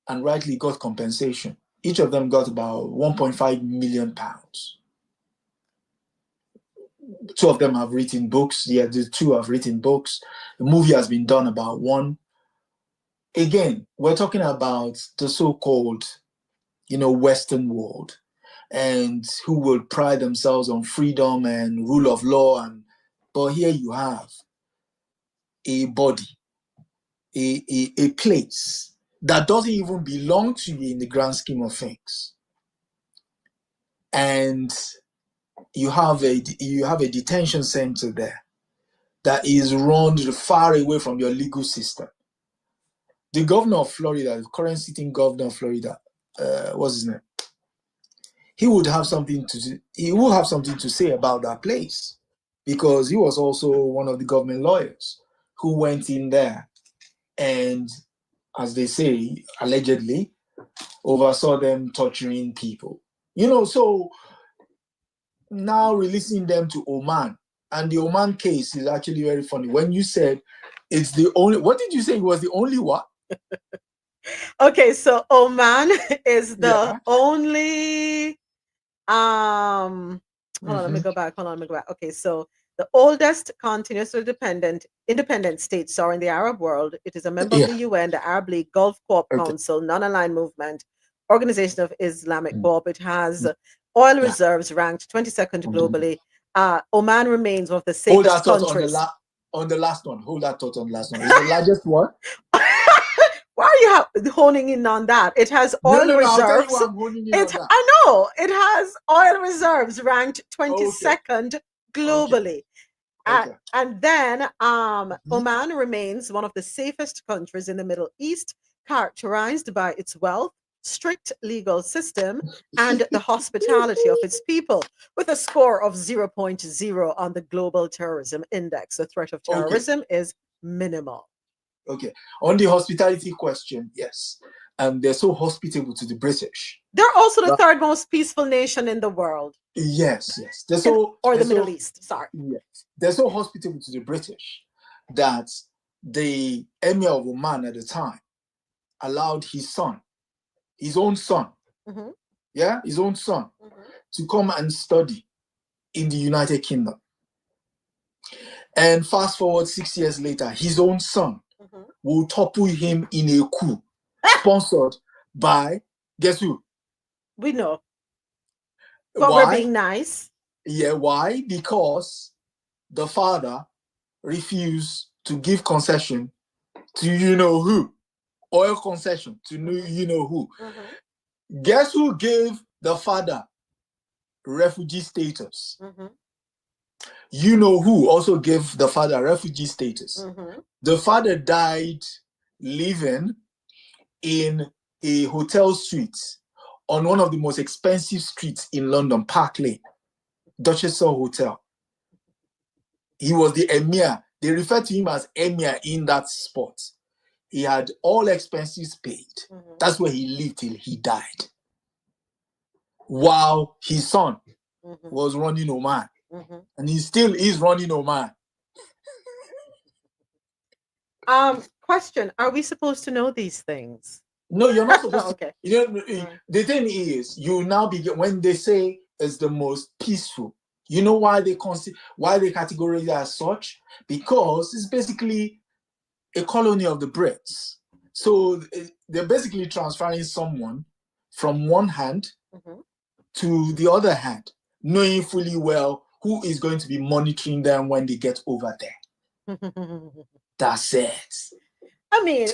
and rightly got compensation. Each of them got about 1.5 million pounds. 2 of them have written books. Yeah, the 2 have written books. The movie has been done about 1. Again, we're talking about the so-called, Western world, and who will pride themselves on freedom and rule of law. But here you have a body, a place that doesn't even belong to you in the grand scheme of things. And you have a detention center there that is run far away from your legal system. The governor of Florida, the current sitting governor of Florida, what's his name? He would have something to say about that place, because he was also one of the government lawyers who went in there and, as they say, allegedly oversaw them torturing people. So now releasing them to Oman. And the Oman case is actually very funny. When you said it's the only, what did you say? It was the only what? Okay, so Oman is the only hold on, let me go back. Okay, so The oldest continuously independent state, in the Arab world. It is a member of the UN, the Arab League, Gulf Co-op Council, Non-Aligned Movement, Organization of Islamic Co-op. It has oil reserves ranked 22nd globally. Oman remains one of the safest countries. On the last one. Hold that thought on the last one. It's the largest one. Why are you honing in on that? It has oil reserves. I'll tell you why I'm honing in on that. I know. It has oil reserves ranked 22nd globally. And then Oman remains one of the safest countries in the Middle East, characterized by its wealth, strict legal system, and the hospitality of its people, with a score of 0.0 on the Global Terrorism Index. The threat of terrorism is minimal. Okay. On the hospitality question, yes. They're so hospitable to the British. They're also the third most peaceful nation in the world. Yes. Or the Middle East, sorry. Yes. They're so hospitable to the British that the Emir of Oman at the time allowed his own son, to come and study in the United Kingdom. And fast forward 6 years later, his own son will topple him in a coup sponsored by, guess who? We know. But we're being nice. Yeah, why? Because the father refused to give concession to you-know-who. Oil concession to you-know-who. Guess who gave the father refugee status? You-know-who also gave the father refugee status. The father died living in a hotel suite on one of the most expensive streets in London, Park Lane, Duchess Hotel. He was the emir. They refer to him as emir in that spot. He had all expenses paid. That's where he lived till he died. While his son was running Oman. And he still is running Oman. Question, are we supposed to know these things? No, you're not supposed to. Okay. The thing is, you now begin, when they say it's the most peaceful, you know why they categorize it as such? Because it's basically a colony of the Brits. So they're basically transferring someone from one hand to the other hand, knowing fully well who is going to be monitoring them when they get over there. That's it. I mean,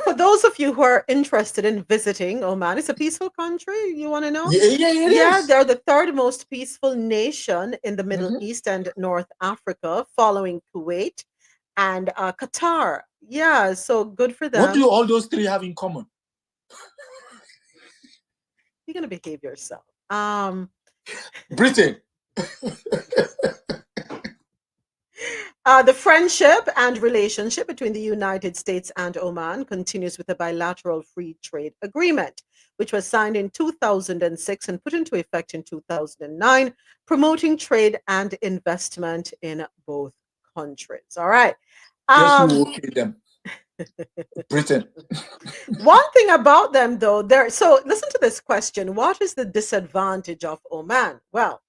for those of you who are interested in visiting Oman, it's a peaceful country. You want to know? Yeah, they're the third most peaceful nation in the Middle East and North Africa, following Kuwait and Qatar. Yeah, so good for them. What do all those three have in common? You're gonna behave yourself. Britain. The friendship and relationship between the United States and Oman continues with a bilateral free trade agreement, which was signed in 2006 and put into effect in 2009, promoting trade and investment in both countries. All right. Guess who will kill them? Britain. One thing about them, though, so listen to this question. What is the disadvantage of Oman? Well,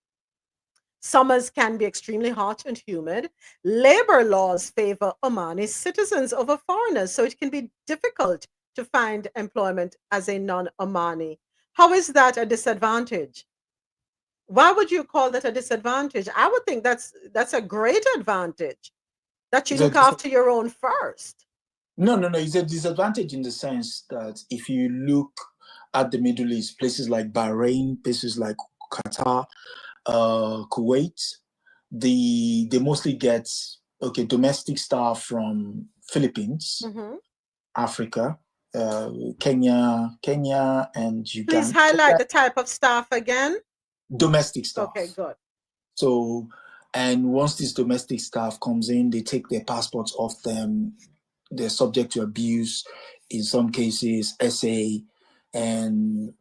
summers can be extremely hot and humid. Labor laws favor Omani citizens over foreigners, so it can be difficult to find employment as a non-Omani. How is that a disadvantage? Why would you call that a disadvantage? I would think that's a great advantage, that you look after your own first. No. It's a disadvantage in the sense that if you look at the Middle East, places like Bahrain, places like Qatar, Kuwait, they mostly get domestic staff from Philippines, Africa, Kenya and Uganda. Please highlight the type of staff again. Domestic staff. Okay, good. So, and once this domestic staff comes in, they take their passports off them. They're subject to abuse, in some cases, SA, and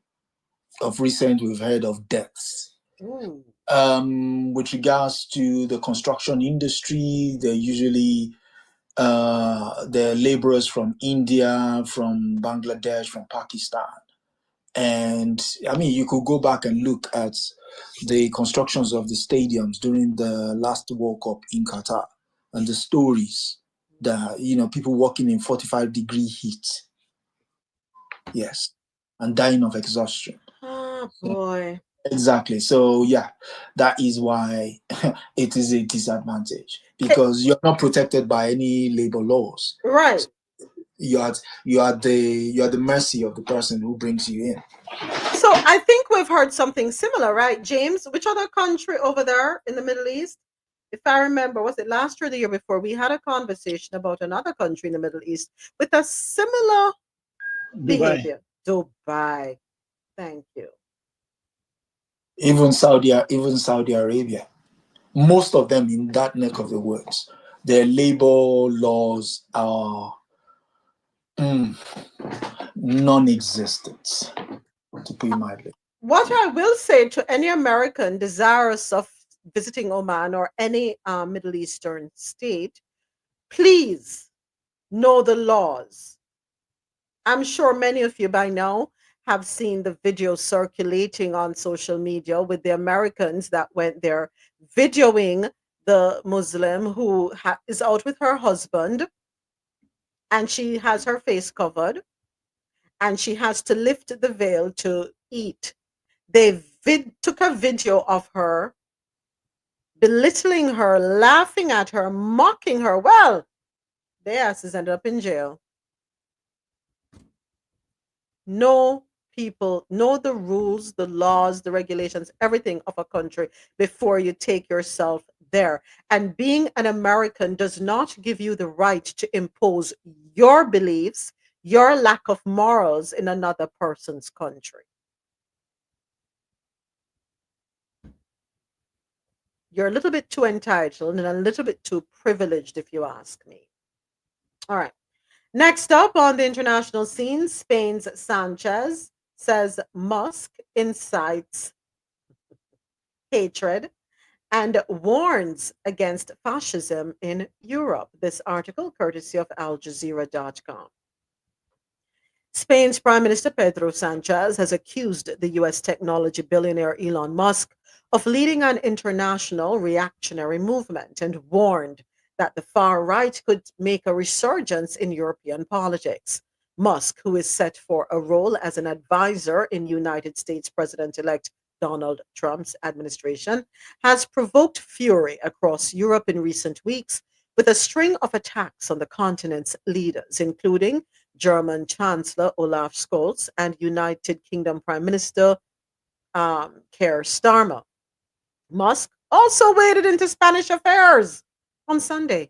of recent, we've heard of deaths. With regards to the construction industry, they're usually they're laborers from India, from Bangladesh, from Pakistan. And I mean, you could go back and look at the constructions of the stadiums during the last World Cup in Qatar and the stories that, people working in 45-degree heat. Yes. And dying of exhaustion. Oh, boy. Exactly. So, yeah, that is why it is a disadvantage, because you're not protected by any labor laws. Right. So you are the mercy of the person who brings you in. So I think we've heard something similar, right, James? Which other country over there in the Middle East? If I remember, was it last year or the year before? We had a conversation about another country in the Middle East with a similar behavior. Dubai. Thank you. Even Saudi Arabia. Most of them in that neck of the woods, their labor laws are non-existent, to put it mildly. What I will say to any American desirous of visiting Oman or any Middle Eastern state, please know the laws. I'm sure many of you by now have seen the video circulating on social media with the Americans that went there videoing the Muslim who is out with her husband, and she has her face covered and she has to lift the veil to eat. They took a video of her belittling her, laughing at her, mocking her. Well, their asses ended up in jail. Know people, know the rules, the laws, the regulations, everything of a country before you take yourself there. And being an American does not give you the right to impose your beliefs, your lack of morals in another person's country. You're a little bit too entitled and a little bit too privileged, if you ask me. All right. Next up on the international scene, Spain's Sanchez says Musk incites hatred and warns against fascism in Europe. This article, courtesy of AlJazeera.com. Spain's Prime Minister Pedro Sanchez has accused the US technology billionaire Elon Musk of leading an international reactionary movement and warned that the far right could make a resurgence in European politics. Musk, who is set for a role as an advisor in United States President-elect Donald Trump's administration, has provoked fury across Europe in recent weeks with a string of attacks on the continent's leaders, including German Chancellor Olaf Scholz and United Kingdom Prime Minister Keir Starmer. Musk also waded into Spanish affairs on Sunday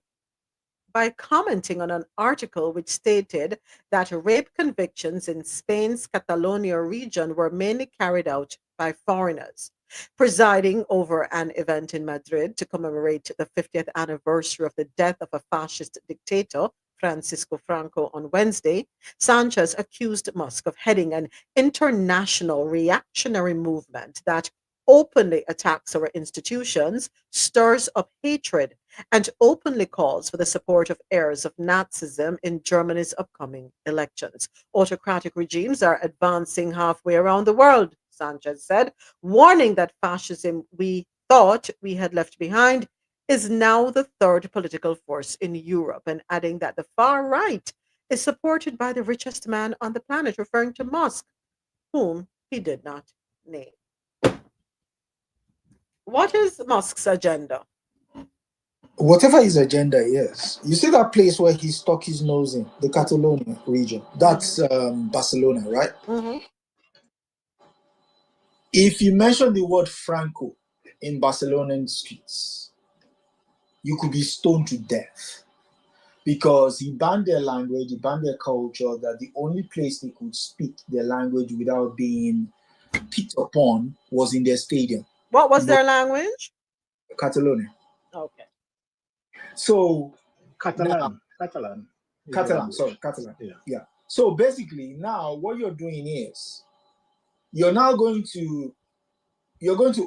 by commenting on an article which stated that rape convictions in Spain's Catalonia region were mainly carried out by foreigners. Presiding over an event in Madrid to commemorate the 50th anniversary of the death of a fascist dictator, Francisco Franco, on Wednesday, Sanchez accused Musk of heading an international reactionary movement that openly attacks our institutions, stirs up hatred, and openly calls for the support of heirs of Nazism in Germany's upcoming elections. Autocratic regimes are advancing halfway around the world, Sanchez said, warning that fascism we thought we had left behind is now the third political force in Europe, and adding that the far right is supported by the richest man on the planet, referring to Musk, whom he did not name. What is Musk's agenda? Whatever his agenda is, you see that place where he stuck his nose in, the Catalonia region, that's Barcelona, right? Mm-hmm. If you mention the word Franco in Barcelonian streets, you could be stoned to death, because he banned their language, he banned their culture, that the only place they could speak their language without being picked upon was in their stadium. What was their language? Catalonia. Okay. So Catalan. Yeah. So basically, now what you're doing is you're going to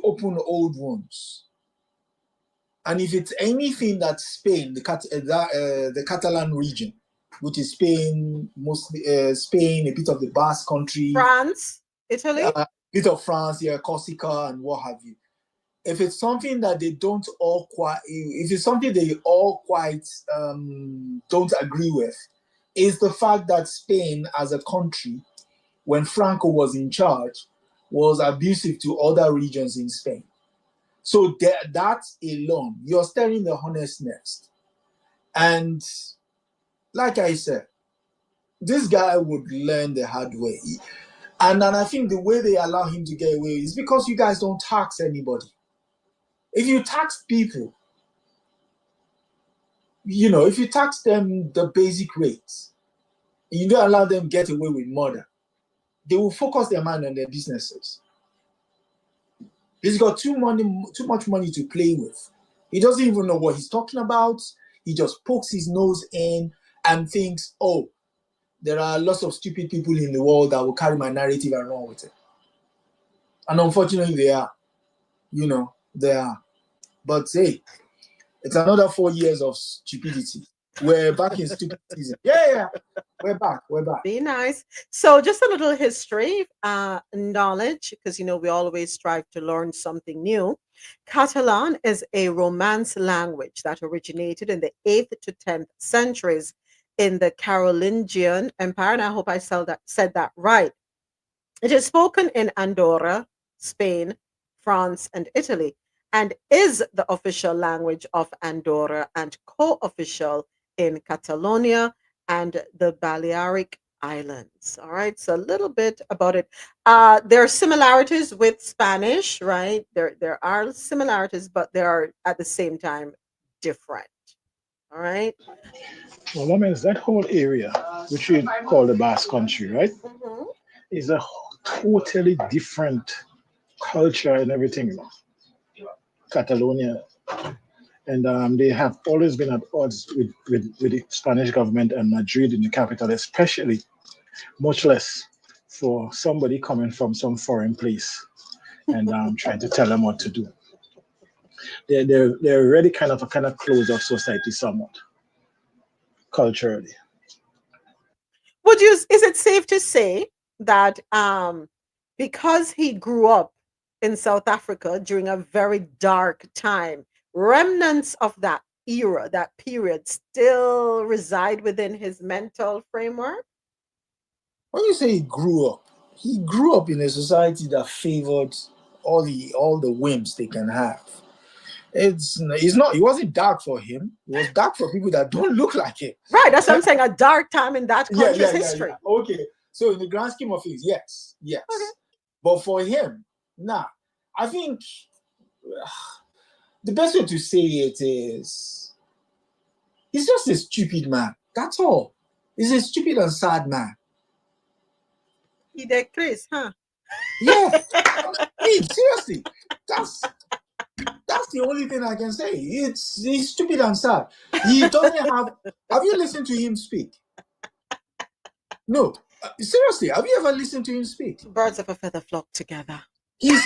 open old wounds, and if it's anything that Spain, the Catalan region, which is Spain, mostly Spain, a bit of the Basque country, France, Italy? Bit of France, yeah, Corsica and what have you. If it's something that they don't all quite, if it's something they all quite don't agree with, is the fact that Spain as a country, when Franco was in charge, was abusive to other regions in Spain. So that alone, you're staring the honest nest. And like I said, this guy would learn the hard way. And I think the way they allow him to get away is because you guys don't tax anybody. If you tax people, if you tax them the basic rates, you don't allow them get away with murder, they will focus their mind on their businesses. He's got too much money to play with. He doesn't even know what he's talking about. He just pokes his nose in and thinks, oh, there are lots of stupid people in the world that will carry my narrative and run with it. And unfortunately, they are. They are. But hey, it's another 4 years of stupidity. We're back in stupid season. Yeah. We're back. Be nice. So just a little history, knowledge, because we always strive to learn something new. Catalan is a Romance language that originated in the 8th to 10th centuries in the Carolingian Empire, and I hope I said that right. It is spoken in Andorra, Spain, France, and Italy, and is the official language of Andorra and co-official in Catalonia and the Balearic Islands. All right, so a little bit about it. There are similarities with Spanish, right? There are similarities, but they are at the same time different. All right. Well, I mean, that whole area, which we call the Basque Country, right, is a totally different culture and everything. Catalonia. And they have always been at odds with the Spanish government and Madrid in the capital, especially, much less for somebody coming from some foreign place and trying to tell them what to do. They're already kind of closed off society somewhat, culturally. Is it safe to say that because he grew up in South Africa during a very dark time, remnants of that era, that period, still reside within his mental framework? When you say he grew up in a society that favored all the whims they can have. It wasn't dark for him. It was dark for people that don't look like him. Right, that's what I'm saying, a dark time in that country's history. Yeah. Okay, so in the grand scheme of things, yes. Okay. But for him, nah. I think the best way to say it is he's just a stupid man. That's all. He's a stupid and sad man. He did Chris, huh? Yeah. Seriously. That's the only thing I can say. He's stupid and sad. He doesn't have you listened to him speak? No. Seriously, have you ever listened to him speak? Birds of a feather flock together. He's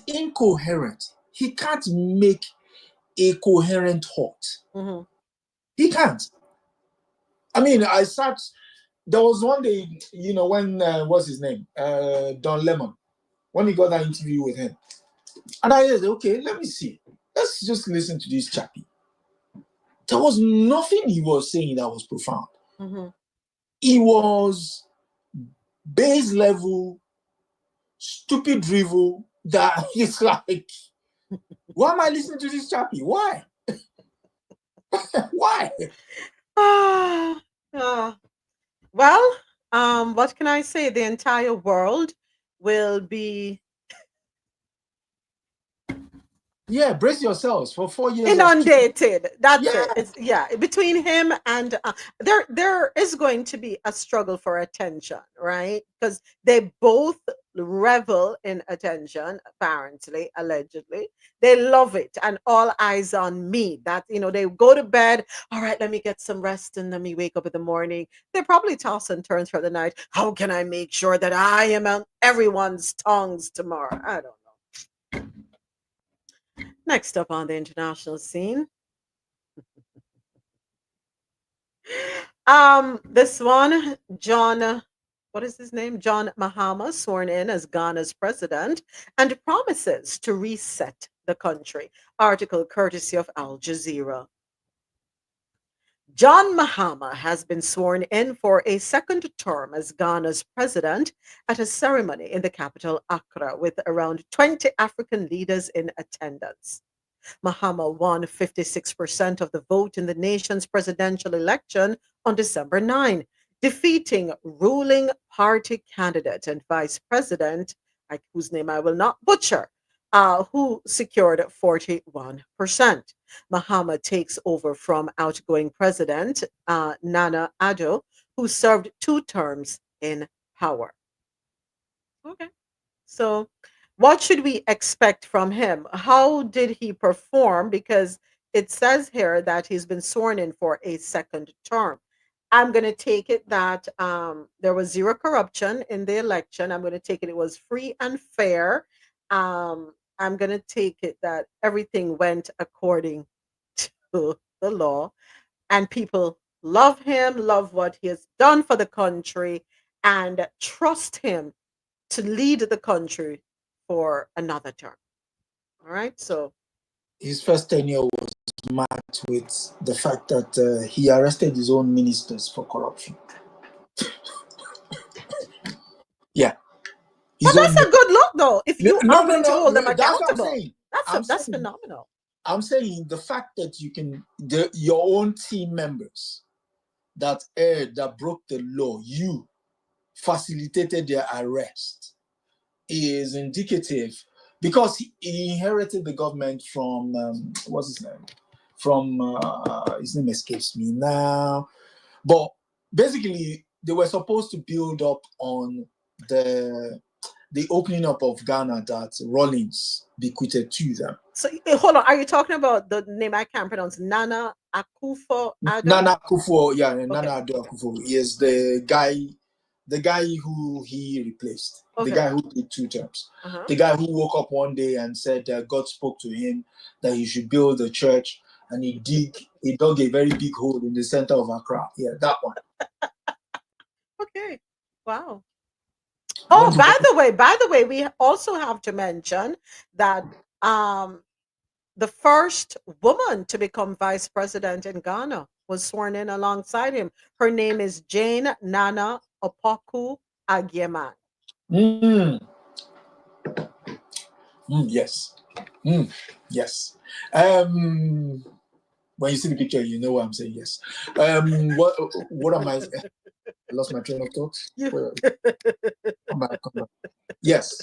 incoherent. He can't make a coherent thought. Mm-hmm. He can't. I mean, there was one day, when, what's his name? Don Lemon, when he got that interview with him. And I said, okay, let me see. Let's just listen to this chappie. There was nothing he was saying that was profound. Mm-hmm. He was base level, stupid drivel, that it's like, why am I listening to this chappie? Why? Why? Well, what can I say? The entire world will be brace yourselves for 4 years. Inundated. That's it. It's between him and there is going to be a struggle for attention, right? Because they both revel in attention, apparently, allegedly. They love it, and all eyes on me. That they go to bed. All right, let me get some rest, and let me wake up in the morning. They probably toss and turn through the night. How can I make sure that I am on everyone's tongues tomorrow? I don't know. Next up on the international scene, this one, John what is his name? John Mahama, sworn in as Ghana's president and promises to reset the country. Article courtesy of Al Jazeera. John Mahama has been sworn in for a second term as Ghana's president at a ceremony in the capital, Accra, with around 20 African leaders in attendance. Mahama won 56% of the vote in the nation's presidential election on December 9, defeating ruling party candidate and vice president, whose name I will not butcher, who secured 41%. Mahama takes over from outgoing president Nana Addo, who served 2 terms in power. Okay. So, what should we expect from him? How did he perform? Because it says here that he's been sworn in for a second term. I'm going to take it that there was zero corruption in the election. I'm going to take it was free and fair. I'm going to take it that everything went according to the law, and people love him, love what he has done for the country, and trust him to lead the country for another term. All right. So his first tenure was marked with the fact that he arrested his own ministers for corruption. Yeah. But that's a good look, though. If you are going to hold them That's what I'm accountable, saying. that's phenomenal. I'm saying the fact that you can, your own team members that broke the law, you facilitated their arrest, is indicative, because he inherited the government from what's his name? From his name escapes me now, but basically they were supposed to build up on the opening up of Ghana that Rawlings bequeathed to them. So hold on, are you talking about the name I can't pronounce? Nana Akufo-Addo? Nana Akufo, yeah, okay. Nana Addo Akufo is the guy who he replaced, the guy who did 2 terms, the guy who woke up one day and said God spoke to him that he should build a church, and he dug a very big hole in the center of Accra. Yeah, that one. Okay, wow. Oh, by the way, we also have to mention that the first woman to become vice president in Ghana was sworn in alongside him. Her name is Jane Nana Opoku Agyeman. Yes. Yes. When you see the picture, you know what I'm saying. Yes. What am I? I lost my train of thought. Come back. Yes.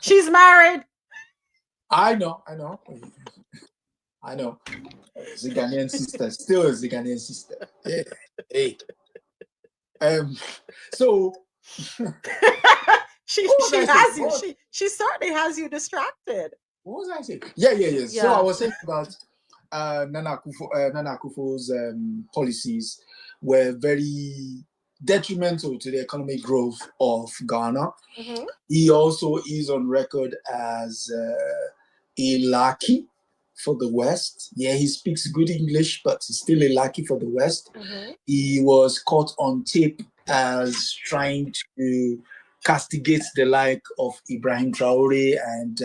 She's married. I know. It's a Ghanaian sister. Still is a Ghanaian sister. Yeah. Hey. So she has you. She certainly has you distracted. What was I saying? Yeah. So I was saying about Nana Akufo's policies were very detrimental to the economic growth of Ghana. He also is on record as a lackey for the West. Yeah, he speaks good English, but he's still a lackey for the West. He was caught on tape as trying to castigate the like of Ibrahim Traore and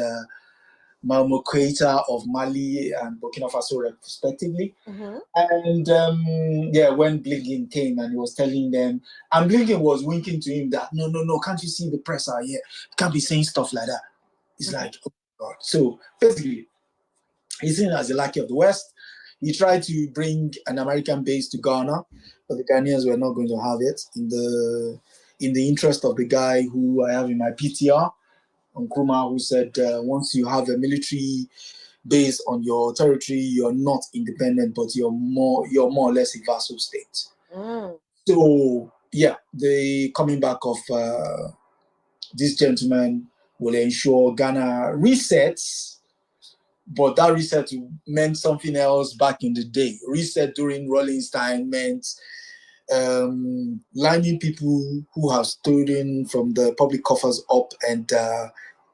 Malmo Keita of Mali and Burkina Faso, respectively. And when Blinken came and he was telling them, and Blinken was winking to him that, no, can't you see the press out here? You can't be saying stuff like that. It's like, oh God. So basically, he's seen as a lackey of the West. He tried to bring an American base to Ghana, but the Ghanaians were not going to have it in the interest of the guy who I have in my PTR, Nkrumah, who said once you have a military base on your territory, you're not independent, but you're more or less a vassal state. So yeah, the coming back of this gentleman will ensure Ghana resets, but that reset meant something else back in the day. Reset during Rawlings' time meant lining people who have stolen from the public coffers up and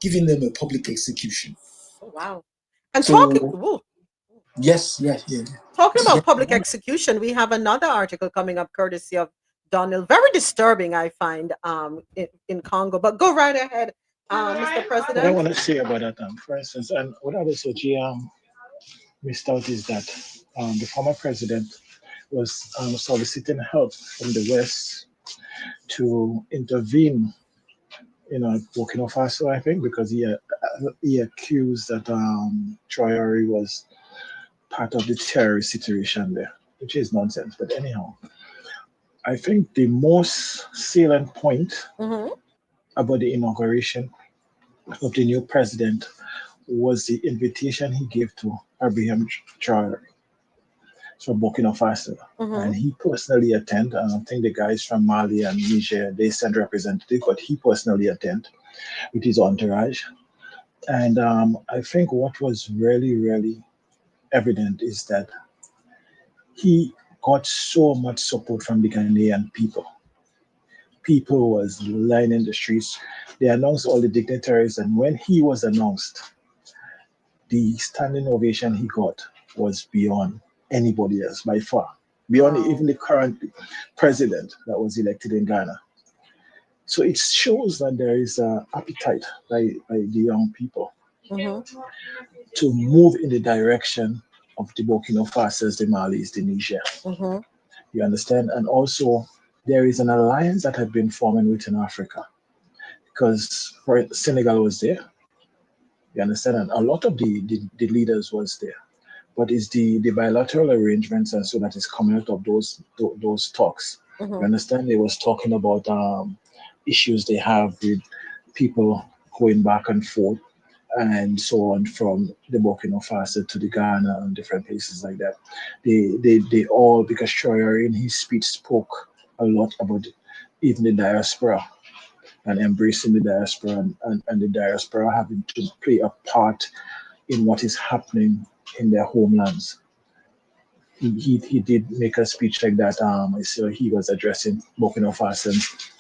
giving them a public execution. Oh, wow. And Yes. Talking about public execution, we have another article coming up courtesy of Donald. Very disturbing, I find, in Congo. But go right ahead, Mr. What I President. want to say about that, for instance, and what Adesoji missed out is that the former president was soliciting help from the West to intervene Burkina Faso, I think, because he accused that Traore was part of the terrorist situation there, which is nonsense. But anyhow, I think the most salient point Mm-hmm. about the inauguration of the new president was the invitation he gave to Abraham Traore from Burkina Faso. Mm-hmm. And he personally attended. I don't think the guys from Mali and Niger, they sent representative, but he personally attended with his entourage. And I think what was really, really evident is that he got so much support from the Ghanaian people. People was lining the streets. They announced all the dignitaries, and when he was announced, the standing ovation he got was beyond anybody else by far, beyond Wow. even the current president that was elected in Ghana. So it shows that there is an appetite by the young people Mm-hmm. to move in the direction of the Burkina Faso, the Malis, the Niger. Mm-hmm. You understand? And also, there is an alliance that had been forming within Africa because Senegal was there. You understand? And a lot of the leaders was there. But it's the bilateral arrangements and so that is coming out of those talks. You Mm-hmm. understand? They was talking about issues they have with people going back and forth and so on from the Burkina Faso to the Ghana and different places like that. They all, because Shoyer in his speech spoke a lot about even the diaspora and embracing the diaspora and the diaspora having to play a part in what is happening in their homelands. He did make a speech like that. I saw he was addressing Burkina Faso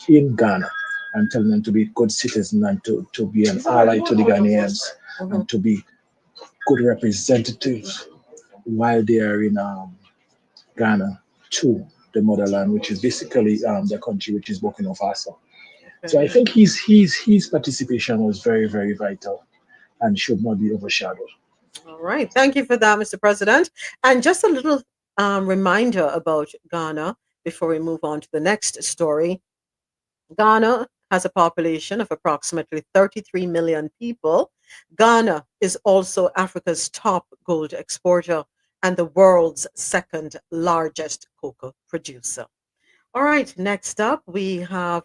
in Ghana and telling them to be good citizens and to be an ally to the Ghanaians Mm-hmm. and to be good representatives while they are in Ghana to the motherland, which is basically the country which is Burkina Faso. So I Okay. think his participation was very, very vital and should not be overshadowed. All right. Thank you for that, Mr. President. And just a little reminder about Ghana before we move on to the next story. Ghana has a population of approximately 33 million people. Ghana is also Africa's top gold exporter and the world's second largest cocoa producer. All right, next up, we have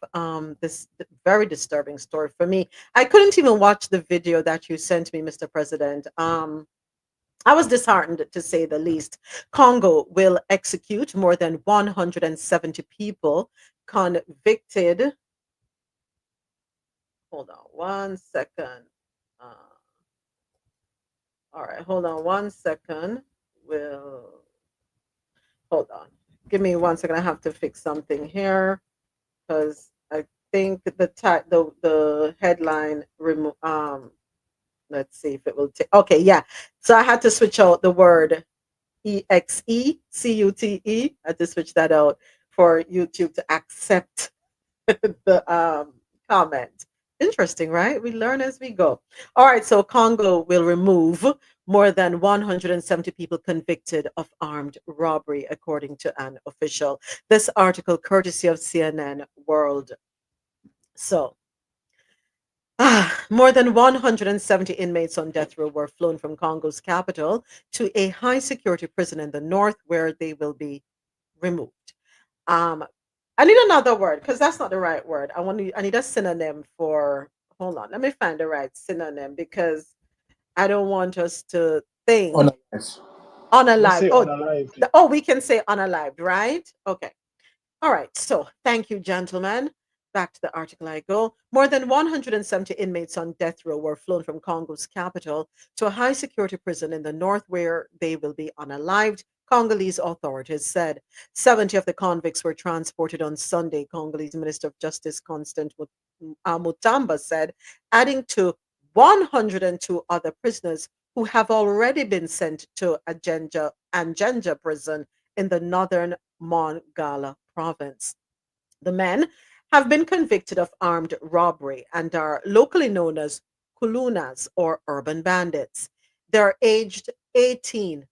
this very disturbing story for me. I couldn't even watch the video that you sent me, Mr. President. I was disheartened to say the least. Congo will execute more than 170 people convicted. Hold on one second. Uh, all right, hold on one second. We'll hold on. Give me one second. I have to fix something here because I think the headline let's see if it will take. Okay, yeah. So I had to switch out the word EXECUTE. I had to switch that out for YouTube to accept the comment. Interesting, right? We learn as we go. All right, so Congo will remove more than 170 people convicted of armed robbery, according to an official. This article, courtesy of CNN World. So, more than 170 inmates on death row were flown from Congo's capital to a high security prison in the north where they will be removed. Um, I need another word because that's not the right word. I need a synonym for hold on, let me find the right synonym because I don't want us to think Yes. Let's unalive. say Oh, unalived. we can say unalived, right? Okay. All right, so thank you, gentlemen. Back to the article I go. More than 170 inmates on death row were flown from Congo's capital to a high security prison in the north where they will be unalived, Congolese authorities said. 70 of the convicts were transported on Sunday, Congolese Minister of Justice Constant Mutamba said, adding to 102 other prisoners who have already been sent to Anjenja prison in the northern Mongala province. The men have been convicted of armed robbery and are locally known as kulunas or urban bandits. They're aged 18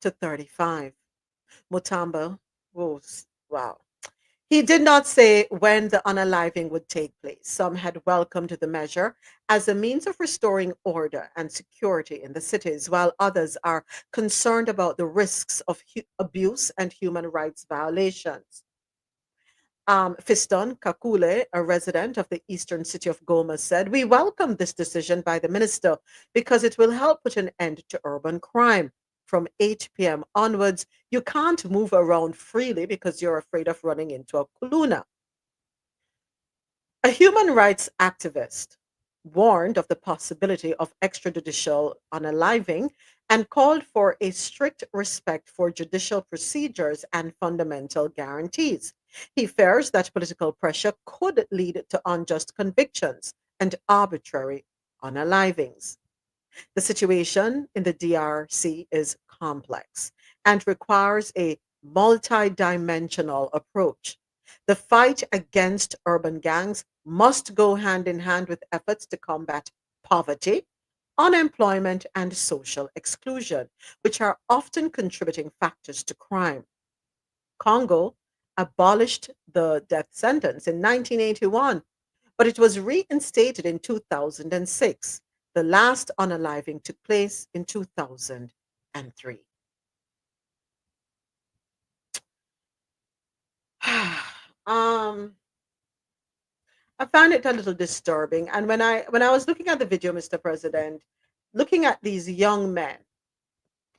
to 35. Mutombo, wow. He did not say when the unaliving would take place. Some had welcomed the measure as a means of restoring order and security in the cities, while others are concerned about the risks of abuse and human rights violations. Fiston Kakule, a resident of the eastern city of Goma, said, "We welcome this decision by the minister because it will help put an end to urban crime. From 8 p.m. onwards, you can't move around freely because you're afraid of running into a kuluna." A human rights activist warned of the possibility of extrajudicial unaliving and called for a strict respect for judicial procedures and fundamental guarantees. He fears that political pressure could lead to unjust convictions and arbitrary unalivings. The situation in the DRC is complex and requires a multidimensional approach. The fight against urban gangs must go hand in hand with efforts to combat poverty, unemployment, and social exclusion, which are often contributing factors to crime. Congo abolished the death sentence in 1981, but it was reinstated in 2006. The last unaliving took place in 2003. um, I found it a little disturbing. And when I was looking at the video, Mr. President, looking at these young men,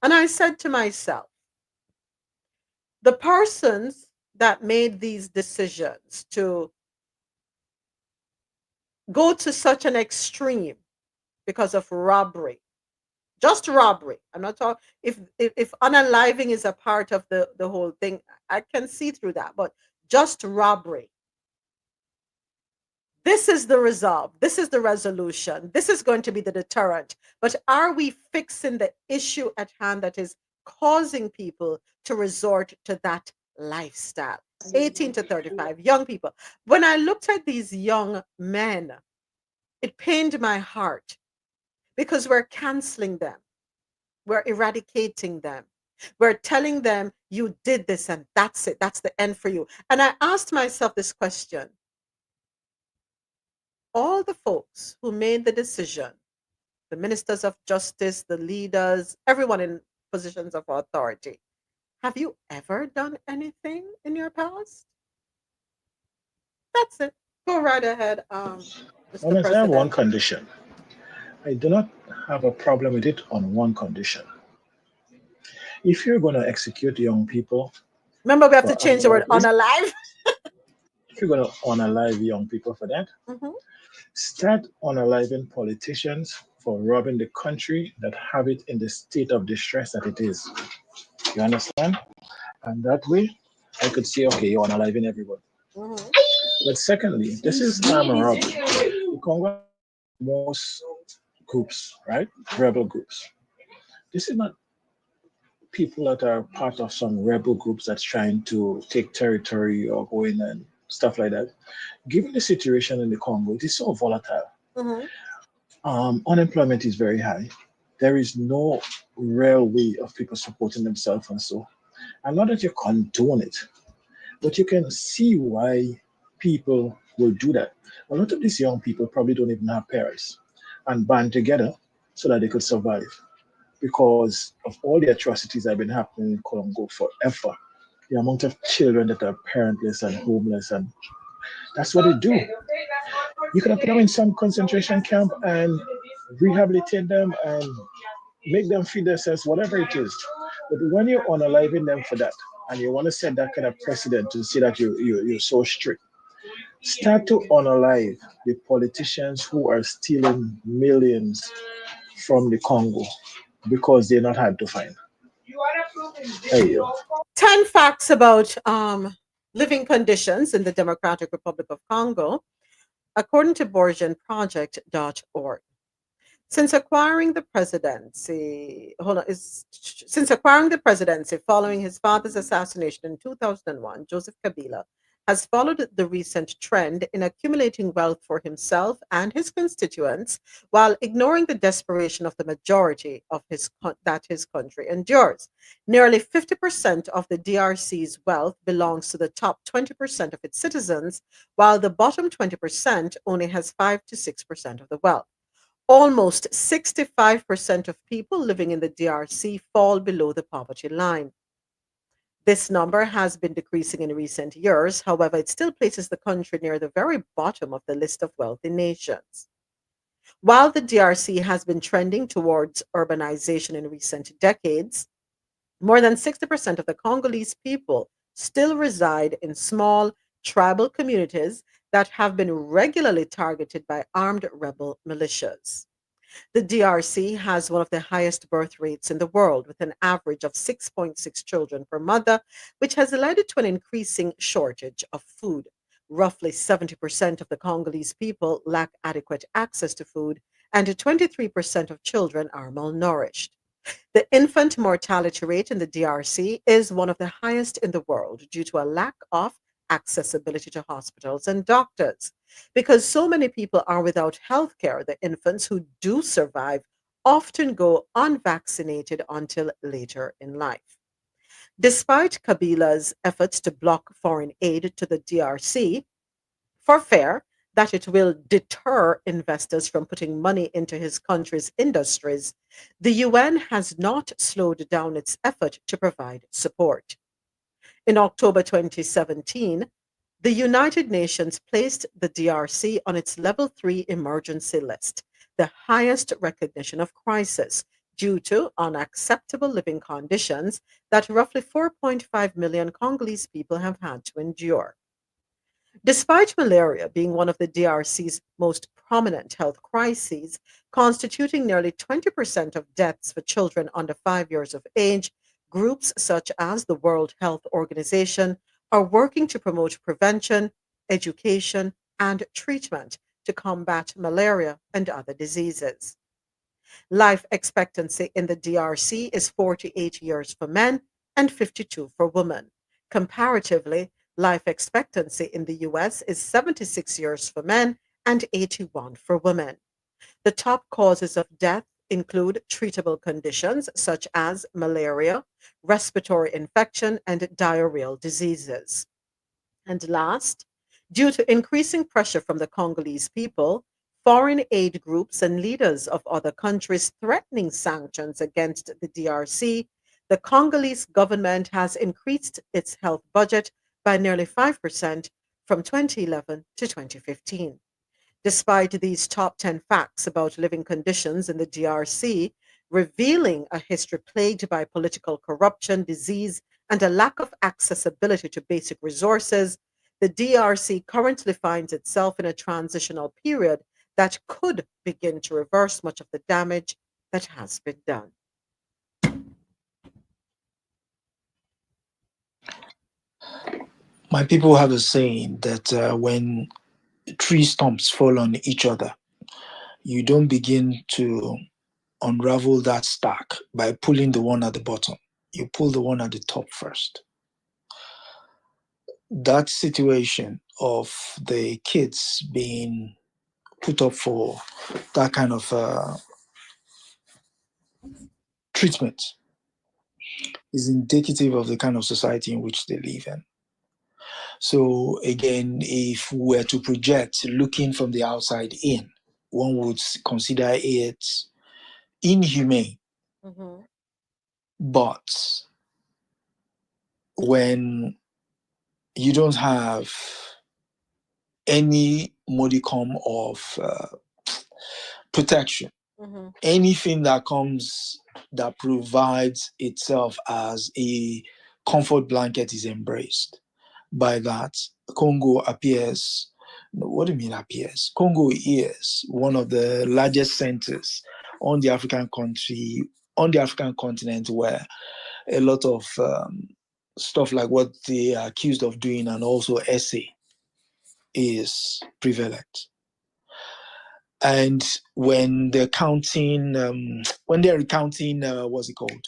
and I said to myself, the persons that made these decisions to go to such an extreme because of robbery, just robbery. I'm not talking if unaliving is a part of the whole thing. I can see through that, but just robbery. This is the resolve. This is the resolution. This is going to be the deterrent. But are we fixing the issue at hand that is causing people to resort to that lifestyle? 18 to 35, young people. When I looked at these young men, it pained my heart because we're canceling them. We're eradicating them. We're telling them, you did this and that's it. That's the end for you. And I asked myself this question. All the folks who made the decision, the ministers of justice, the leaders, everyone in positions of authority, have you ever done anything in your past? That's it. Go right ahead, Mr. Honestly, I have one President. condition. I do not have a problem with it on one condition. If you're going to execute young people Remember, we have to for change the word unaliving, unalive. if you're going to unalive young people for that, Mhm. start unaliving politicians for robbing the country that have it in the state of distress that it is. You understand? And that way, I could say, okay, you're unaliving everybody. Mhm. But secondly, this is armed robbery. The Congo most groups, right? Rebel groups. This is not people that are part of some rebel groups that's trying to take territory or go in and stuff like that. Given the situation in the Congo, it is so volatile. Mhm. Unemployment is very high. There is no real way of people supporting themselves and so. And not that you condone it, but you can see why people will do that. A lot of these young people probably don't even have parents and band together so that they could survive because of all the atrocities that have been happening in Congo forever. The amount of children that are parentless and homeless, and that's what they do. You could have put them in some concentration camp and rehabilitate them and make them feed themselves, whatever it is. But when you're unaliving them for that, and you want to set that kind of precedent to see that you're so strict, start to unalive the politicians who are stealing millions from the Congo because they're not hard to find. There you go. 10 facts about living conditions in the Democratic Republic of Congo, according to BorgianProject.org. Since acquiring the presidency, since acquiring the presidency following his father's assassination in 2001, Joseph Kabila has followed the recent trend in accumulating wealth for himself and his constituents while ignoring the desperation of the majority of that his country endures. Nearly 50% of the DRC's wealth belongs to the top 20% of its citizens, while the bottom 20% only has 5 to 6% of the wealth. Almost 65% of people living in the DRC fall below the poverty line. This number has been decreasing in recent years. However, it still places the country near the very bottom of the list of wealthy nations. While the DRC has been trending towards urbanization in recent decades, more than 60% of the Congolese people still reside in small tribal communities that have been regularly targeted by armed rebel militias. The DRC has one of the highest birth rates in the world, with an average of 6.6 children per mother, which has led to an increasing shortage of food. Roughly 70% of the Congolese people lack adequate access to food, and 23% of children are malnourished. The infant mortality rate in the DRC is one of the highest in the world due to a lack of accessibility to hospitals and doctors. Because so many people are without health care, the infants who do survive often go unvaccinated until later in life. Despite Kabila's efforts to block foreign aid to the DRC, for fear that it will deter investors from putting money into his country's industries, the UN has not slowed down its effort to provide support. In October 2017, the United Nations placed the DRC on its Level 3 emergency list, the highest recognition of crisis, due to unacceptable living conditions that roughly 4.5 million Congolese people have had to endure. Despite malaria being one of the DRC's most prominent health crises, constituting nearly 20% of deaths for children under 5 years of age, groups such as the World Health Organization are working to promote prevention, education, and treatment to combat malaria and other diseases. Life expectancy in the DRC is 48 years for men and 52 for women. Comparatively, life expectancy in the US is 76 years for men and 81 for women. The top causes of death include treatable conditions such as malaria, respiratory infection, and diarrheal diseases. And last, due to increasing pressure from the Congolese people, foreign aid groups and leaders of other countries threatening sanctions against the DRC, the Congolese government has increased its health budget by nearly 5% from 2011 to 2015. Despite these top 10 facts about living conditions in the DRC, revealing a history plagued by political corruption, disease, and a lack of accessibility to basic resources, the DRC currently finds itself in a transitional period that could begin to reverse much of the damage that has been done. My people have a saying that when tree stumps fall on each other, you don't begin to unravel that stack by pulling the one at the bottom. You pull the one at the top first. That situation of the kids being put up for that kind of treatment is indicative of the kind of society in which they live in. So again, if we were to project looking from the outside in, one would consider it inhumane. Mhm. But when you don't have any modicum of protection, Mhm. anything that comes that provides itself as a comfort blanket is embraced. By that, Congo appears. What do you mean appears? Congo is one of the largest centers on the African continent, where a lot of stuff like what they are accused of doing and also essay is prevalent. And when they're recounting, what's it called?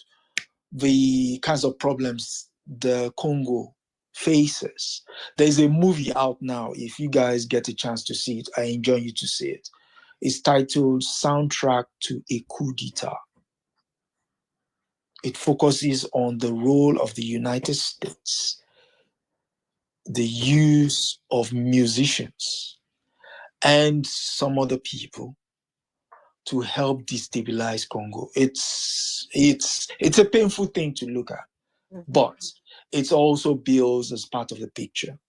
The kinds of problems the Congo faces. There's a movie out now. If you guys get a chance to see it, I enjoy you to see it. It's titled Soundtrack to a Coup d'etat. It focuses on the role of the United States, the use of musicians and some other people to help destabilize Congo. It's a painful thing to look at, but it also builds as part of the picture.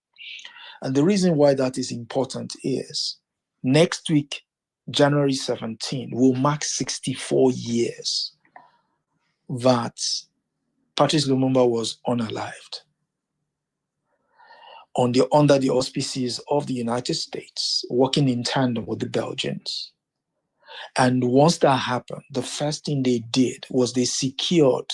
And the reason why that is important is next week, January 17, will mark 64 years that Patrice Lumumba was unalived under the auspices of the United States, working in tandem with the Belgians. And once that happened, the first thing they did was they secured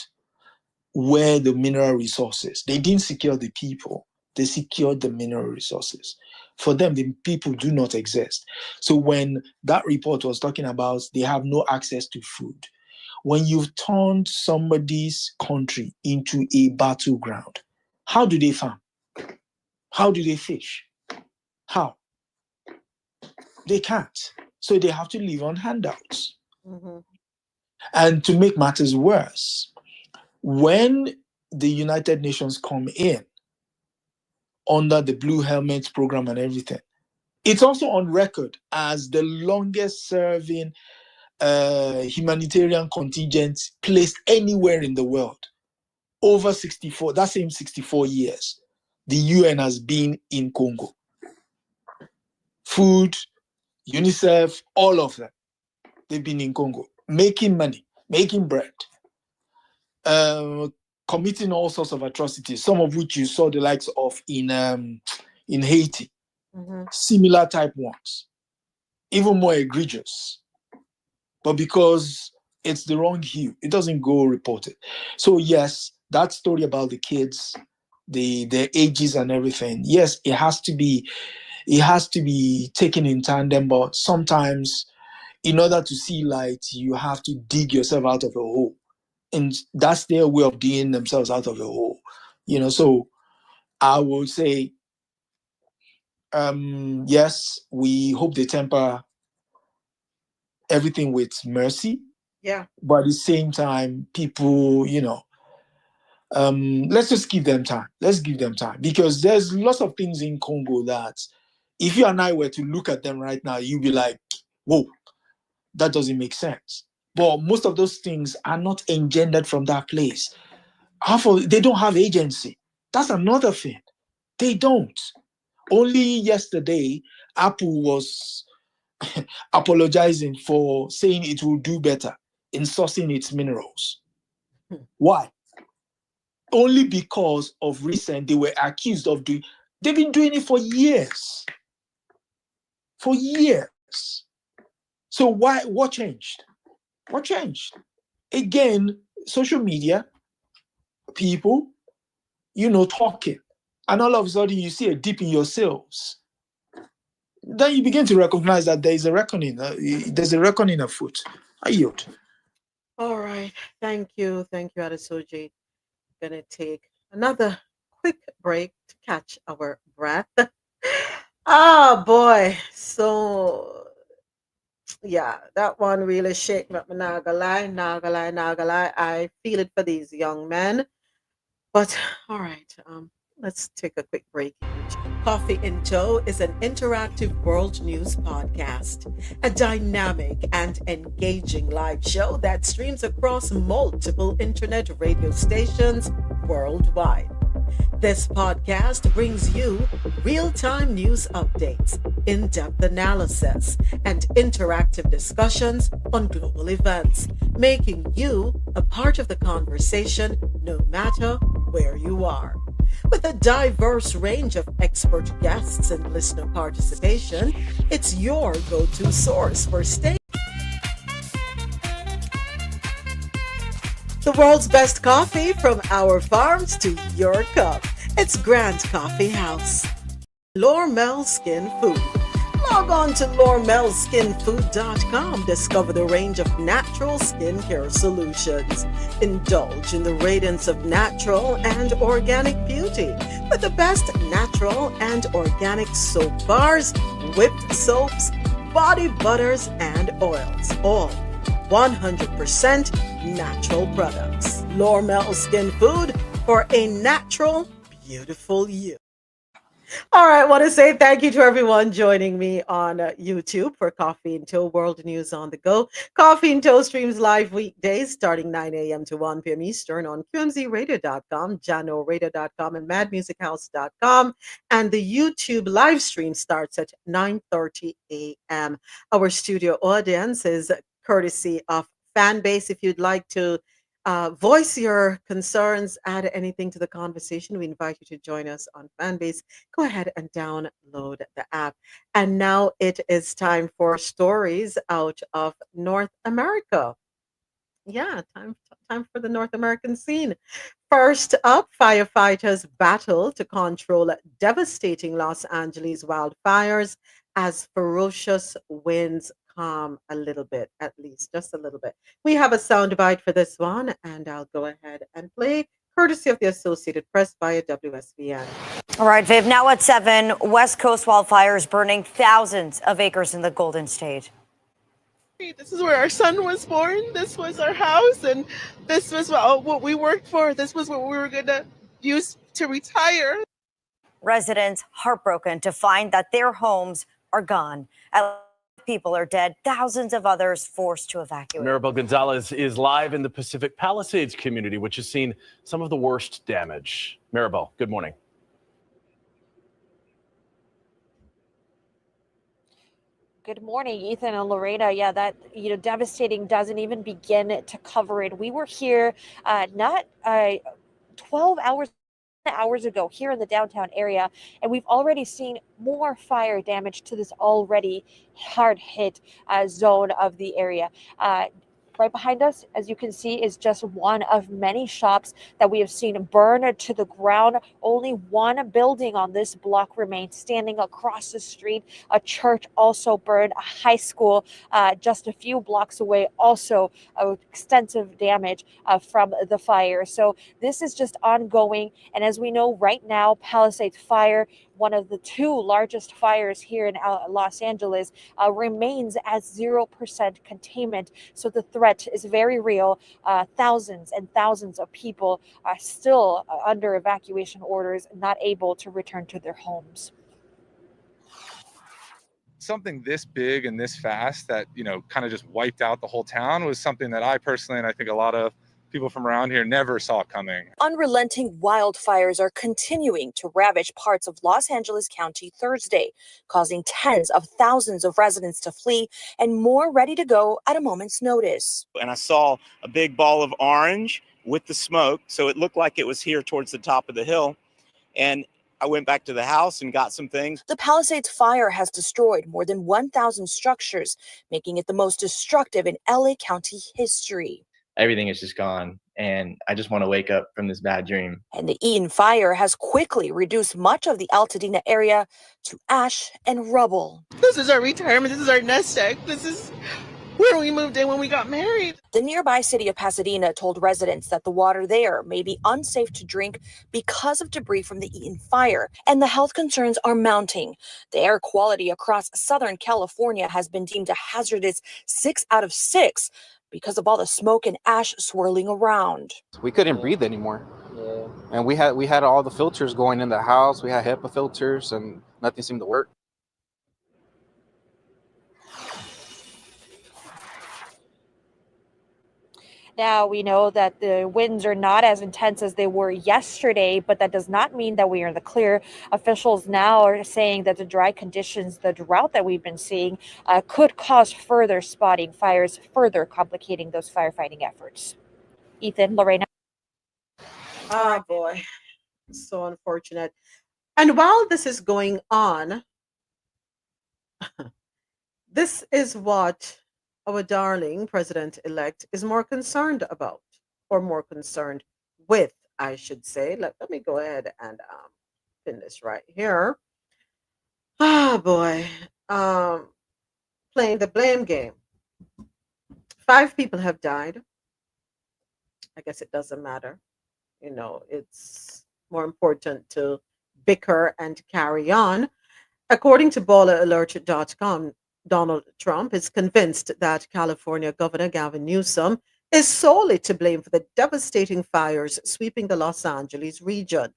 where the mineral resources. They didn't secure the people. They secured the mineral resources. For them, the people do not exist. So when that report was talking about they have no access to food, when you've turned somebody's country into a battleground, how do they farm? How do they fish? How? They can't. So they have to live on handouts. And to make matters worse, when the United Nations come in under the Blue Helmets program and everything, it's also on record as the longest serving humanitarian contingent placed anywhere in the world. Over 64, that same 64 years, the UN has been in Congo. Food, UNICEF, all of them, they've been in Congo, making money, making bread, committing all sorts of atrocities, some of which you saw the likes of in Haiti, similar type ones, even more egregious. But because it's the wrong hue, it doesn't go reported. So yes, that story about the kids, their ages and everything, yes, it has to be taken in tandem, but sometimes in order to see light, you have to dig yourself out of a hole. And that's their way of digging themselves out of a hole. So I would say, yes, we hope they temper everything with mercy. Yeah. But at the same time, people, let's just give them time. Let's give them time. Because there's lots of things in Congo that if you and I were to look at them right now, you'd be like, whoa, that doesn't make sense. But most of those things are not engendered from that place. They don't have agency. That's another thing. They don't. Only yesterday, Apple was apologizing for saying it will do better in sourcing its minerals. Why? Only because of recent, they were accused of they've been doing it for years. For years. So why? What changed? What changed? Again, social media, people, talking. And all of a sudden you see a dip in your sales. Then you begin to recognize that there is a reckoning. There's a reckoning afoot. I yield. All right. Thank you. Thank you, Adesoji. Gonna take another quick break to catch our breath. Oh boy. So yeah, that one really shake me up. Nah gonna lie. I feel it for these young men. But all right, let's take a quick break. Coffee in Tow is an interactive world news podcast, a dynamic and engaging live show that streams across multiple internet radio stations worldwide. This podcast brings you real-time news updates, in-depth analysis, and interactive discussions on global events, making you a part of the conversation no matter where you are. With a diverse range of expert guests and listener participation, it's your go-to source for the world's best coffee from our farms to your cup. It's Grand Coffee House. Lormel Skin Food, Log on to LormelSkinFood.com. Discover the range of natural skincare solutions. Indulge in the radiance of natural and organic beauty with the best natural and organic soap bars, whipped soaps, body butters, and oils. All 100% natural products. Lormel Skin Food for a natural, beautiful you. All right, I want to say thank you to everyone joining me on YouTube for Coffee and Toe World News on the Go. Coffee and Toe streams live weekdays starting 9 a.m. to 1 p.m. Eastern on QMZRadio.com, JanoRadio.com, and MadMusicHouse.com. And the YouTube live stream starts at 9:30 a.m. Our studio audience is courtesy of Fanbase. If you'd like to voice your concerns, add anything to the conversation, we invite you to join us on Fanbase. Go ahead and download the app. And now it is time for stories out of North America. Yeah, time for the North American scene. First up, firefighters battle to control devastating Los Angeles wildfires as ferocious winds calm a little bit, at least just a little bit. We have a soundbite for this one, and I'll go ahead and play courtesy of the Associated Press via WSVN. All right, Viv, now at 7, West Coast wildfires burning thousands of acres in the Golden State. This is where our son was born. This was our house, and this was what we worked for. This was what we were going to use to retire. Residents heartbroken to find that their homes are gone. At least people are dead, thousands of others forced to evacuate. Maribel Gonzalez is live in the Pacific Palisades community, which has seen some of the worst damage. Maribel, good morning. Good morning, Ethan and Lorena. Yeah, that devastating doesn't even begin to cover it. We were here not 12 hours ago here in the downtown area, and we've already seen more fire damage to this already hard hit zone of the area. Right behind us, as you can see, is just one of many shops that we have seen burn to the ground. Only one building on this block remains standing across the street. A church also burned, a high school just a few blocks away, also extensive damage from the fire. So this is just ongoing. And as we know right now, Palisades Fire, one of the two largest fires here in Los Angeles, remains at 0% containment. So the threat is very real. Thousands and thousands of people are still under evacuation orders, not able to return to their homes. Something this big and this fast that, kind of just wiped out the whole town was something that I personally, and I think a lot of people from around here, never saw coming. Unrelenting wildfires are continuing to ravage parts of Los Angeles County Thursday, causing tens of thousands of residents to flee and more ready to go at a moment's notice. And I saw a big ball of orange with the smoke, so it looked like it was here towards the top of the hill. And I went back to the house and got some things. The Palisades fire has destroyed more than 1,000 structures, making it the most destructive in LA County history. Everything is just gone, and I just want to wake up from this bad dream. And the Eaton fire has quickly reduced much of the Altadena area to ash and rubble. This is our retirement. This is our nest egg. This is where we moved in when we got married. The nearby city of Pasadena told residents that the water there may be unsafe to drink because of debris from the Eaton fire, and the health concerns are mounting. The air quality across Southern California has been deemed a hazardous 6 out of 6 because of all the smoke and ash swirling around. We couldn't breathe anymore. Yeah. And we had all the filters going in the house. We had HEPA filters and nothing seemed to work. Now, we know that the winds are not as intense as they were yesterday, but that does not mean that we are in the clear. Officials now are saying that the dry conditions, the drought that we've been seeing, could cause further spotting fires, further complicating those firefighting efforts. Ethan, Lorena. Ah, boy. So unfortunate. And while this is going on, this is what our darling president-elect is more concerned about, or more concerned with, I should say. Let me go ahead and pin this right here. Ah, boy. um, playing the blame game. 5 people have died. I guess it doesn't matter. It's more important to bicker and carry on. According to BallerAlert.com, Donald Trump is convinced that California Governor Gavin Newsom is solely to blame for the devastating fires sweeping the Los Angeles region.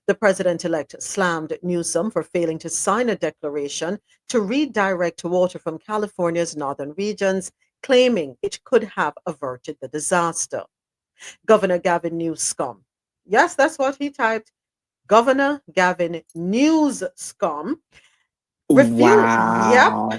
The president elect slammed Newsom for failing to sign a declaration to redirect water from California's northern regions, claiming it could have averted the disaster. Governor Gavin Newsom. Yes, that's what he typed. Governor Gavin Newsom Wow.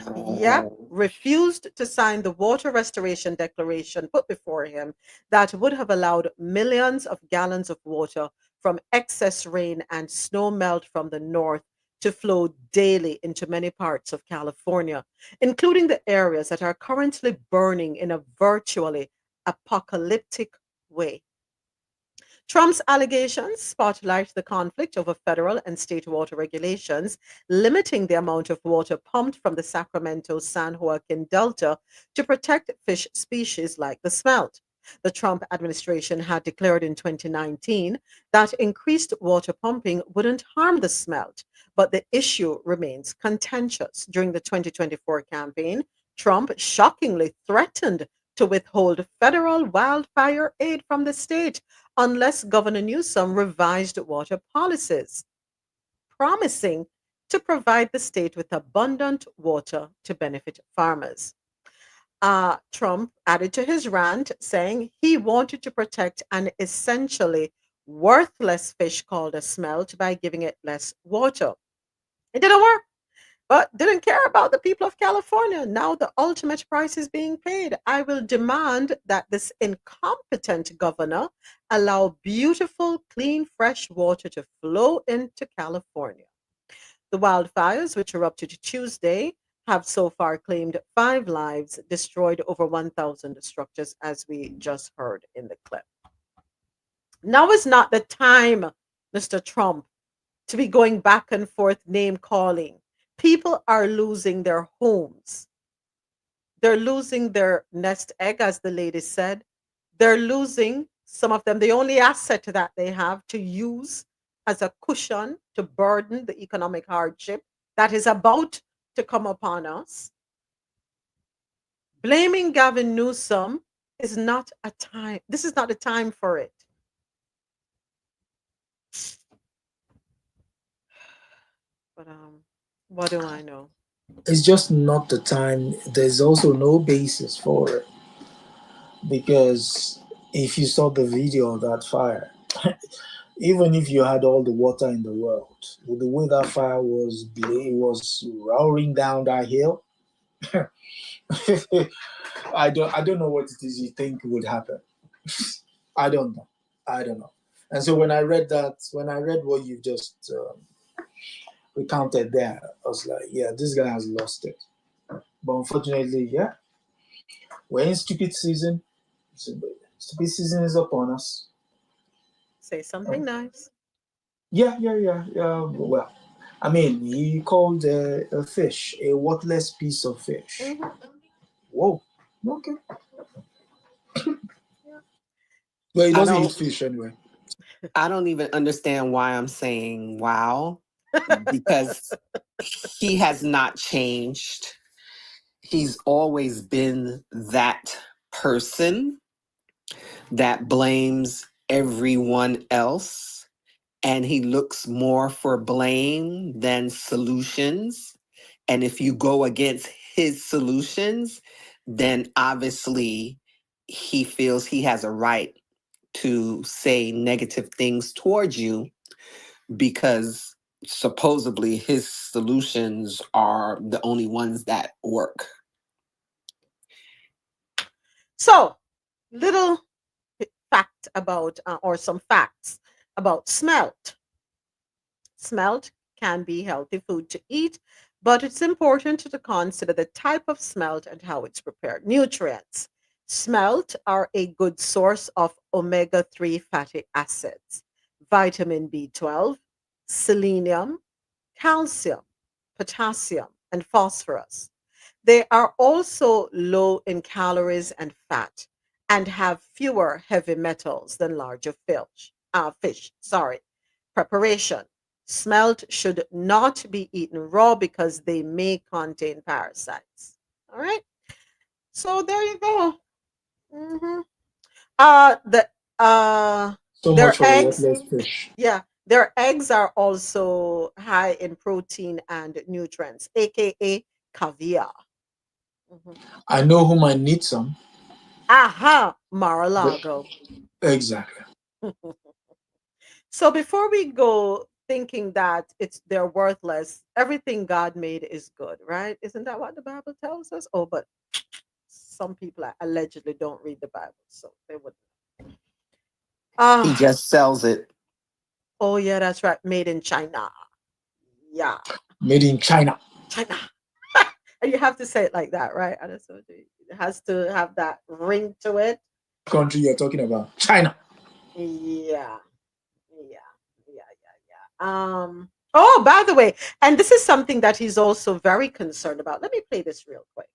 refused to sign the water restoration declaration put before him that would have allowed millions of gallons of water from excess rain and snow melt from the north to flow daily into many parts of California, including the areas that are currently burning in a virtually apocalyptic way. Trump's allegations spotlight the conflict over federal and state water regulations, limiting the amount of water pumped from the Sacramento San Joaquin Delta to protect fish species like the smelt. The Trump administration had declared in 2019 that increased water pumping wouldn't harm the smelt, but the issue remains contentious. During the 2024 campaign, Trump shockingly threatened to withhold federal wildfire aid from the state unless Governor Newsom revised water policies, promising to provide the state with abundant water to benefit farmers. Trump added to his rant, saying he wanted to protect an essentially worthless fish called a smelt by giving it less water. It didn't work, but didn't care about the people of California. Now the ultimate price is being paid. I will demand that this incompetent governor allow beautiful, clean, fresh water to flow into California. The wildfires, which erupted Tuesday, have so far claimed 5 lives, destroyed over 1,000 structures, as we just heard in the clip. Now is not the time, Mr. Trump, to be going back and forth name calling. People are losing their homes. They're losing their nest egg, as the lady said. They're losing, some of them, the only asset that they have to use as a cushion to burden the economic hardship that is about to come upon us. Blaming Gavin Newsom is not a time. This is not a time for it. But what do I know? It's just not the time. There's also no basis for it because if you saw the video of that fire, even if you had all the water in the world, with the way that fire was roaring down that hill, I don't know what it is you think would happen. I don't know. I don't know. And so when I read what you just recounted there, I was like, yeah, this guy has lost it. But unfortunately, yeah, we're in stupid season. Stupid season is upon us. Say something nice. Yeah. Well, I mean, he called a fish a worthless piece of fish. Mhm. Whoa. Okay. Well, he I doesn't eat don't fish anyway. I don't even understand why I'm saying wow, because he has not changed. He's always been that person that blames everyone else, and he looks more for blame than solutions. And if you go against his solutions, then obviously he feels he has a right to say negative things towards you because supposedly his solutions are the only ones that work. So, little fact about, or some facts about smelt. Smelt can be healthy food to eat, but it's important to consider the type of smelt and how it's prepared. Nutrients. Smelt are a good source of omega 3 fatty acids, vitamin B12, selenium, calcium, potassium, and phosphorus. They are also low in calories and fat and have fewer heavy metals than larger fish. Sorry. Preparation. Smelt should not be eaten raw because they may contain parasites. All right. So there you go. hmm the So much their for eggs, worthless fish. yeah, their eggs are also high in protein and nutrients, aka caviar. Mhm. I know who might need some. Aha, But Mar-a-Lago. exactly. So before we go thinking that they're worthless, everything God made is good, right? Isn't that what the Bible tells us? Oh, but some people allegedly don't read the Bible, so they would. He Ah, just sells it. oh yeah, that's right. Made in China. Yeah, Made in China. China. And you have to say it like that, right? Adesoji? It has to have that ring to it. Country you're talking about? China. Yeah, yeah, Oh, by the way, and this is something that he's also very concerned about. Let me play this real quick.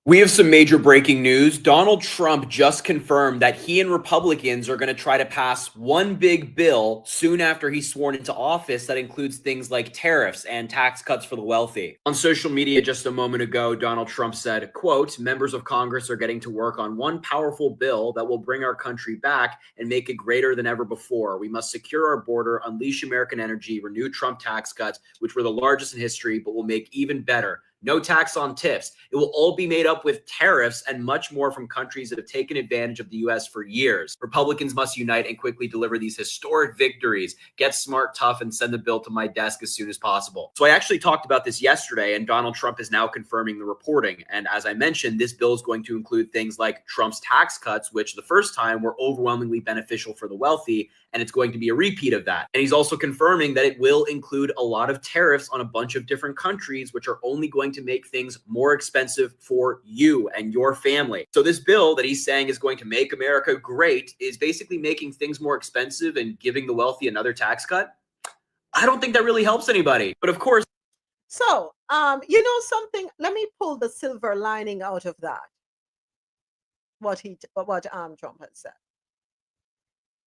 We have some major breaking news. Donald Trump just confirmed that he and Republicans are going to try to pass one big bill soon after he's sworn into office that includes things like tariffs and tax cuts for the wealthy. On social media just a moment ago, Donald Trump said, quote, members of Congress are getting to work on one powerful bill that will bring our country back and make it greater than ever before. We must secure our border, unleash American energy, renew Trump tax cuts, which were the largest in history, but will make even better. No tax on tips. It will all be made up with tariffs and much more from countries that have taken advantage of the U.S. for years. Republicans must unite and quickly deliver these historic victories. Get smart, tough, and send the bill to my desk as soon as possible. So I actually talked about this yesterday, and Donald Trump is now confirming the reporting. And as I mentioned, this bill is going to include things like Trump's tax cuts, which the first time were overwhelmingly beneficial for the wealthy, and it's going to be a repeat of that. And he's also confirming that it will include a lot of tariffs on a bunch of different countries, which are only going to make things more expensive for you and your family. So this bill that he's saying is going to make America great is basically making things more expensive and giving the wealthy another tax cut. I don't think that really helps anybody. But of course. So, you know something? Let me pull the silver lining out of that. What Trump has said.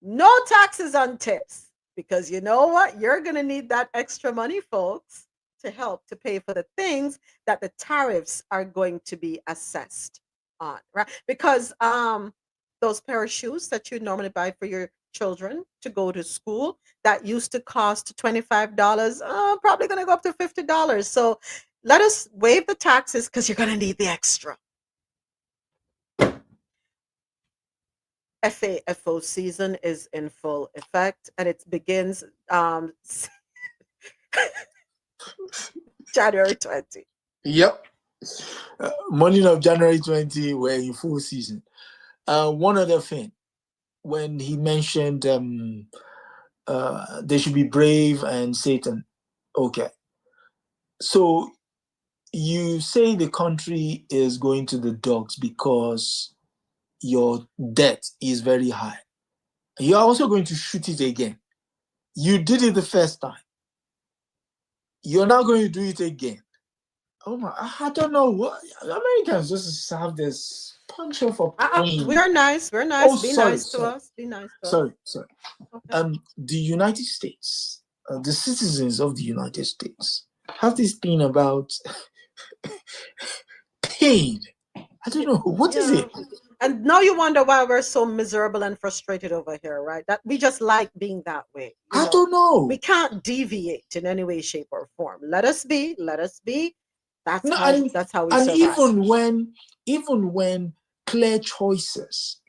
No taxes on tips, because you know what? You're going to need that extra money, folks, to help to pay for the things that the tariffs are going to be assessed on, right? Because those pair of shoes that you normally buy for your children to go to school that used to cost $25, probably going to go up to $50. So let us waive the taxes because you're going to need the extra. FAFO season is in full effect, and it begins January 20. Yep. Morning of January 20, we're in full season. One other thing, when he mentioned they should be brave and Satan. Okay. So you say the country is going to the dogs because your debt is very high. You're also going to shoot it again. You did it the first time. You're now going to do it again. Oh my, I don't know what Americans just have this punch for pain. We're nice. We're nice. Oh, Be sorry, nice to sorry. us. Be nice to Sorry, us. sorry. Okay. The United States, the citizens of the United States have this thing about pain. I don't know. What is it? And now you wonder why we're so miserable and frustrated over here, right? That we just like being that way. I don't know. We can't deviate in any way, shape, or form. Let us be. Let us be. That's No, how we and survive. even when clear choices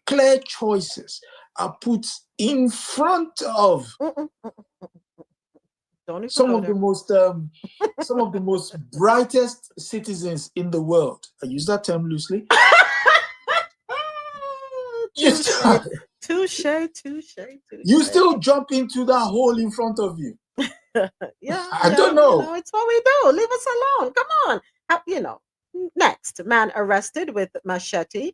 are put in front of some of the most brightest citizens in the world. I use that term loosely. Touche. You still jump into that hole in front of you. I don't know. It's what we do. Leave us alone. Come on. Next, man arrested with machete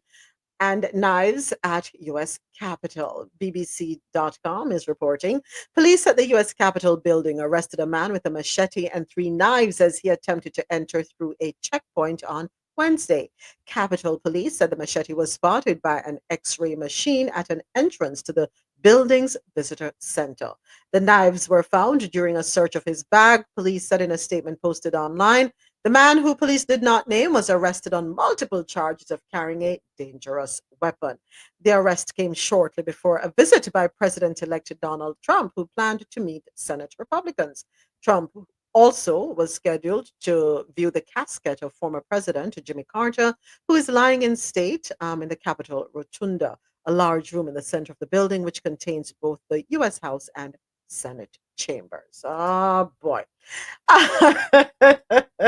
and knives at U.S. Capitol. BBC.com is reporting police at the U.S. Capitol building arrested a man with a machete and 3 knives as he attempted to enter through a checkpoint on Wednesday. Capitol Police said the machete was spotted by an X-ray machine at an entrance to the building's visitor center. The knives were found during a search of his bag, police said in a statement posted online. The man, who police did not name, was arrested on multiple charges of carrying a dangerous weapon. The arrest came shortly before a visit by President-elect Donald Trump, who planned to meet Senate Republicans. Trump also was scheduled to view the casket of former President Jimmy Carter, who is lying in state in the Capitol Rotunda, a large room in the center of the building, which contains both the U.S. House and Senate chambers. Oh, boy.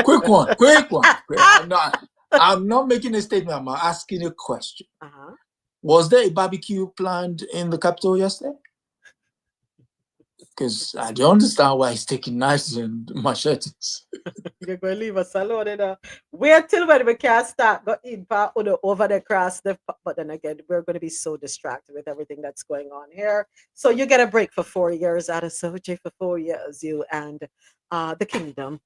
Quick one. I'm not making a statement. I'm asking a question. Was there a barbecue planned in the Capitol yesterday? Because I don't understand why he's taking knives and machetes. You're going to leave us alone, you know. Wait till when we can start go in over the cross. But then again, we're going to be so distracted with everything that's going on here. So you get a break for 4 years, Adesoji, for 4 years, you and the kingdom.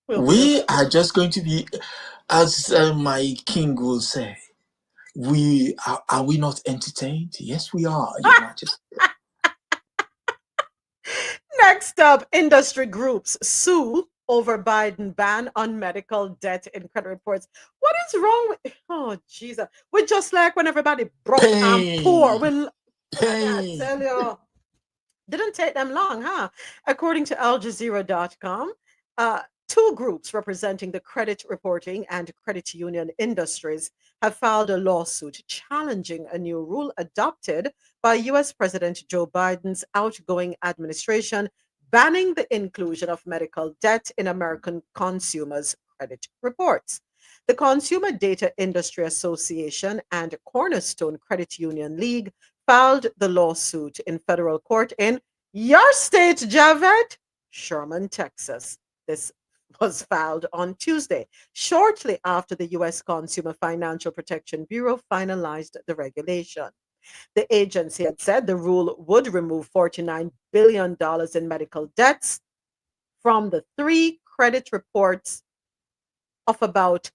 We are just going to be, as my king will say, are we not entertained? Yes, we are, Your Majesty. Next up, industry groups sue over Biden ban on medical debt in credit reports. What is wrong with? Oh Jesus! We're just like when everybody broke and poor. I tell you, didn't take them long, huh? According to AlJazeera.com, two groups representing the credit reporting and credit union industries have filed a lawsuit challenging a new rule adopted by U.S. President Joe Biden's outgoing administration banning the inclusion of medical debt in American consumers' credit reports. The Consumer Data Industry Association and Cornerstone Credit Union League filed the lawsuit in federal court in your state, Javed, Sherman, Texas. This was filed on Tuesday, shortly after the U.S. Consumer Financial Protection Bureau finalized the regulation. The agency had said the rule would remove $49 billion in medical debts from the 3 credit reports of about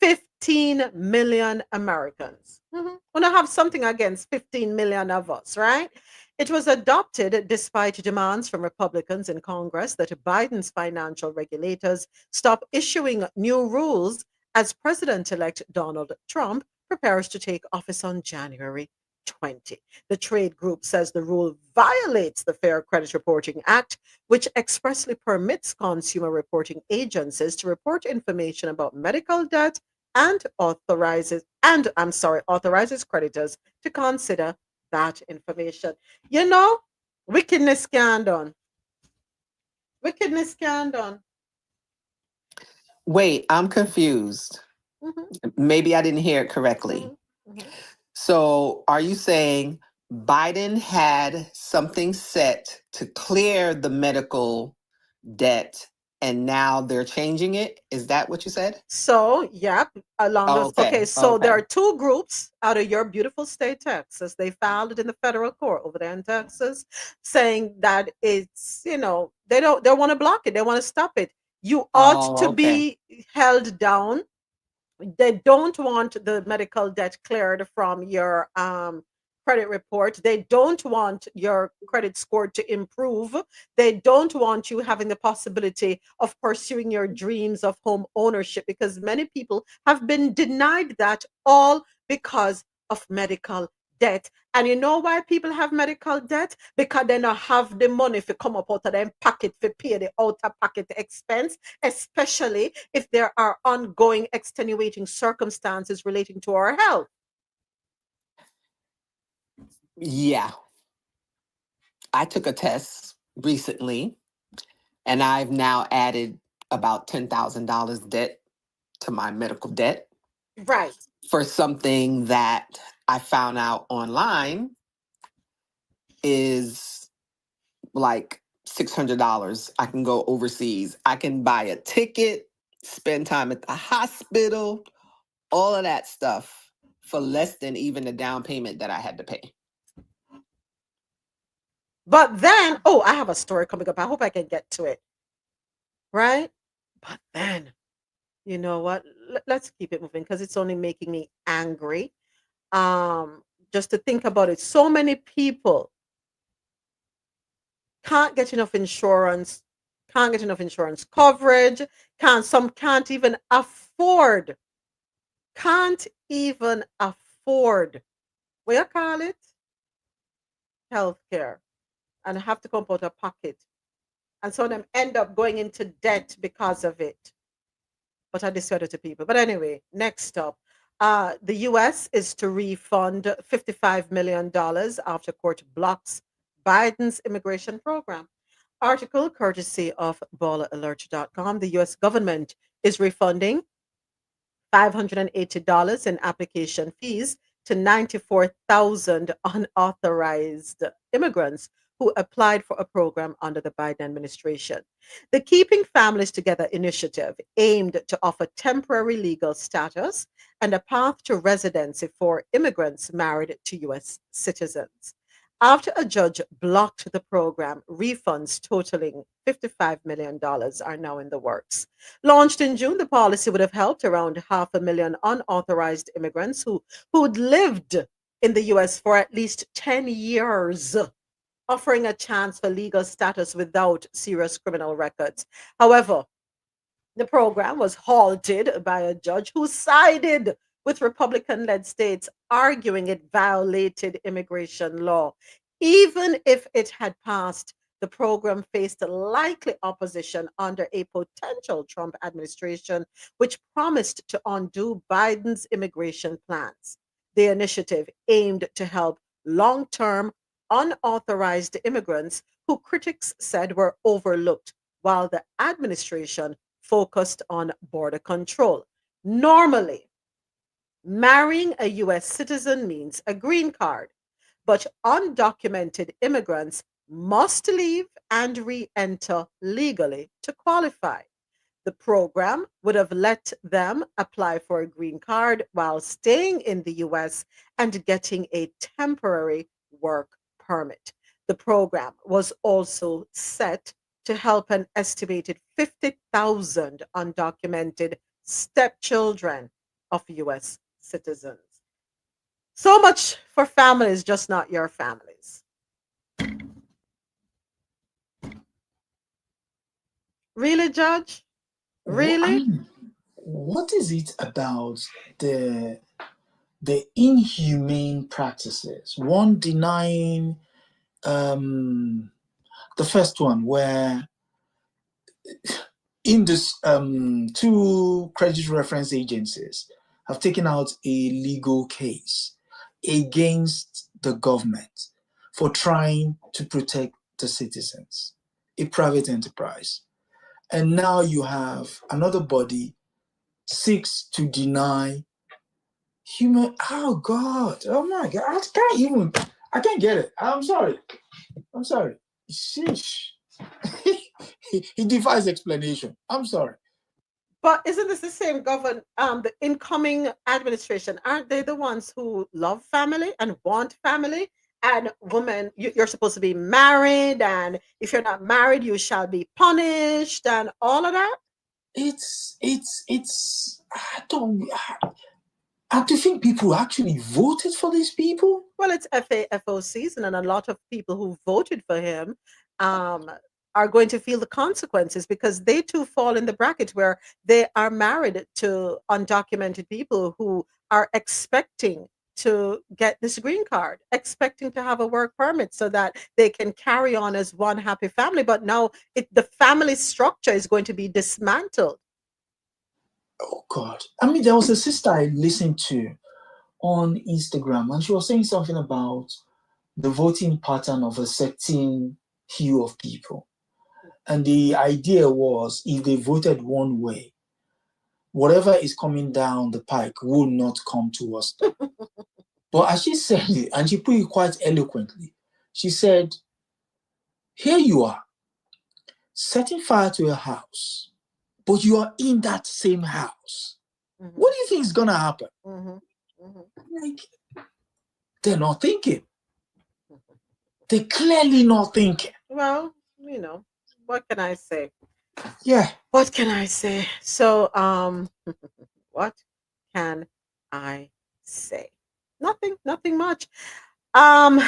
15 million Americans. We don't have something against 15 million of us, right? It was adopted despite demands from Republicans in Congress that Biden's financial regulators stop issuing new rules as President-elect Donald Trump prepares to take office on January 20. The trade group says the rule violates the Fair Credit Reporting Act, which expressly permits consumer reporting agencies to report information about medical debt and authorizes creditors to consider that information. You know, wickedness can done. Wickedness can done. Wait, I'm confused. Maybe I didn't hear it correctly. So are you saying Biden had something set to clear the medical debt and now they're changing it? Is that what you said? So, yep, along those. Okay, so okay. there are two groups out of your beautiful state, Texas. They filed it in the federal court over there in Texas, saying that it's, they want to block it, they want to stop it. You ought to be held down. They don't want the medical debt cleared from your credit report. They don't want your credit score to improve. They don't want you having the possibility of pursuing your dreams of home ownership, because many people have been denied that, all because of medical debt. And you know why people have medical debt? Because they don't have the money to come up out of their pocket to pay the out-of-pocket expense, especially if there are ongoing extenuating circumstances relating to our health. Yeah. I took a test recently and I've now added about $10,000 debt to my medical debt. Right. For something that I found out online is like $600. I can go overseas. I can buy a ticket, spend time at the hospital, all of that stuff for less than even the down payment that I had to pay. But then, oh, I have a story coming up. I hope I can get to it. Right? But then, you know what? Let's keep it moving because it's only making me angry. Just to think about it, so many people can't get enough insurance, can't get enough insurance coverage, some can't even afford, can't even afford, what you call it? Healthcare, and have to come out of pocket. And some of them end up going into debt because of it. But I discredit to people. But anyway, next up. The US is to refund $55 million after court blocks Biden's immigration program. Article courtesy of balleralert.com. The US government is refunding $580 in application fees to 94,000 unauthorized immigrants who applied for a program under the Biden administration. The Keeping Families Together initiative aimed to offer temporary legal status and a path to residency for immigrants married to U.S. citizens. After a judge blocked the program, refunds totaling $55 million are now in the works. Launched in June, the policy would have helped around 500,000 unauthorized immigrants who'd lived in the US for at least 10 years, offering a chance for legal status without serious criminal records. However, the program was halted by a judge who sided with Republican-led states, arguing it violated immigration law. Even if it had passed, the program faced likely opposition under a potential Trump administration, which promised to undo Biden's immigration plans. The initiative aimed to help long-term, unauthorized immigrants who critics said were overlooked, while the administration focused on border control. Normally, marrying a US citizen means a green card, but undocumented immigrants must leave and re enter legally to qualify. The program would have let them apply for a green card while staying in the US and getting a temporary work permit. The program was also set to help an estimated 50,000 undocumented stepchildren of US citizens. So much for families, just not your families. Really, Judge? Really? What is it about the inhumane practices? One denying the first one where in this two credit reference agencies have taken out a legal case against the government for trying to protect the citizens, a private enterprise. And now you have another body seeks to deny human. Oh God! Oh my God! I can't get it. I'm sorry. Sheesh. He defies explanation. I'm sorry. But isn't this the same the incoming administration? Aren't they the ones who love family and want family? And women, you're supposed to be married, and if you're not married, you shall be punished, and all of that. It's. I don't. I do think people actually voted for these people. Well, it's FAFO season, and a lot of people who voted for him are going to feel the consequences because they too fall in the bracket where they are married to undocumented people who are expecting to get this green card, expecting to have a work permit so that they can carry on as one happy family. But now the family structure is going to be dismantled. Oh God. I mean, there was a sister I listened to on Instagram, and she was saying something about the voting pattern of a certain hue of people. And the idea was if they voted one way, whatever is coming down the pike will not come towards them. But as she said it, and she put it quite eloquently, she said, here you are, setting fire to a house, but you are in that same house. What do you think is gonna happen? Like, they're not thinking. They're clearly not thinking. Well, what can I say? Yeah. What can I say? So, what can I say? Nothing much. Um,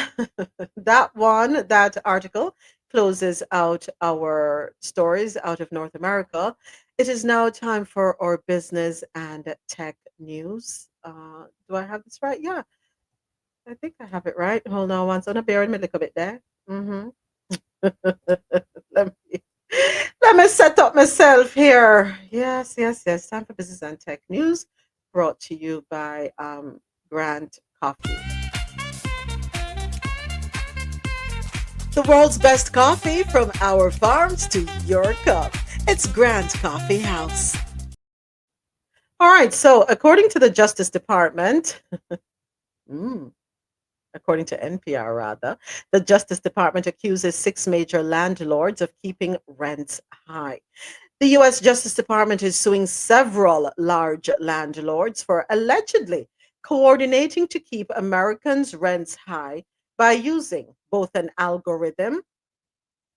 that article closes out our stories out of North America. It is now time for our business and tech news. Do I have this right? Yeah, I think I have it right. Hold on one second. Bear with me a little bit there. Mm-hmm. let me let me set up myself here. Yes. Time for business and tech news, brought to you by Grant Coffee. The world's best coffee from our farms to your cup. It's Grant Coffee House. All right, so according to the Justice Department, according to NPR rather, the Justice Department accuses 6 major landlords of keeping rents high. The U.S. Justice Department is suing several large landlords for allegedly coordinating to keep Americans' rents high by using both an algorithm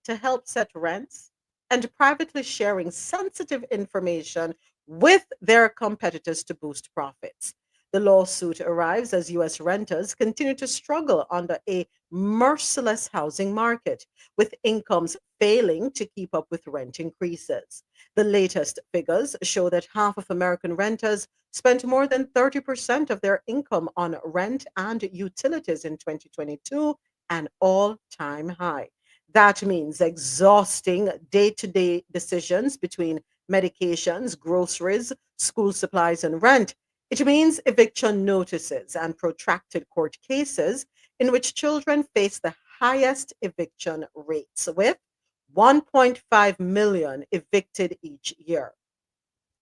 to help set rents and privately sharing sensitive information with their competitors to boost profits. The lawsuit arrives as U.S. renters continue to struggle under a merciless housing market, with incomes failing to keep up with rent increases. The latest figures show that half of American renters spent more than 30% of their income on rent and utilities in 2022, an all time high. That means exhausting day to day decisions between medications, groceries, school supplies, and rent. It means eviction notices and protracted court cases in which children face the highest eviction rates, with 1.5 million evicted each year.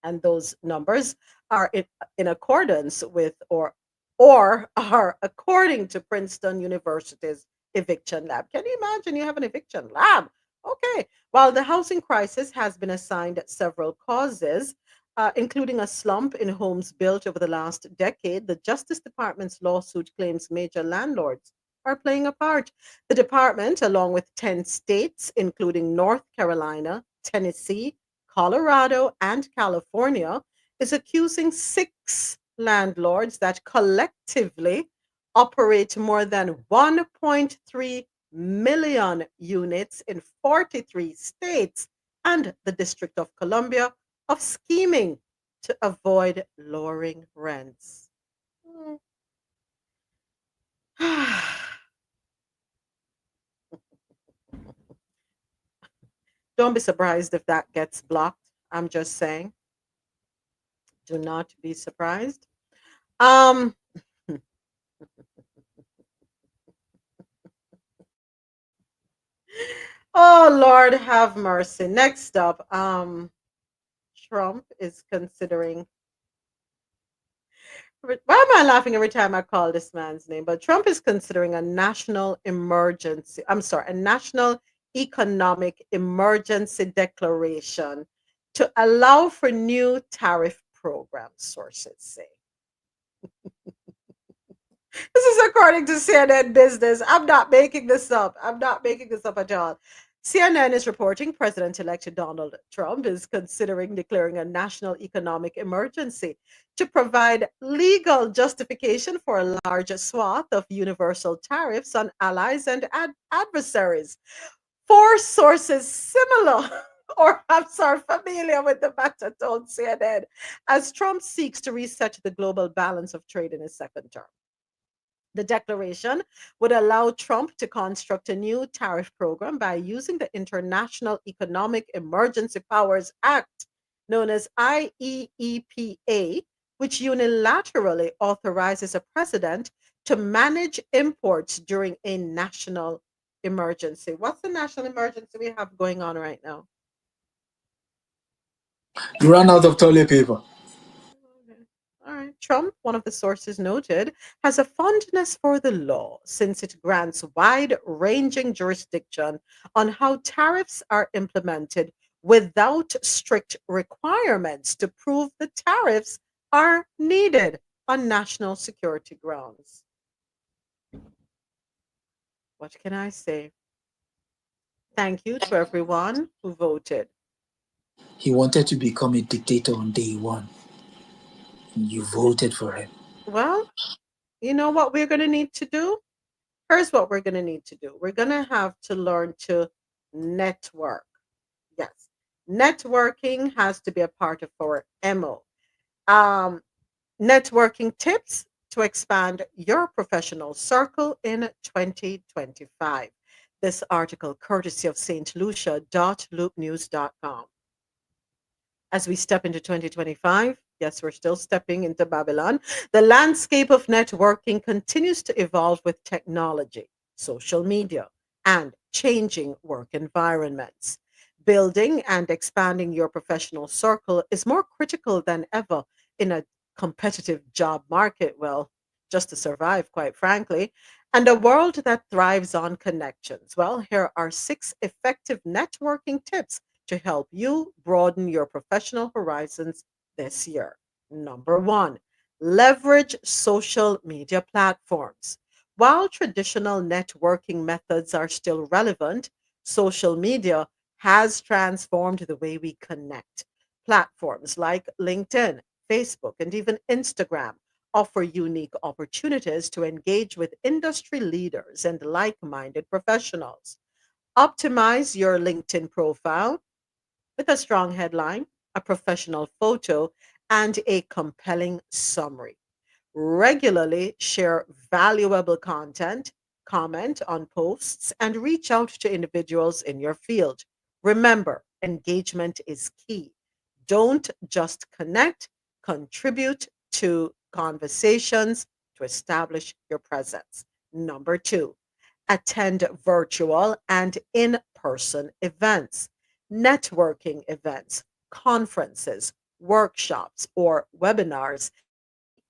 And those numbers are in accordance with or are according to Princeton University's eviction lab. Can you imagine you have an eviction lab? Okay. While the housing crisis has been assigned several causes, including a slump in homes built over the last decade, the Justice Department's lawsuit claims major landlords are playing a part. The department, along with 10 states, including North Carolina, Tennessee, Colorado, and California, is accusing 6 landlords that collectively operate more than 1.3 million units in 43 states and the District of Columbia of scheming to avoid lowering rents. Don't be surprised if that gets blocked. I'm just saying. Do not be surprised. Um, oh Lord have mercy. Next up, Trump is considering. Why am I laughing every time I call this man's name? But Trump is considering a national emergency. I'm sorry, a national economic emergency declaration to allow for new tariff programs, sources say. This is according to CNN Business. I'm not making this up. I'm not making this up at all. CNN is reporting President elect Donald Trump is considering declaring a national economic emergency to provide legal justification for a large swath of universal tariffs on allies and adversaries. 4 sources similar or I'm sorry, familiar with the matter told CNN as Trump seeks to reset the global balance of trade in his second term. The declaration would allow Trump to construct a new tariff program by using the International Economic Emergency Powers Act, known as IEEPA, which unilaterally authorizes a president to manage imports during a national emergency. What's the national emergency we have going on right now? You ran out of toilet paper. All right. Trump, one of the sources noted, has a fondness for the law since it grants wide ranging jurisdiction on how tariffs are implemented without strict requirements to prove the tariffs are needed on national security grounds. What can I say? Thank you to everyone who voted. He wanted to become a dictator on day one. You voted for him. Well, you know what we're going to need to do? Here's what we're going to need to do. We're going to have to learn to network. Yes. Networking has to be a part of our MO. Um, Networking tips to expand your professional circle in 2025. This article courtesy of stlucia.loopnews.com. As we step into 2025, yes, we're still stepping into Babylon, the landscape of networking continues to evolve with technology, social media, and changing work environments. Building and expanding your professional circle is more critical than ever in a competitive job market, well, just to survive, quite frankly, and a world that thrives on connections. Well, here are 6 effective networking tips to help you broaden your professional horizons this year. Number one, leverage social media platforms. While traditional networking methods are still relevant, social media has transformed the way we connect. Platforms like LinkedIn, Facebook, and even Instagram offer unique opportunities to engage with industry leaders and like minded professionals. Optimize your LinkedIn profile with a strong headline, a professional photo, and a compelling summary. Regularly share valuable content, comment on posts, and reach out to individuals in your field. Remember, engagement is key. Don't just connect, contribute to conversations to establish your presence. Number two, attend virtual and in person events, networking events, conferences, workshops, or webinars.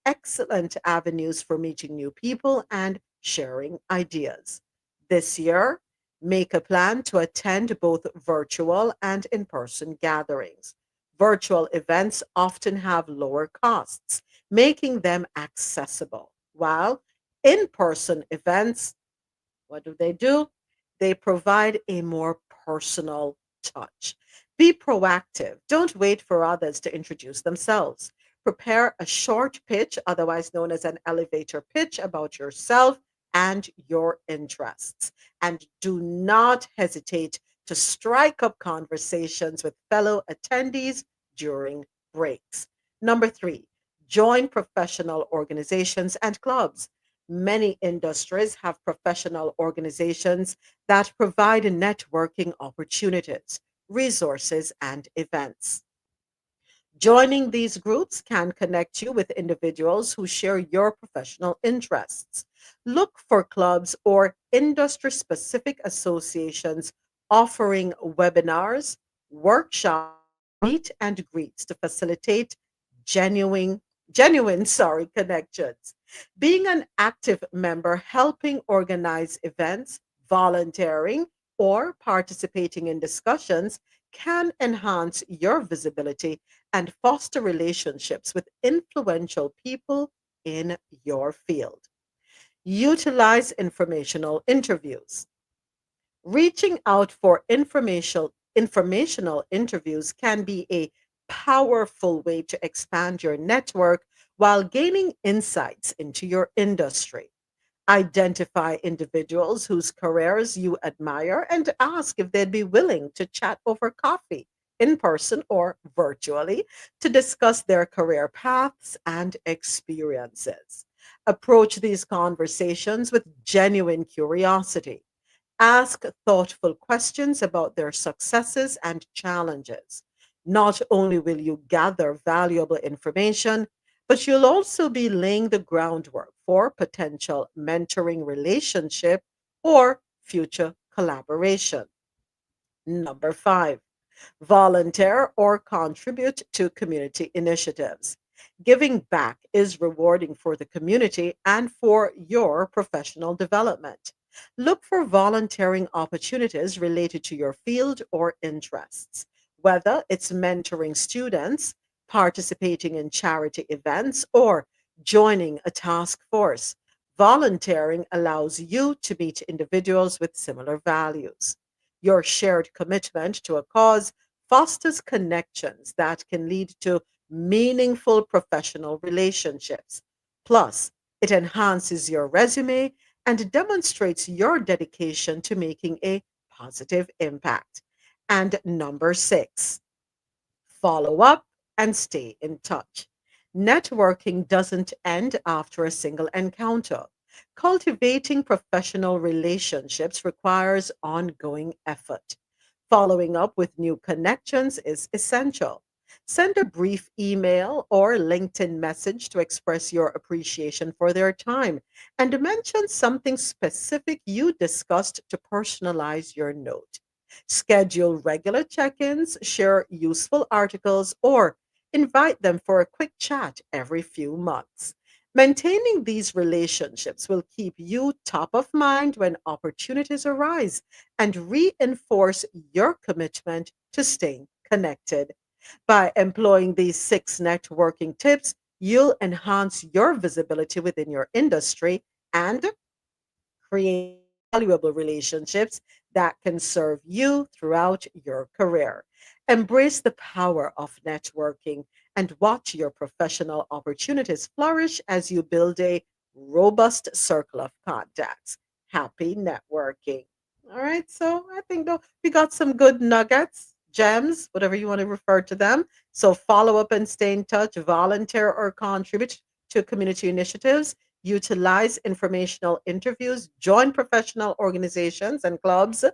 Excellent avenues for meeting new people and sharing ideas. This year, make a plan to attend both virtual and in person gatherings. Virtual events often have lower costs, making them accessible, while in person events, what do? They provide a more personal touch. Be proactive. Don't wait for others to introduce themselves. Prepare a short pitch, otherwise known as an elevator pitch, about yourself and your interests. And do not hesitate to strike up conversations with fellow attendees during breaks. Number three, join professional organizations and clubs. Many industries have professional organizations that provide networking opportunities, resources, and events. Joining these groups can connect you with individuals who share your professional interests. Look for clubs or industry specific associations offering webinars, workshops, meet and greets to facilitate genuine genuine connections. Being an active member helping organize events, volunteering, or participating in discussions can enhance your visibility and foster relationships with influential people in your field. Utilize informational interviews. Reaching out for informational interviews can be a powerful way to expand your network while gaining insights into your industry. Identify individuals whose careers you admire and ask if they'd be willing to chat over coffee, in person or virtually, to discuss their career paths and experiences. Approach these conversations with genuine curiosity. Ask thoughtful questions about their successes and challenges. Not only will you gather valuable information, but you'll also be laying the groundwork for potential mentoring relationship or future collaboration. Number five, volunteer or contribute to community initiatives. Giving back is rewarding for the community and for your professional development. Look for volunteering opportunities related to your field or interests, whether it's mentoring students, participating in charity events, or joining a task force. Volunteering allows you to meet individuals with similar values. Your shared commitment to a cause fosters connections that can lead to meaningful professional relationships. Plus, it enhances your resume and demonstrates your dedication to making a positive impact. And number six, follow up and stay in touch. Networking doesn't end after a single encounter. Cultivating professional relationships requires ongoing effort. Following up with new connections is essential. Send a brief email or LinkedIn message to express your appreciation for their time and mention something specific you discussed to personalize your note. Schedule regular check ins, share useful articles, or invite them for a quick chat every few months. Maintaining these relationships will keep you top of mind when opportunities arise and reinforce your commitment to staying connected. By employing these six networking tips, you'll enhance your visibility within your industry and create valuable relationships that can serve you throughout your career. Embrace the power of networking and watch your professional opportunities flourish as you build a robust circle of contacts. Happy networking. All right, so I think though we got some good nuggets, gems, whatever you want to refer to them. So follow up and stay in touch, volunteer or contribute to community initiatives, utilize informational interviews, join professional organizations and clubs,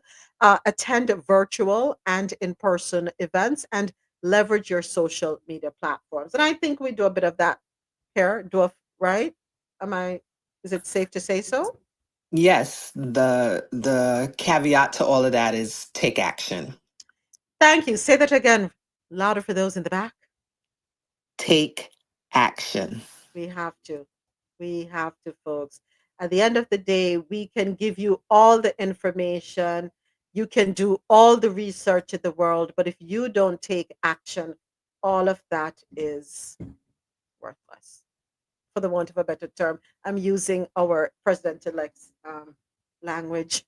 attend virtual and in person events, and leverage your social media platforms. And I think we do a bit of that here, right? Am I, is it safe to say so? Yes, the caveat to all of that is take action. Thank you. Say that again, louder for those in the back. Take action. We have to. We have to, folks. At the end of the day, we can give you all the information. You can do all the research in the world, but if you don't take action, all of that is worthless. For the want of a better term, I'm using our president elect's language.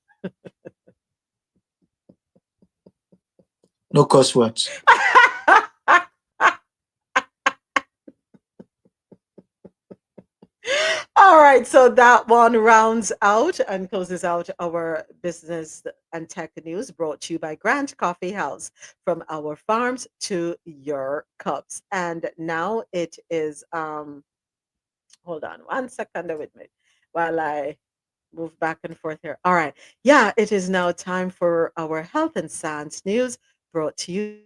No curse words. All right, so that one rounds out and closes out our business and tech news brought to you by Grant Coffee House, from our farms to your cups. And now it is hold on one second with me while I move back and forth here. All right. Yeah, it is now time for our health and science news brought to you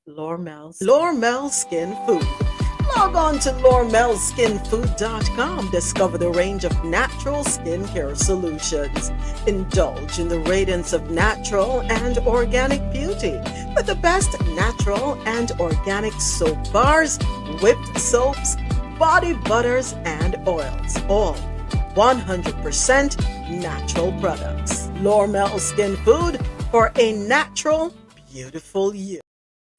by Lormel Skin Food. Log on to LormelSkinFood.com. Discover the range of natural skincare solutions. Indulge in the radiance of natural and organic beauty with the best natural and organic soap bars, whipped soaps, body butters, and oils. All 100% natural products. Lormel Skin Food for a natural, beautiful you.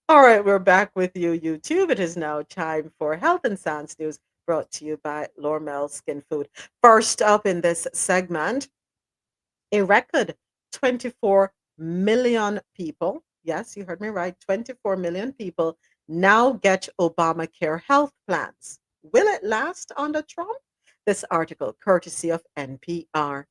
All right, we're back with you, YouTube. It is now time for Health and Science News brought to you by Lormel Skin Food. First up in this segment, a record 24 million people, yes, you heard me right, 24 million people now get Obamacare health plans. Will it last under Trump? This article, courtesy of NPR.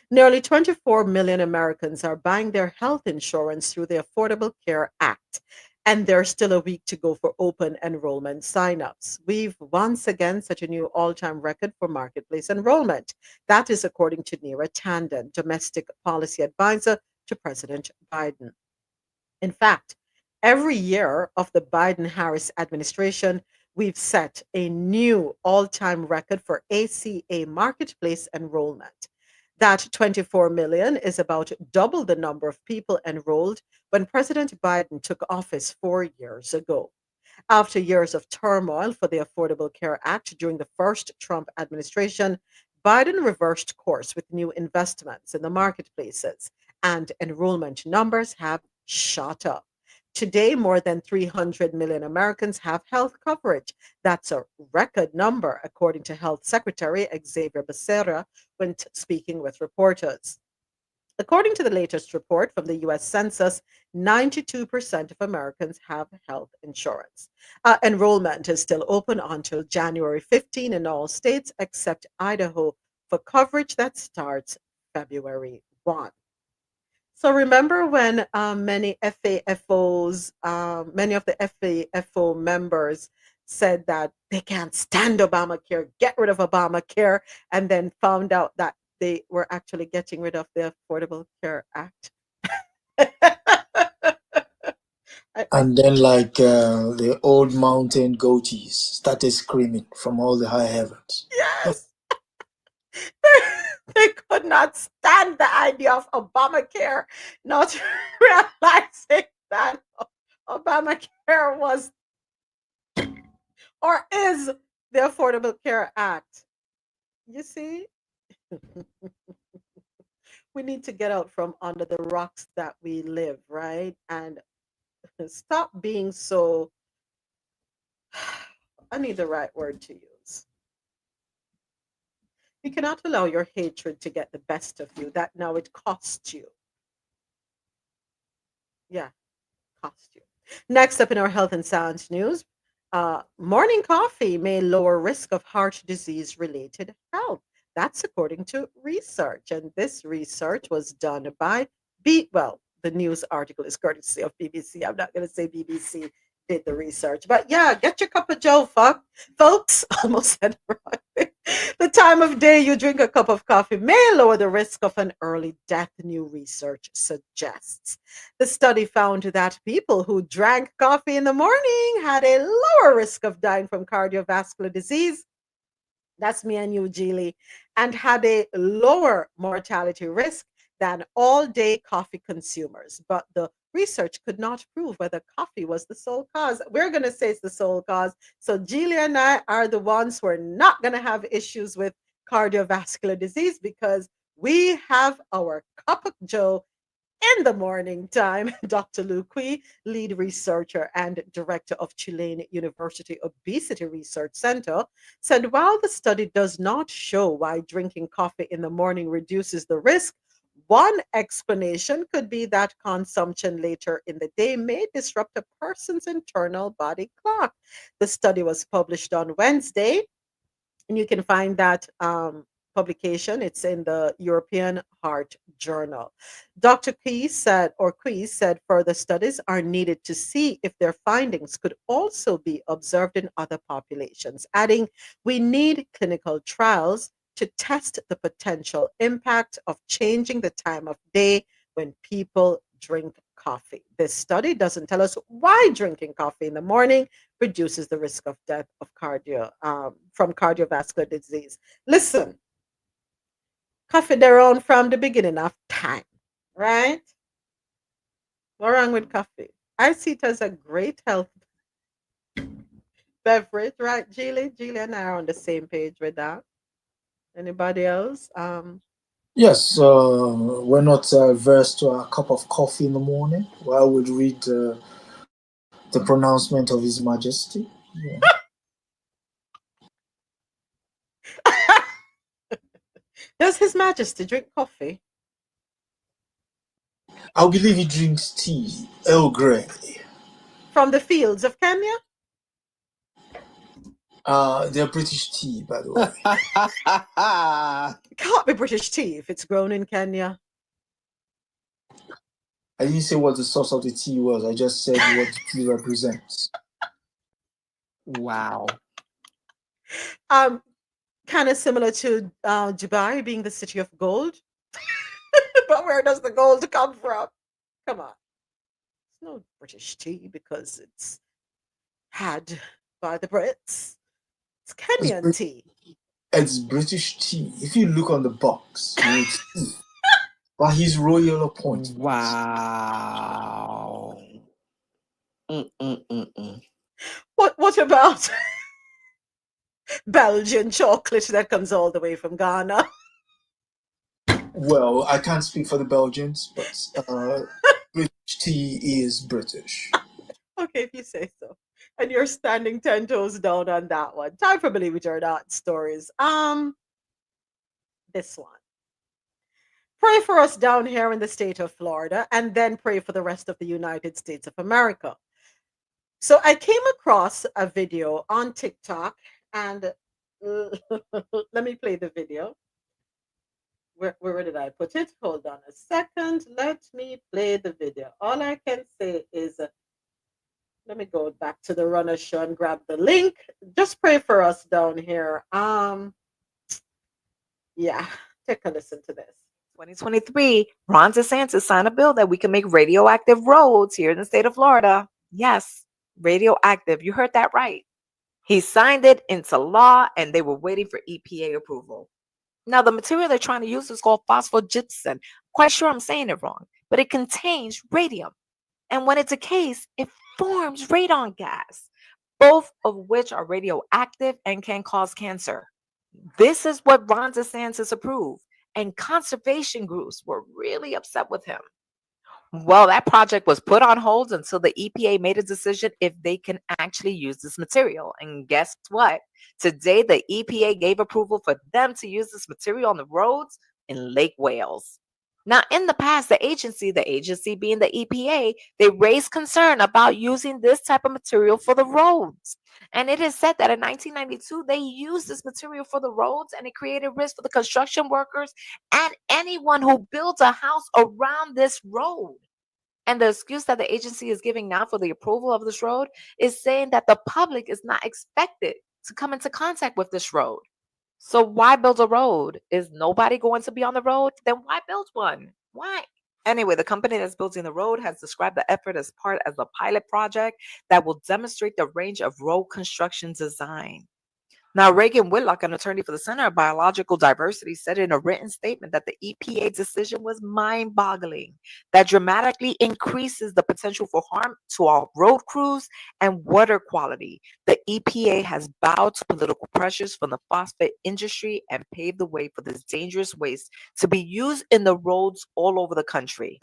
Nearly 24 million Americans are buying their health insurance through the Affordable Care Act, and there's still a week to go for open enrollment signups. We've once again set a new all-time record for marketplace enrollment. That is according to Neera Tanden, domestic policy advisor to President Biden. In fact, every year of the Biden-Harris administration, we've set a new all-time record for ACA marketplace enrollment. That 24 million is about double the number of people enrolled when President Biden took office 4 years ago. After years of turmoil for the Affordable Care Act during the first Trump administration, Biden reversed course with new investments in the marketplaces, and enrollment numbers have shot up. Today, more than 300 million Americans have health coverage. That's a record number, according to Health Secretary Xavier Becerra when speaking with reporters. According to the latest report from the US Census, 92% of Americans have health insurance. Enrollment is still open until January 15 in all states except Idaho for coverage that starts February 1. So remember when many FAFOs, many of the FAFO members said that they can't stand Obamacare, get rid of Obamacare, and then found out that they were actually getting rid of the Affordable Care Act. And then, like the old mountain goatees started screaming from all the high heavens. Yes. They could not stand the idea of Obamacare, not realizing that Obamacare was or is the Affordable Care Act. You see? We need to get out from under the rocks that we live, right? And stop being so, I need the right word to use. You cannot allow your hatred to get the best of you. That now it costs you. Yeah, cost you. Next up in our health and science news, morning coffee may lower risk of heart disease related health. That's according to research. And this research was done by well, the news article is courtesy of BBC. I'm not going to say BBC did the research, but yeah, get your cup of Joe, folks. Almost said it wrong. The time of day you drink a cup of coffee may lower the risk of an early death, new research suggests. The study found that people who drank coffee in the morning had a lower risk of dying from cardiovascular disease. That's me and you, Geely, and had a lower mortality risk than all day coffee consumers. But the research could not prove whether coffee was the sole cause. We're going to say it's the sole cause. So Geely and I are the ones who are not going to have issues with cardiovascular disease because we have our cup of Joe in the morning time. Dr. Lu Kui, lead researcher and director of Chilean University Obesity Research Center, said while the study does not show why drinking coffee in the morning reduces the risk, one explanation could be that consumption later in the day may disrupt a person's internal body clock. The study was published on Wednesday, and you can find that publication. It's in the European Heart Journal. Dr. Keyes said further studies are needed to see if their findings could also be observed in other populations, adding, we need clinical trials to test the potential impact of changing the time of day when people drink coffee. This study doesn't tell us why drinking coffee in the morning reduces the risk of death of from cardiovascular disease. Listen, coffee they're on from the beginning of time, right? What's wrong with coffee? I see it as a great health beverage, right, Julie? Julie and I are on the same page with that. Anybody else? Yes, we're not averse to a cup of coffee in the morning. Well, I would read the pronouncement of His Majesty. Yeah. Does His Majesty drink coffee? I believe he drinks tea, Earl Grey. From the fields of Kenya? They're British tea, by the way. It can't be British tea if it's grown in Kenya. I didn't say what the source of the tea was. I just said what the tea represents. Wow. Kind of similar to Dubai being the city of gold. But where does the gold come from? Come on. It's no British tea because it's had by the Brits. It's Kenyan tea. It's British tea. If you look on the box, it's tea by His Royal Appointment. Wow. What about Belgian chocolate that comes all the way from Ghana? Well, I can't speak for the Belgians, but British tea is British. Okay, if you say so. And you're standing 10 toes down on that one. Time for Believe It or Not stories. This one. Pray for us down here in the state of Florida, and then pray for the rest of the United States of America. So I came across a video on TikTok, and let me play the video. Where did I put it? Hold on a second. Let me play the video. All I can say is, let me go back to the Runner Show and grab the link. Just pray for us down here. Yeah, take a listen to this. 2023, Ron DeSantis signed a bill that we can make radioactive roads here in the state of Florida. Yes, radioactive. You heard that right. He signed it into law, and they were waiting for EPA approval. Now, the material they're trying to use is called phosphogypsum. Quite sure I'm saying it wrong, but it contains radium. And when it decays, it forms radon gas, both of which are radioactive and can cause cancer. This is what Ron DeSantis approved, and conservation groups were really upset with him. Well, that project was put on hold until the EPA made a decision if they can actually use this material. And guess what? Today, the EPA gave approval for them to use this material on the roads in Lake Wales. Now, in the past, the agency being the EPA, they raised concern about using this type of material for the roads. And it is said that in 1992, they used this material for the roads, and it created risk for the construction workers and anyone who builds a house around this road. And the excuse that the agency is giving now for the approval of this road is saying that the public is not expected to come into contact with this road. So why build a road? Is nobody going to be on the road? Then why build one? Why? Anyway, the company that's building the road has described the effort as part of a pilot project that will demonstrate the range of road construction design. Now, Reagan Whitlock, an attorney for the Center of Biological Diversity, said in a written statement that the EPA decision was mind-boggling, that dramatically increases the potential for harm to our road crews and water quality. The EPA has bowed to political pressures from the phosphate industry and paved the way for this dangerous waste to be used in the roads all over the country.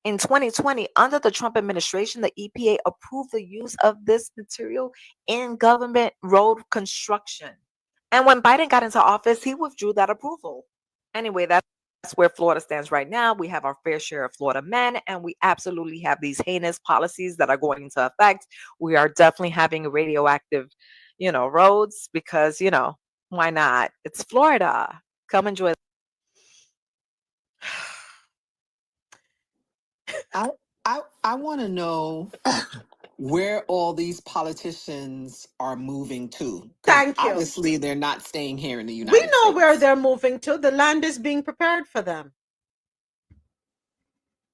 In 2020, under the Trump administration, the EPA approved the use of this material in government road construction. And when Biden got into office, he withdrew that approval. Anyway, that's where Florida stands right now. We have our fair share of Florida men, and we absolutely have these heinous policies that are going into effect. We are definitely having radioactive, roads because, why not? It's Florida. Come enjoy. I want to know where all these politicians are moving to. Because Thank you. obviously they're not staying here in the We United know where States. they're moving to. The land is being prepared for them.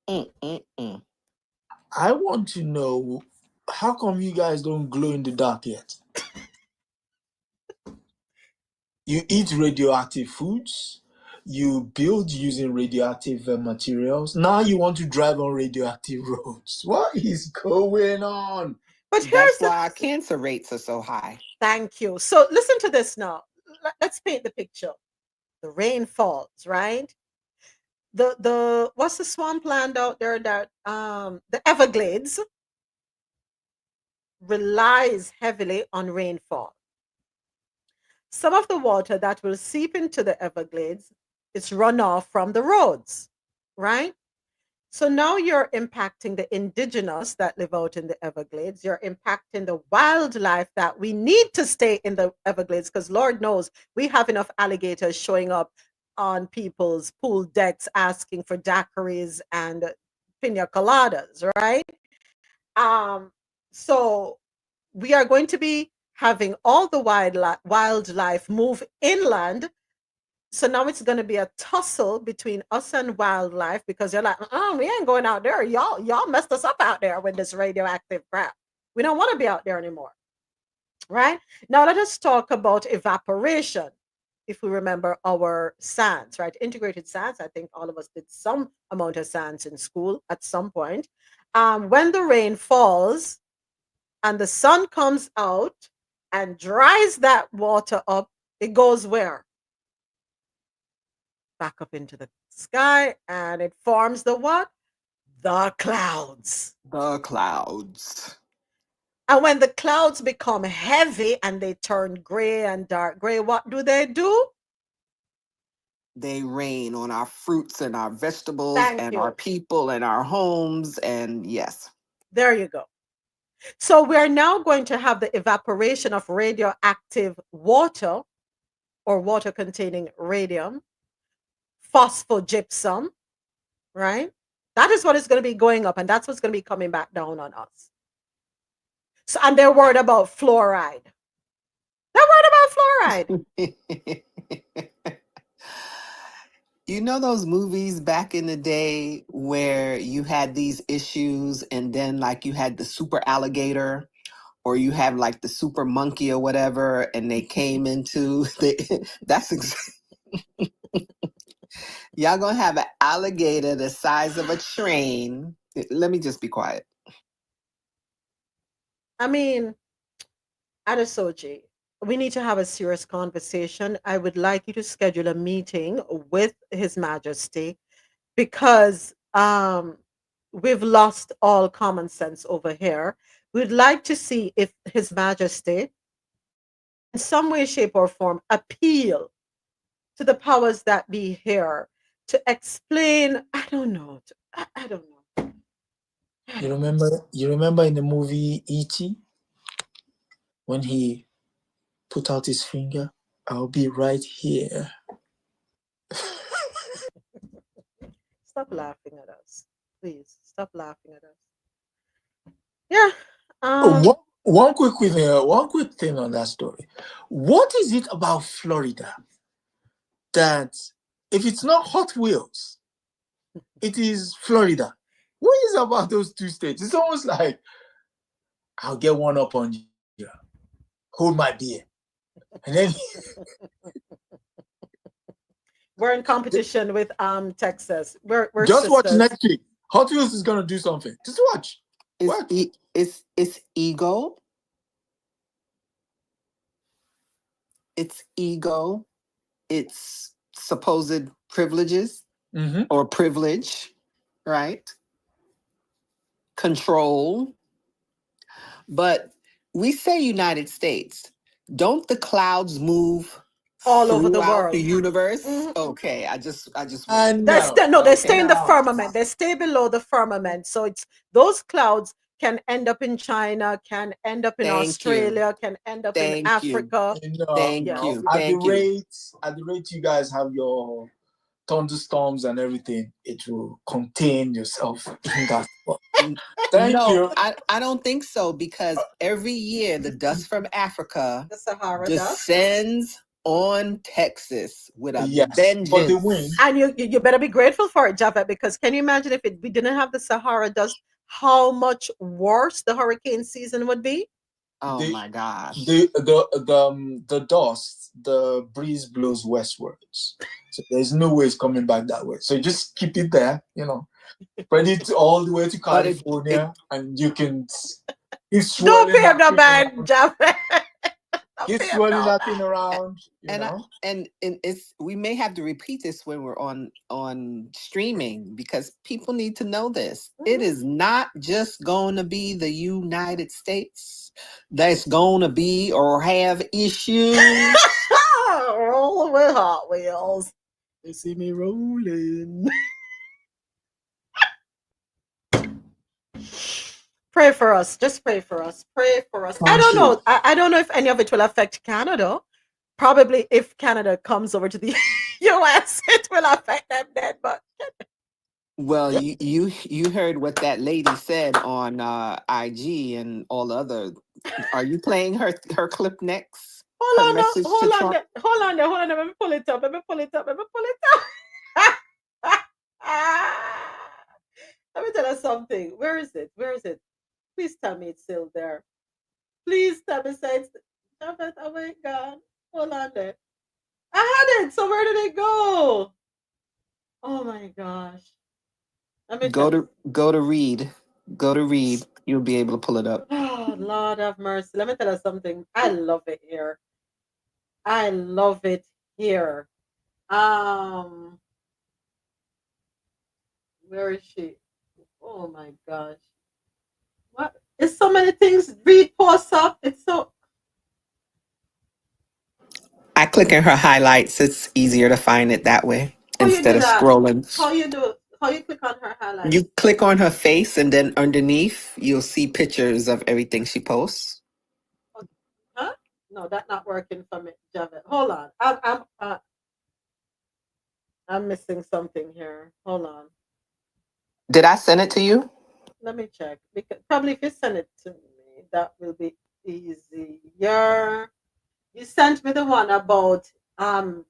I want to know, how come you guys don't glow in the dark yet? You eat radioactive foods. You build using radioactive materials. Now you want to drive on radioactive roads. What is going on? But That's why our cancer rates are so high. Thank you. So listen to this now. Let's paint the picture. The rain falls, right? The what's the swampland out there that the Everglades relies heavily on rainfall. Some of the water that will seep into the Everglades is runoff from the roads, right? So now you're impacting the indigenous that live out in the Everglades. You're impacting the wildlife that we need to stay in the Everglades because Lord knows we have enough alligators showing up on people's pool decks asking for daiquiris and pina coladas, right? So we are going to be having all the wildlife move inland. So now it's going to be a tussle between us and wildlife because they're like, we ain't going out there. Y'all messed us up out there with this radioactive crap. We don't want to be out there anymore. Right? Now let us talk about evaporation. If we remember our SANS, right? Integrated SANS. I think all of us did some amount of SANS in school at some point. When the rain falls and the sun comes out and dries that water up, it goes where? Back up into the sky, and it forms the what? The clouds. The clouds. And when the clouds become heavy and they turn gray and dark gray, what do? They rain on our fruits and our vegetables Thank and our you. people and our homes. And yes. There you go. So we're now going to have the evaporation of radioactive water or water containing radium, phosphogypsum, right? That is what is going to be going up, and that's what's going to be coming back down on us. So, and they're worried about fluoride. They're worried about fluoride. You know those movies back in the day where you had these issues and then like you had the super alligator or you have like the super monkey or whatever and they came into the y'all gonna have an alligator the size of a train. Let me just be quiet. I mean, Adesoji, we need to have a serious conversation. I would like you to schedule a meeting with His Majesty because we've lost all common sense over here. We'd like to see if His Majesty, in some way, shape, or form, appeal to the powers that be here to explain. I don't know. I don't know. You remember in the movie E.T. when he put out his finger? I'll be right here. Stop laughing at us. Please stop laughing at us. Yeah. One quick thing on that story. What is it about Florida that if it's not Hot Wheels, it is Florida? What is about those two states? It's almost like I'll get one up on you. Hold my beer. And then we're in competition with Texas. We're just sisters. watch next week. Hot Wheels is gonna do something. Just watch. It's ego. It's ego. It's supposed privileges or privilege, right? Control. But we say United States. Don't the clouds move all over the throughout world, the universe? Okay, I just they stay in the firmament. They stay below the firmament. So it's those clouds can end up in China, can end up in Australia, can end up in Africa. At the rate you guys have your thunderstorms and everything, it will contain yourself in that spot. Thank you. I don't think so because every year the dust from Africa the Sahara descends on Texas with a vengeance. For the wind. And you better be grateful for it, Javed, because can you imagine if we didn't have the Sahara dust, how much worse the hurricane season would be? Oh my gosh. The dust, the breeze blows westwards. So there's no way it's coming back that way. So just keep it there, spread it all the way to California, and you can don't pay him no mind, Javed. Keep swirling that thing around, and it's we may have to repeat this when we're on streaming because people need to know this. It is not just going to be the United States that's going to be or have issues. Rolling with Hot Wheels. They see me rolling. Pray for us. Just pray for us. Pray for us. I don't know. I don't know if any of it will affect Canada. Probably if Canada comes over to the US, it will affect them then. But well, you heard what that lady said on IG and all the other. Are you playing her clip next? Hold on. Let me pull it up. Let me pull it up. Let me tell you something. Where is it? Please tell me it's still there. Please tell me it's oh my God. Hold on there. I had it. So where did it go? Oh my gosh. Go to read. Go to read. You'll be able to pull it up. Oh, Lord have mercy. Let me tell you something. I love it here. I love it here. Where is she? Oh my gosh. What? It's so many things. Read posts up. It's so. I click in her highlights. It's easier to find it that way How you instead do of that? scrolling. How you do? How you click on her highlight? You click on her face, and then underneath, you'll see pictures of everything she posts. Huh? No, that's not working for me, Javet. Hold on. I'm missing something here. Hold on. Did I send it to you? Let me check. Because probably if you send it to me, that will be easier. You sent me the one about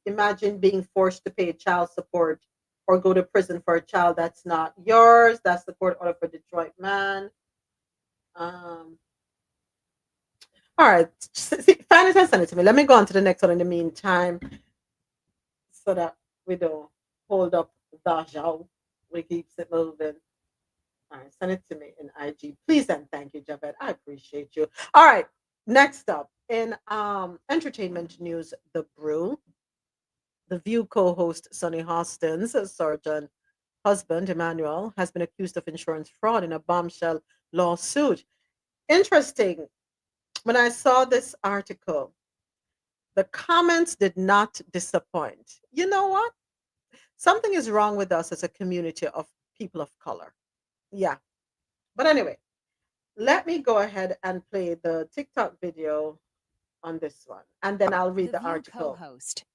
imagine being forced to pay child support or go to prison for a child that's not yours. That's the court order for Detroit man. Um, all right. Find it and send it to me. Let me go on to the next one in the meantime so that we don't hold up the show. We keep it moving. All right, send it to me in IG, please and thank you, Javed. I appreciate you. All right, next up in entertainment news, The Brew. The View co-host Sonny Hostin's surgeon husband Emmanuel has been accused of insurance fraud in a bombshell lawsuit. Interesting. When I saw this article, the comments did not disappoint. You know what? Something is wrong with us as a community of people of color. Yeah. But anyway, let me go ahead and play the TikTok video on this one, and then I'll read the article.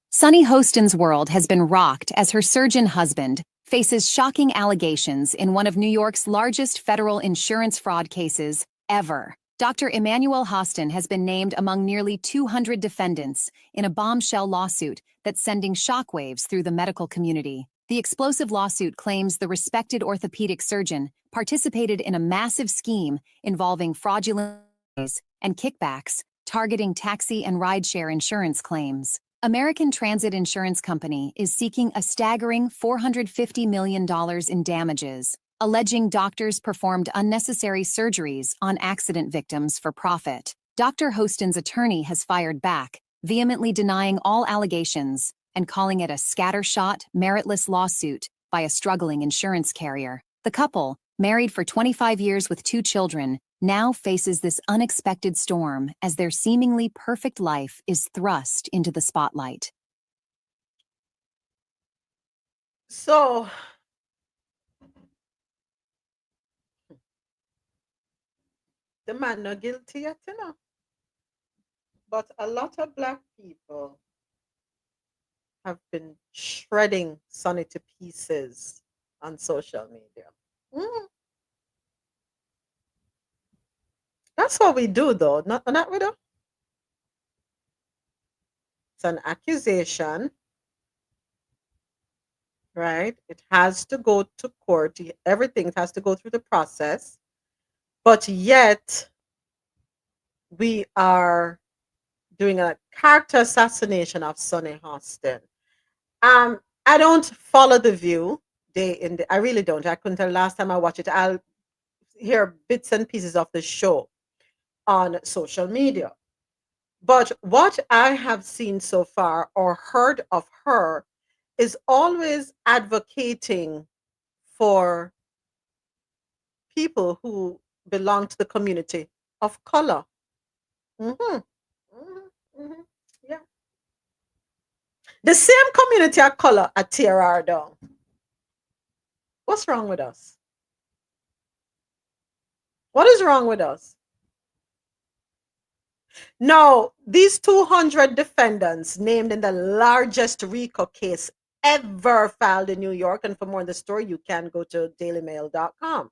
Sunny Hostin's world has been rocked as her surgeon husband faces shocking allegations in one of New York's largest federal insurance fraud cases ever. Dr. Emmanuel Hostin has been named among nearly 200 defendants in a bombshell lawsuit that's sending shockwaves through the medical community. The explosive lawsuit claims the respected orthopedic surgeon participated in a massive scheme involving fraudulent and kickbacks targeting taxi and rideshare insurance claims. American Transit Insurance Company is seeking a staggering $450 million in damages, alleging doctors performed unnecessary surgeries on accident victims for profit. Dr. Hostin's attorney has fired back, vehemently denying all allegations and calling it a scattershot, meritless lawsuit by a struggling insurance carrier. The couple, married for 25 years with 2 children, now faces this unexpected storm as their seemingly perfect life is thrust into the spotlight. So, the man not guilty yet, you know. But a lot of black people have been shredding Sonny to pieces on social media. Mm. That's what we do, though. Not we do. It's an accusation, right? It has to go to court. Everything has to go through the process. But yet, we are doing a character assassination of Sonny Hostin. I don't follow The View day in I really don't. I couldn't tell last time I watched it. I'll hear bits and pieces of the show on social media. But what I have seen so far or heard of her is always advocating for people who belong to the community of color. Mhm, mhm, mhm. Yeah. The same community of color at tear her down. What's wrong with us? What is wrong with us? Now, these 200 defendants named in the largest RICO case ever filed in New York, and for more on the story, you can go to dailymail.com.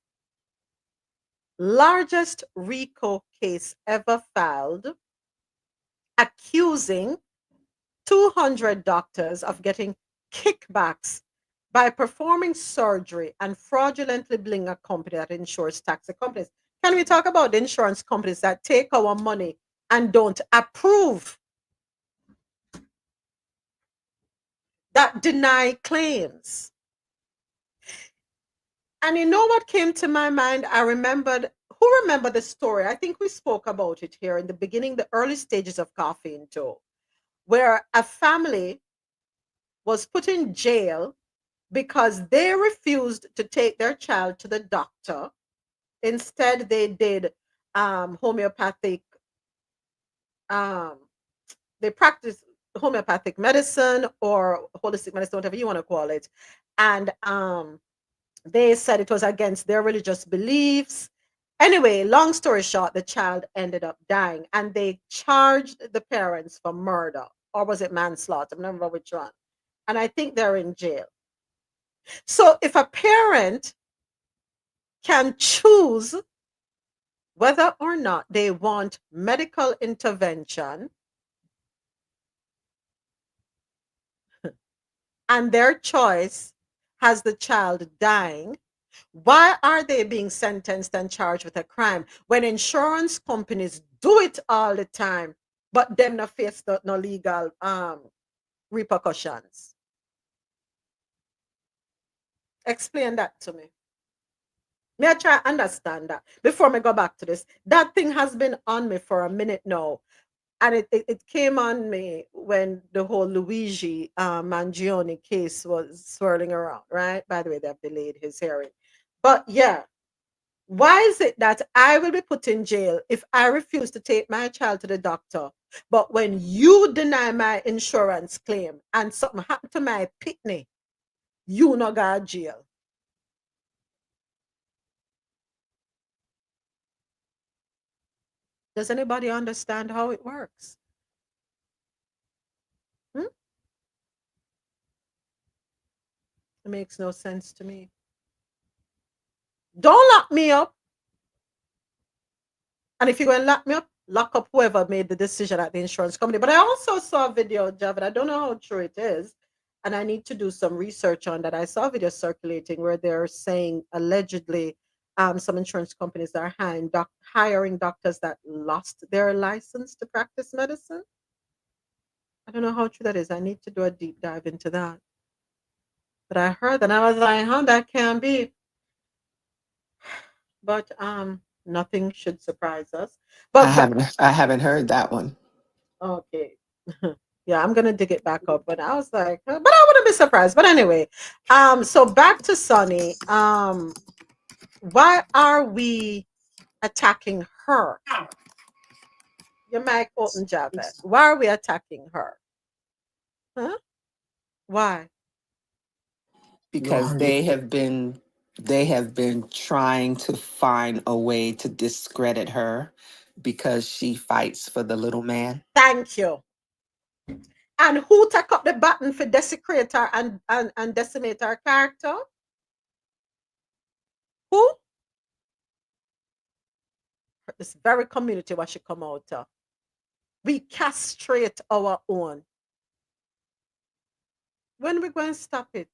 Largest RICO case ever filed, accusing 200 doctors of getting kickbacks by performing surgery and fraudulently billing a company that insures taxi companies. Can we talk about the insurance companies that take our money and don't approve, that deny claims? And you know what came to my mind? I remembered, who remember the story? I think we spoke about it here in the beginning, the early stages of Coffee and Toe, where a family was put in jail because they refused to take their child to the doctor. Instead, they did homeopathic, um, they practice homeopathic medicine or holistic medicine, whatever you want to call it. And they said it was against their religious beliefs. Anyway, long story short, the child ended up dying and they charged the parents for murder, or was it manslaughter? I don't remember which one. And I think they're in jail. So if a parent can choose whether or not they want medical intervention and their choice has the child dying, why are they being sentenced and charged with a crime when insurance companies do it all the time, but them not face no legal repercussions? Explain that to me. May I try understand that before me go back to this? That thing has been on me for a minute now. And it came on me when the whole Luigi Mangione case was swirling around, right? By the way, they've delayed his hearing. But yeah, why is it that I will be put in jail if I refuse to take my child to the doctor? But when you deny my insurance claim and something happened to my pitney, you no go to jail. Does anybody understand how it works? Hmm? It makes no sense to me. Don't lock me up. And if you're going to lock me up, lock up whoever made the decision at the insurance company. But I also saw a video, Javid. I don't know how true it is. And I need to do some research on that. I saw a video circulating where they're saying allegedly some insurance companies are hiring doctors that lost their license to practice medicine. I don't know how true that is. I need to do a deep dive into that. But I heard that and I was like, how that can be. But nothing should surprise us. But I haven't heard that one. okay. Yeah, I'm gonna dig it back up. But I was like, but I wouldn't be surprised. But anyway, so back to Sunny. Why are we attacking her? Your mic open, Javed. Why are we attacking her? Huh? Why? Because they have been trying to find a way to discredit her because she fights for the little man. Thank you. And who took up the button for desecrate her and decimate her character? Who? This very community what she come out of. We castrate our own. When we going to stop it?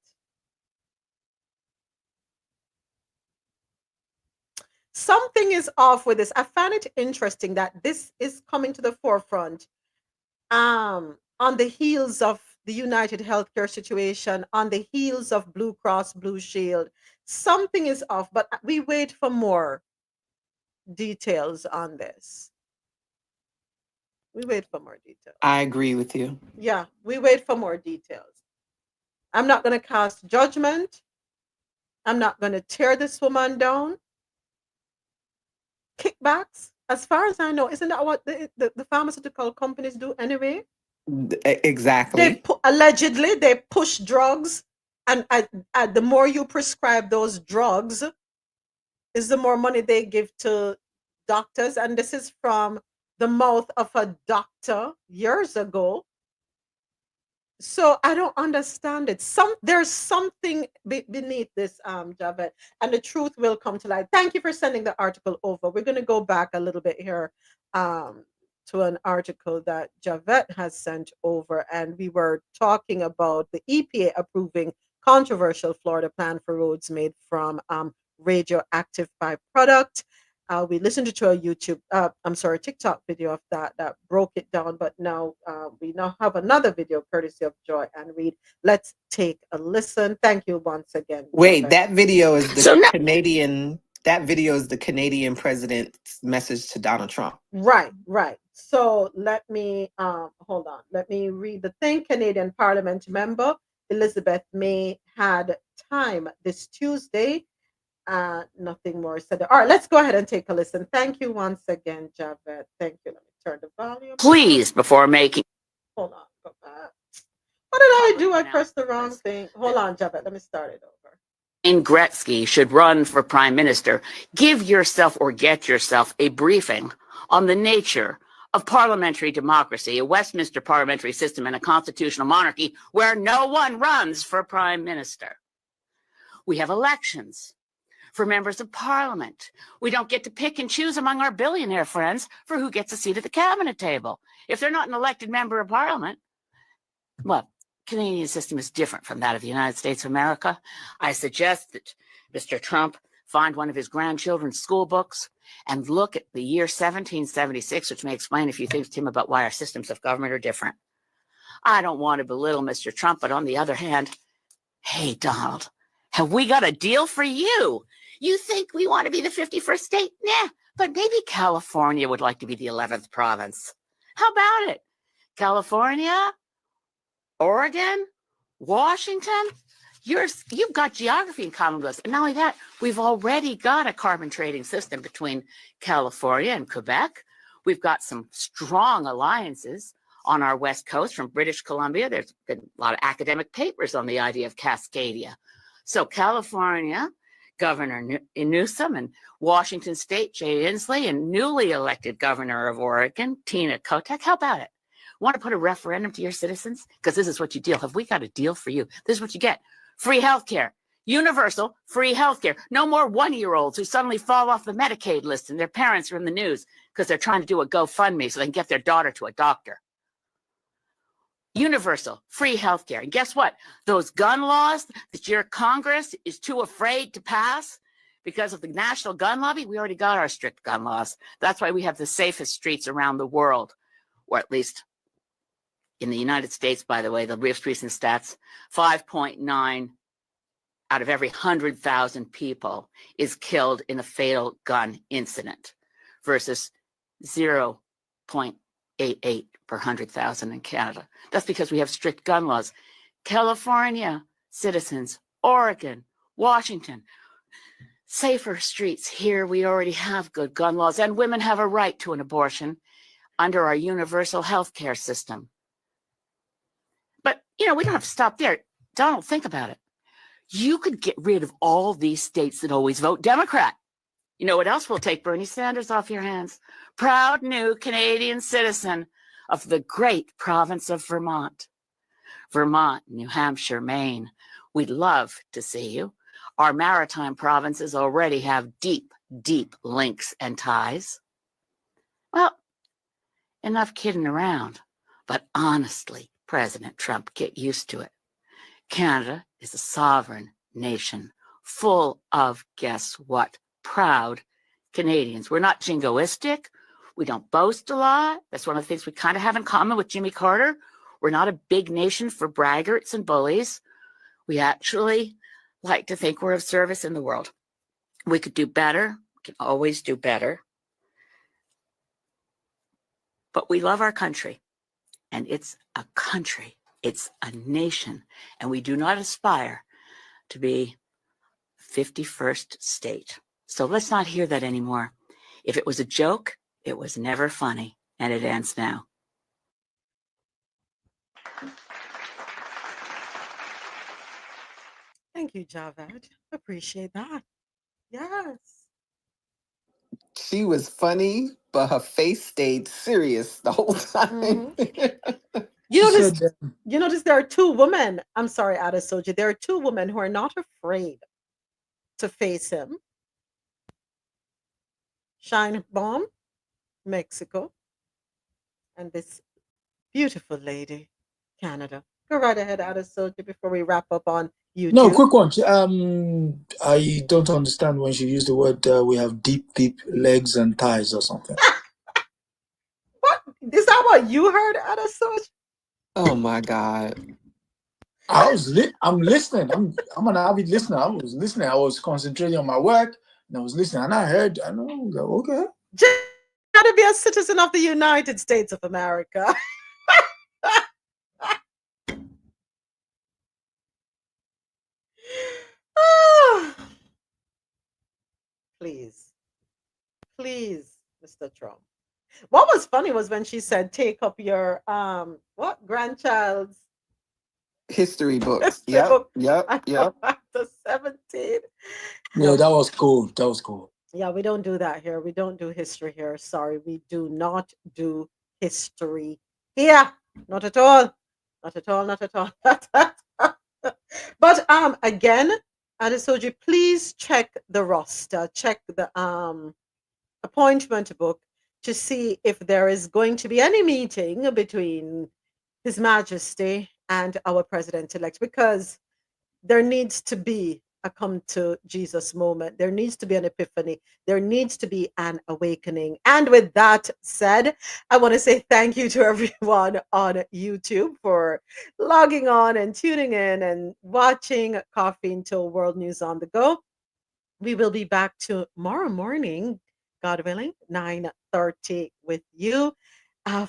Something is off with this. I find it interesting that this is coming to the forefront on the heels of the United Healthcare situation, on the heels of Blue Cross Blue Shield. Something is off, but we wait for more details on this. We wait for more details. I agree with you. Yeah, we wait for more details. I'm not going to cast judgment. I'm not going to tear this woman down. Kickbacks, as far as I know, isn't that what the pharmaceutical companies do anyway? Exactly. Allegedly, they push drugs, and the more you prescribe those drugs, is the more money they give to doctors. And this is from the mouth of a doctor years ago. So I don't understand it. There's something beneath this, Javed, and the truth will come to light. Thank you for sending the article over. We're going to go back a little bit here to an article that Javed has sent over, and we were talking about the EPA approving controversial Florida plan for roads made from radioactive byproduct. We listened to a TikTok video of that broke it down, but now we now have another video courtesy of Joy and Reed. Let's take a listen. Thank you once again. Wait, Javed. that video is the Canadian. That video is the Canadian president's message to Donald Trump. Right. So let me hold on. Let me read the thing. Canadian Parliament member Elizabeth May had time this Tuesday Nothing more said. All right, let's go ahead and take a listen. Thank you once again, Javed. Thank you. Let me turn the volume. Please, before making. Hold on. Go back. What did I do? I pressed the wrong thing. Hold on, Javed. Let me start it over. Wayne Gretzky should run for prime minister, give yourself or get yourself a briefing on the nature of parliamentary democracy, a Westminster parliamentary system, and a constitutional monarchy where no one runs for prime minister. We have elections for members of parliament. We don't get to pick and choose among our billionaire friends for who gets a seat at the cabinet table. If they're not an elected member of parliament, well, Canadian system is different from that of the United States of America. I suggest that Mr. Trump find one of his grandchildren's school books and look at the year 1776, which may explain a few things to him about why our systems of government are different. I don't want to belittle Mr. Trump, but on the other hand, hey, Donald, have we got a deal for you? You think we want to be the 51st state? Nah, but maybe California would like to be the 11th province. How about it? California? Oregon, Washington, you've got geography in common with us. And not only that, we've already got a carbon trading system between California and Quebec. We've got some strong alliances on our West Coast from British Columbia. There's been a lot of academic papers on the idea of Cascadia. So California, Governor Newsom, and Washington State, Jay Inslee, and newly elected Governor of Oregon, Tina Kotek. How about it? Want to put a referendum to your citizens? Because this is what you deal. Have we got a deal for you? This is what you get. Free healthcare. Universal free healthcare. No more one-year-olds who suddenly fall off the Medicaid list and their parents are in the news because they're trying to do a GoFundMe so they can get their daughter to a doctor. Universal free healthcare. And guess what? Those gun laws that your Congress is too afraid to pass because of the national gun lobby, we already got our strict gun laws. That's why we have the safest streets around the world, or at least in the United States, by the way, the most recent stats, 5.9 out of every 100,000 people is killed in a fatal gun incident versus 0.88 per 100,000 in Canada. That's because we have strict gun laws. California citizens, Oregon, Washington, safer streets. Here we already have good gun laws, and women have a right to an abortion under our universal health care system. But, we don't have to stop there. Donald, think about it. You could get rid of all these states that always vote Democrat. You know what else will take Bernie Sanders off your hands? Proud new Canadian citizen of the great province of Vermont. Vermont, New Hampshire, Maine. We'd love to see you. Our maritime provinces already have deep, deep links and ties. Well, enough kidding around. But honestly, President Trump, get used to it. Canada is a sovereign nation full of, guess what, proud Canadians. We're not jingoistic. We don't boast a lot. That's one of the things we kind of have in common with Jimmy Carter. We're not a big nation for braggarts and bullies. We actually like to think we're of service in the world. We could do better. We can always do better. But we love our country. And it's a country. It's a nation. And we do not aspire to be 51st state. So let's not hear that anymore. If it was a joke, it was never funny. And it ends now. Thank you, Javed. Appreciate that. Yes. She was funny, but her face stayed serious the whole time. You notice there are two women. I'm sorry, Adesoji. There are two women who are not afraid to face him. Shine Bomb, Mexico, and this beautiful lady, Canada. Go right ahead, Adesoji, before we wrap up on YouTube. No, quick one. I don't understand when she used the word we have deep, deep legs and thighs or something. What? Is that what you heard, Adesoji? Oh my God. I'm listening. I'm an avid listener. I was listening. I was concentrating on my work and I was listening. And I heard, I know, okay. Just got to be a citizen of the United States of America. Please. Please, Mr. Trump. What was funny was when she said, take up your grandchild's History books. history book. Yep. After 17. Yeah, that was cool. That was cool. Yeah, we don't do that here. We don't do history here. Sorry, we do not do history here. Not at all. Not at all. Not at all. But again, Adesoji, please check the roster, check the appointment book to see if there is going to be any meeting between His Majesty and our president-elect, because there needs to be a come to Jesus moment. There needs to be an epiphany. There needs to be an awakening. And with that said, I want to say thank you to everyone on YouTube for logging on and tuning in and watching Coffee Until World News on the Go. We will be back tomorrow morning, God willing, 9:30 with you.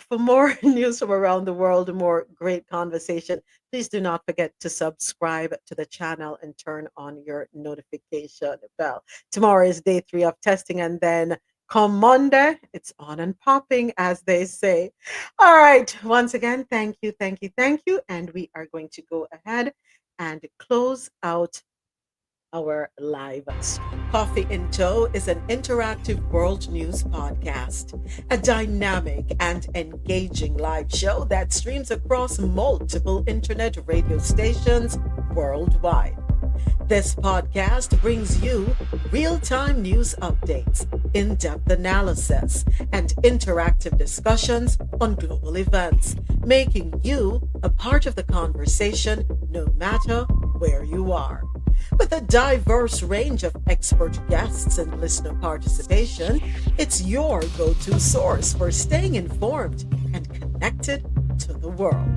For more news from around the world, more great conversation, please do not forget to subscribe to the channel and turn on your notification bell. Tomorrow is day 3 of testing, and then come Monday, it's on and popping, as they say. All right. Once again, thank you, thank you, thank you. And we are going to go ahead and close out our live stream. Coffee in Tow is an interactive world news podcast, a dynamic and engaging live show that streams across multiple internet radio stations worldwide. This podcast brings you real-time news updates, in-depth analysis, and interactive discussions on global events, making you a part of the conversation no matter where you are. With a diverse range of expert guests and listener participation, it's your go-to source for staying informed and connected to the world.